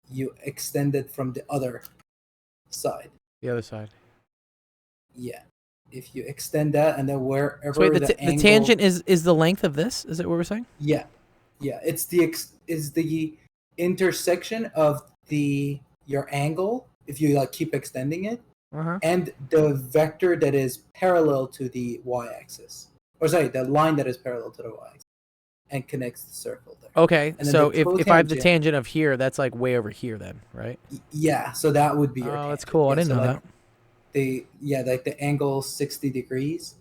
you extend it from the other side. The other side. Yeah. If you extend that and then wherever So wait, the angle, tangent is the length of this? Is that what we're saying? Yeah. Yeah. It's the intersection of your angle if you like keep extending it Uh-huh. and the vector that is parallel to the y-axis. Or sorry, the line that is parallel to the y-axis and connects the circle there. Okay, And then so the if I have the cotangent- tangent of here, that's like way over here then, right? Yeah, so that would be your Oh, that's tangent. cool. I Yeah, didn't so know like that. like the angle 60 degrees.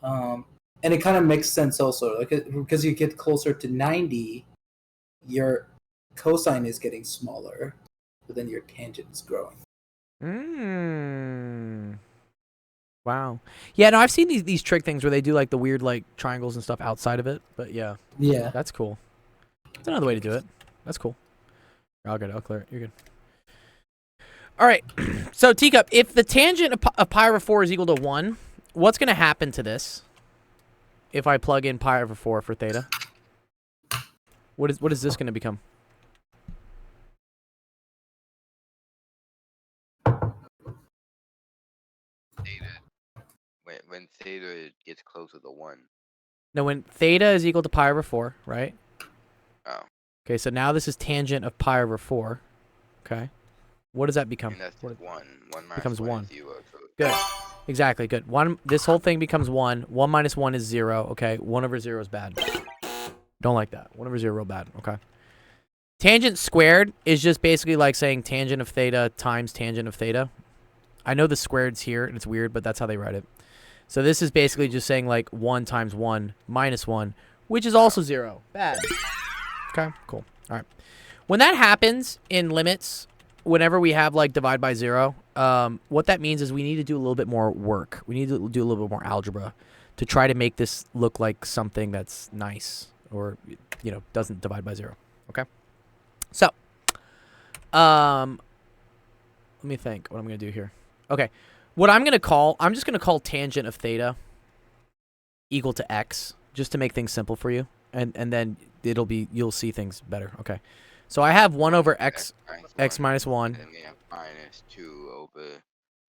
And it kind of makes sense also, like because you get closer to 90, your cosine is getting smaller, but then your tangent is growing. Wow. Yeah, no, I've seen these trick things where they do like the weird like triangles and stuff outside of it, but yeah. Yeah. That's cool. That's another way to do it. That's cool. I'll get it. I'll clear it. You're good. All right. So, Teacup, if the tangent of pi over 4 is equal to 1, what's going to happen to this if I plug in pi over 4 for theta? What is this going to become? Theta. When theta gets closer to 1. Now, when theta is equal to pi over 4, right? Oh. Okay, so now this is tangent of pi over 4. Okay. What does that become? And that's What- 1. 1 minus becomes 1 1. is 0. So Good. Exactly, good. This whole thing becomes 1. 1 minus 1 is 0. Okay, 1 over 0 is bad. Don't like that. 1 over 0 real bad. Okay. Tangent squared is just basically like saying tangent of theta times tangent of theta. I know the squared's here, and it's weird, but that's how they write it. So this is basically just saying like 1 times 1 minus 1, which is also 0. Bad. Okay, cool. All right. When that happens in limits, whenever we have like divide by 0, what that means is we need to do a little bit more work. We need to do a little bit more algebra to try to make this look like something that's nice or, you know, doesn't divide by 0. Okay? So, let me think what I'm going to do here. Okay. What I'm just going to call tangent of theta equal to x, just to make things simple for you. And then you'll see things better. Okay. So I have 1 over x minus 1. And then we have minus 2 over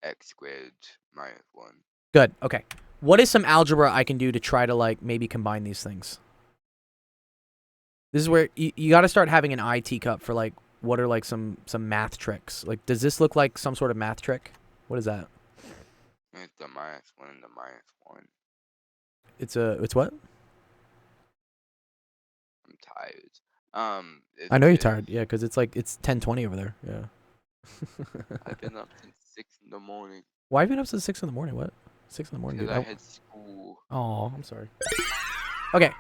x squared minus 1. Good. Okay. What is some algebra I can do to try to like maybe combine these things? This is where you got to start having an IT cup for like what are like some math tricks. Like, does this look like some sort of math trick? What is that? It's the minus 1 and the minus 1. It's what? I'm tired. I know you're tired. Yeah, because it's 10:20 over there. Yeah. I've been up since 6 in the morning. Why have you been up since 6 in the morning? What? 6 in the morning, dude. Because I had school. Oh, I'm sorry. Okay.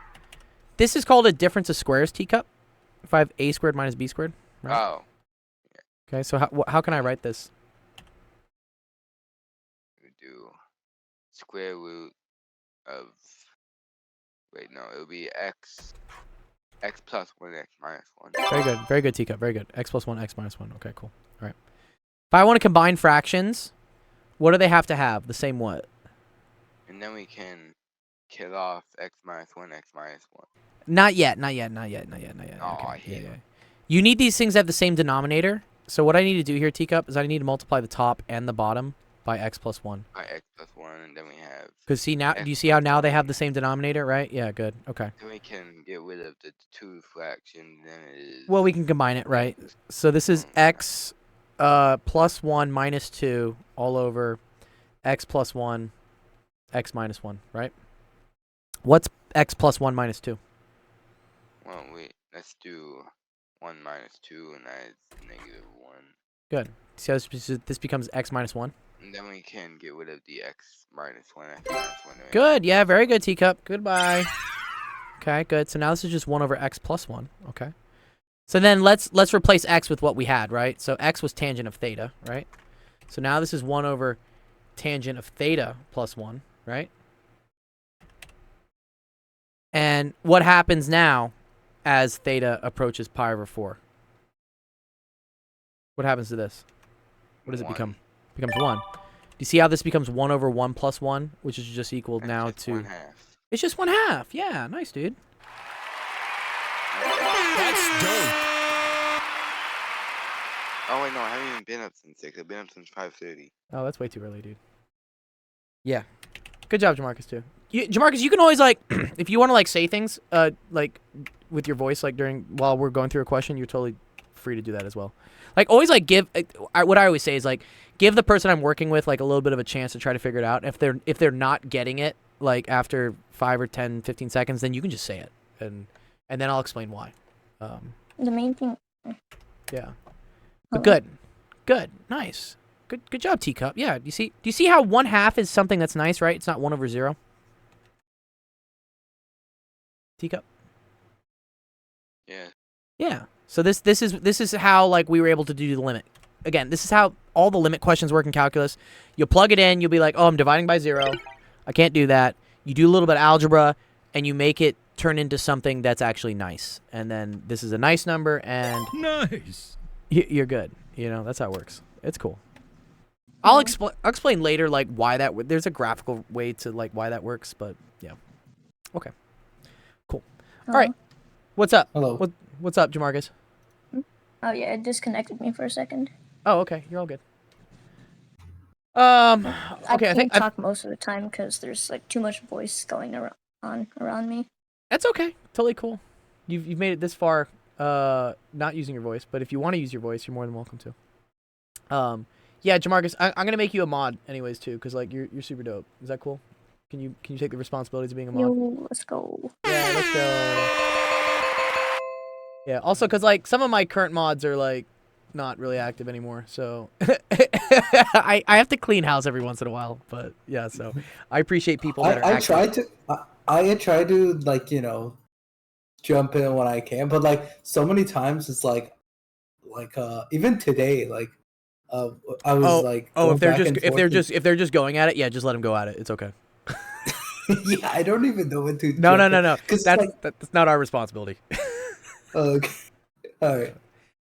This is called a difference of squares teacup. If I have a squared minus b squared. Right? Oh. Okay, so how can I write this? We do square root of. Wait, no, it'll be x plus 1, x minus 1. Very good. Very good, teacup. Very good. X plus 1, x minus 1. Okay, cool. All right. If I want to combine fractions, what do they have to have? The same what? And then we can kill off x minus 1, x minus 1. Not yet. Not yet. Oh, I hate it. You need these things to have the same denominator. So what I need to do here, teacup, is I need to multiply the top and the bottom by x plus 1. By x plus 1, and then we have. Because see now, X do you see how now they have the same denominator, right? Yeah, good. Okay. Then we can get rid of the 2 fraction. Then it is. Well, we can combine it, right? So this is x plus 1 minus 2 all over x plus 1, x minus 1, right? What's x plus 1 minus 2? Well, wait. Let's do 1 minus 2, and that's negative 1. Good. See how this becomes x minus 1? And then we can get rid of the x minus 1, x minus 1. Good. Yeah, very good, teacup. Goodbye. Okay, good. So now this is just 1 over x plus 1. Okay. So then let's replace x with what we had, right? So x was tangent of theta, right? So now this is 1 over tangent of theta plus 1, right? And what happens now as theta approaches pi over 4? What happens to this? What does it become? It becomes 1. Do you see how this becomes 1 over 1 plus 1, which is just equal That's now just to... 1/2. It's just 1/2. Yeah, nice, dude. That's dope. Oh wait, no, I haven't even been up since 6. I've been up since 5:30. Oh, that's way too early, dude. Yeah. Good job, Jamarcus, too. Jamarcus, you can always, like, if you want to, like, say things, like, with your voice, like, while we're going through a question, you're totally free to do that as well. Like, always, like, what I always say is, like, give the person I'm working with, like, a little bit of a chance to try to figure it out. If they're not getting it, like, after 5 or 10, 15 seconds, then you can just say it. And then I'll explain why. The main thing. Yeah. But good, nice, good job, Teacup. Yeah. Do you see how 1/2 is something that's nice, right? It's not 1 over 0. Teacup. Yeah. Yeah. So this is how, like, we were able to do the limit. Again, this is how all the limit questions work in calculus. You'll plug it in. You'll be like, oh, I'm dividing by 0. I can't do that. You do a little bit of algebra, and you make it turn into something that's actually nice. And then this is a nice number, and Nice. you're good. You know, that's how it works. It's cool. I'll explain later, like, why that. There's a graphical way to, like, why that works, but yeah. Okay. Cool. All right. What's up? Hello. What's up, Jamarcus? Oh yeah, it disconnected me for a second. Oh, okay. You're all good. I Okay. I think can't talk most of the time because there's like too much voice going around me. that's okay. Totally cool. You've made it this far, not using your voice, but if you want to use your voice, you're more than welcome to. Yeah, Jamarcus, I'm gonna make you a mod anyways too, cause like you're super dope. Is that cool? Can you take the responsibilities of being a mod? Yo, let's go. Yeah, let's go. Yeah. Also, cause like some of my current mods are like not really active anymore, so I have to clean house every once in a while. But yeah, so I appreciate people that are I active. try to like, you know, jump in when I can, but like so many times it's like even today, like I was like if going they're back just and if they're forth just if they're just going at it, yeah, just let them go at it. It's okay. yeah, I don't even know what to No. because That's not our responsibility. okay, all right.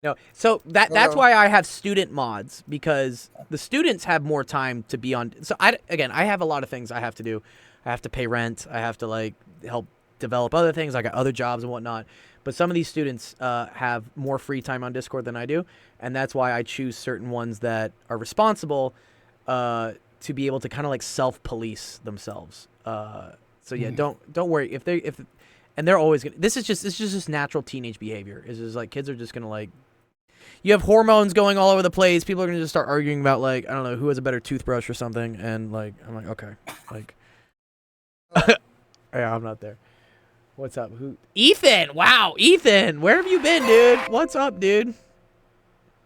No, so that's why I have student mods, because the students have more time to be on. So I have a lot of things I have to do. I have to pay rent. I have to like help develop other things. I got other jobs and whatnot. But some of these students have more free time on Discord than I do, and that's why I choose certain ones that are responsible to be able to kind of like self-police themselves. So yeah, don't worry if they're always gonna. This is just natural teenage behavior. Is just like kids are just gonna like. You have hormones going all over the place. People are gonna just start arguing about like, I don't know, who has a better toothbrush or something, and like I'm like, okay, like yeah, I'm not there. What's up? Who? Ethan! Wow, Ethan, where have you been, dude? What's up, dude? You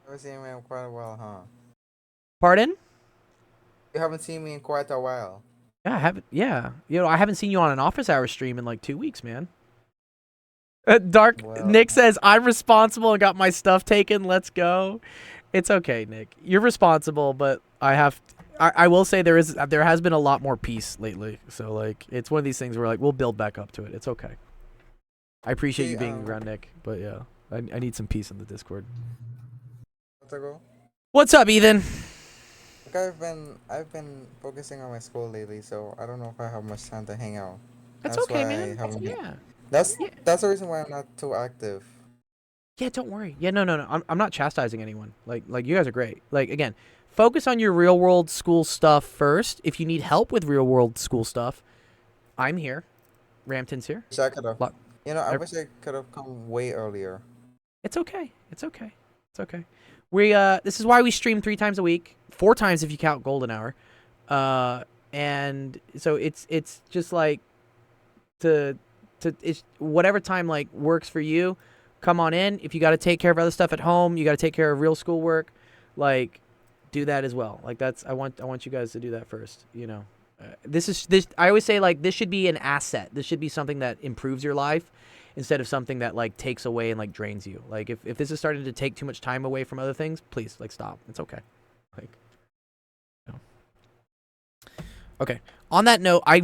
haven't seen me in quite a while, huh? Pardon? You haven't seen me in quite a while. Yeah, I haven't. Yeah, I haven't seen you on an office hour stream in like 2 weeks, man. Dark Nick says I'm responsible and got my stuff taken. Let's go. It's okay, Nick. You're responsible, but I will say there has been a lot more peace lately. So like it's one of these things where like we'll build back up to it. It's okay. I appreciate you being around, Nick, but yeah, I need some peace in the Discord. What's up, Ethan? Like I've been focusing on my school lately, so I don't know if I have much time to hang out. That's That's okay, why man. I haven't been- Yeah. That's the reason why I'm not too active. Yeah, don't worry. Yeah, no. I'm not chastising anyone. Like you guys are great. Like again, focus on your real world school stuff first. If you need help with real world school stuff, I'm here. Ramton's here. Wish I could have. I wish I could have come way earlier. It's okay. It's okay. It's okay. We this is why we stream 3 times a week, 4 times if you count Golden Hour, and so it's just like it's whatever time like works for you. Come on in. If you got to take care of other stuff at home, you got to take care of real school work, like do that as well. Like I want you guys to do that first. This I always say like this should be an asset. This should be something that improves your life instead of something that like takes away and like drains you. Like if this is starting to take too much time away from other things, please like stop. It's okay. Like Okay. On that note, I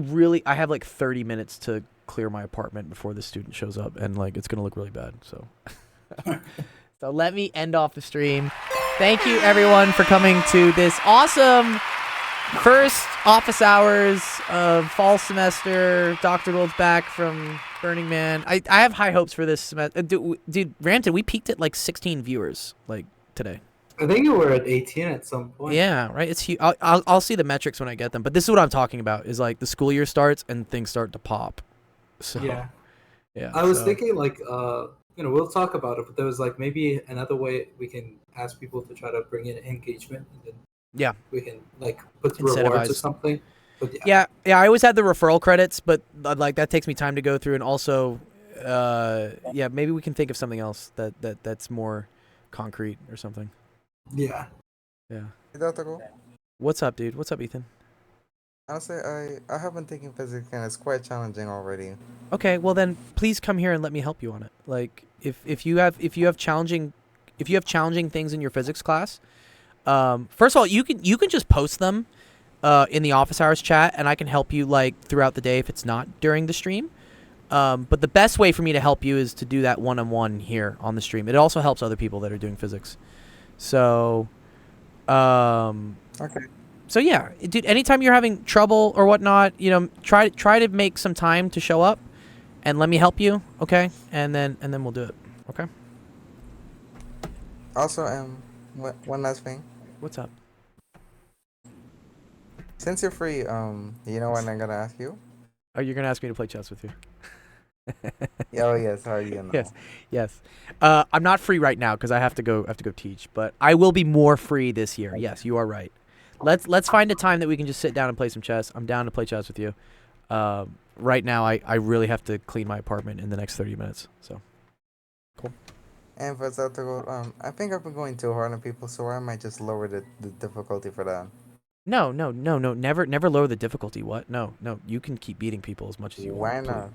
have like 30 minutes to clear my apartment before the student shows up, and like it's gonna look really bad. So, so let me end off the stream. Thank you everyone for coming to this awesome first office hours of fall semester. Dr. Gold's back from Burning Man. I have high hopes for this semester. Dude, Rampton, we peaked at like 16 viewers like today. I think you were at 18 at some point. Yeah, right. It's huge. I'll see the metrics when I get them. But this is what I'm talking about. Is like the school year starts and things start to pop. So Yeah. yeah. I was so- thinking like we'll talk about it, but there was like maybe another way we can ask people to try to bring in engagement, and then Yeah. we can like put rewards or Incentivize. something. But Yeah. I always had the referral credits, but like that takes me time to go through, and also, yeah, maybe we can think of something else that's more concrete or something. Yeah. Yeah. Hey, Dr. Gold. What's up, dude? What's up, Ethan? Honestly, I have been taking physics and it's quite challenging already. Okay, well then please come here and let me help you on it. Like if you have challenging things in your physics class, first of all, you can just post them in the office hours chat, and I can help you like throughout the day if it's not during the stream. But the best way for me to help you is to do that one-on-one here on the stream. It also helps other people that are doing physics. So, Okay. So yeah, dude, anytime you're having trouble or whatnot, try to make some time to show up and let me help you, okay? And then we'll do it. Okay? Also, one last thing. What's up? Since you're free, you know what I'm gonna ask you? Oh, you're gonna ask me to play chess with you? Yeah, oh yes, how do you know? Yes. I'm not free right now because I have to go teach, but I will be more free this year. Yes, you are right. Let's find a time that we can just sit down and play some chess. I'm down to play chess with you. Right now, I really have to clean my apartment in the next 30 minutes. So, cool. And for Dr. Gold, I think I've been going too hard on people, so I might just lower the difficulty for that. No. Never lower the difficulty. What? No. You can keep beating people as much as you Why want. not?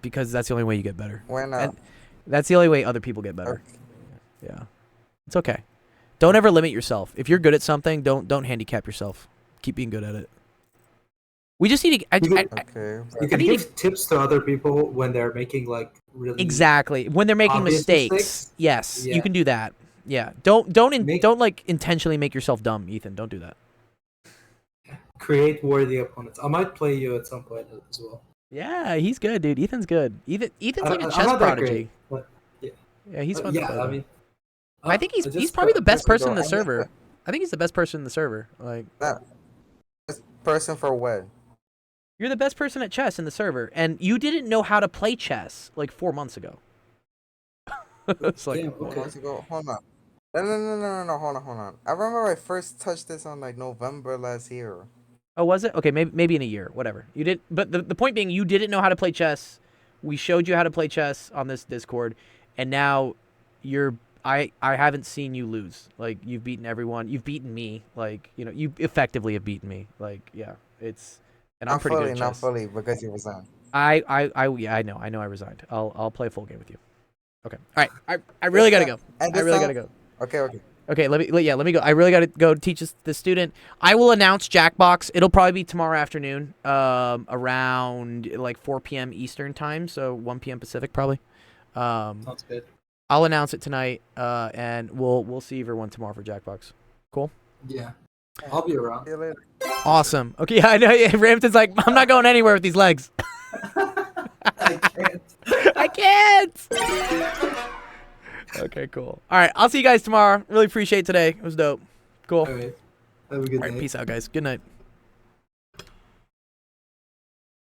Because that's the only way you get better. Why not? And that's the only way other people get better. Yeah. It's okay. Don't ever limit yourself. If you're good at something, don't handicap yourself. Keep being good at it. We just need to. Okay. You can give tips to other people when they're making like really Exactly. When they're making obvious mistakes. Yes, Yeah. you can do that. Yeah. Don't like intentionally make yourself dumb, Ethan. Don't do that. create worthy opponents. I might play you at some point as well. Yeah, he's good, dude. Ethan's good. Ethan's like a I'm chess not that prodigy. great, but yeah. Yeah, he's fun to Yeah, play I with. mean, I think he's just probably the best just go- person in the I mean, server. I think he's the best person in the server. Like, Person for what? you're the best person at chess in the server, and you didn't know how to play chess like 4 months ago. It's like, Damn, Hold okay. on, hold on. No, hold on. I remember I first touched this on like November last year. oh, was it? Okay, maybe in a year, whatever. You did, but the point being, you didn't know how to play chess. We showed you how to play chess on this Discord, and now I haven't seen you lose. Like, you've beaten everyone. You've beaten me. Like, you effectively have beaten me. Like, yeah, and I'm pretty good at Not chess. fully, because you resigned. Yeah, I know I resigned. I'll play a full game with you. Okay. All right. I really gotta go. And I this really time- gotta go. Okay. Okay, let me go. I really got to go teach the student. I will announce Jackbox. It'll probably be tomorrow afternoon, around like 4 p.m. Eastern time, so 1 p.m. Pacific probably. Sounds good. I'll announce it tonight, and we'll see everyone tomorrow for Jackbox. Cool. Yeah, I'll be around. See you later. Awesome. Okay, yeah, I know. Yeah, Rampton's like, I'm not going anywhere with these legs. I can't. I can't. Okay, cool. All right, I'll see you guys tomorrow. Really appreciate today. It was dope. Cool. All right. Have a good All right, night. peace out, guys. Good night.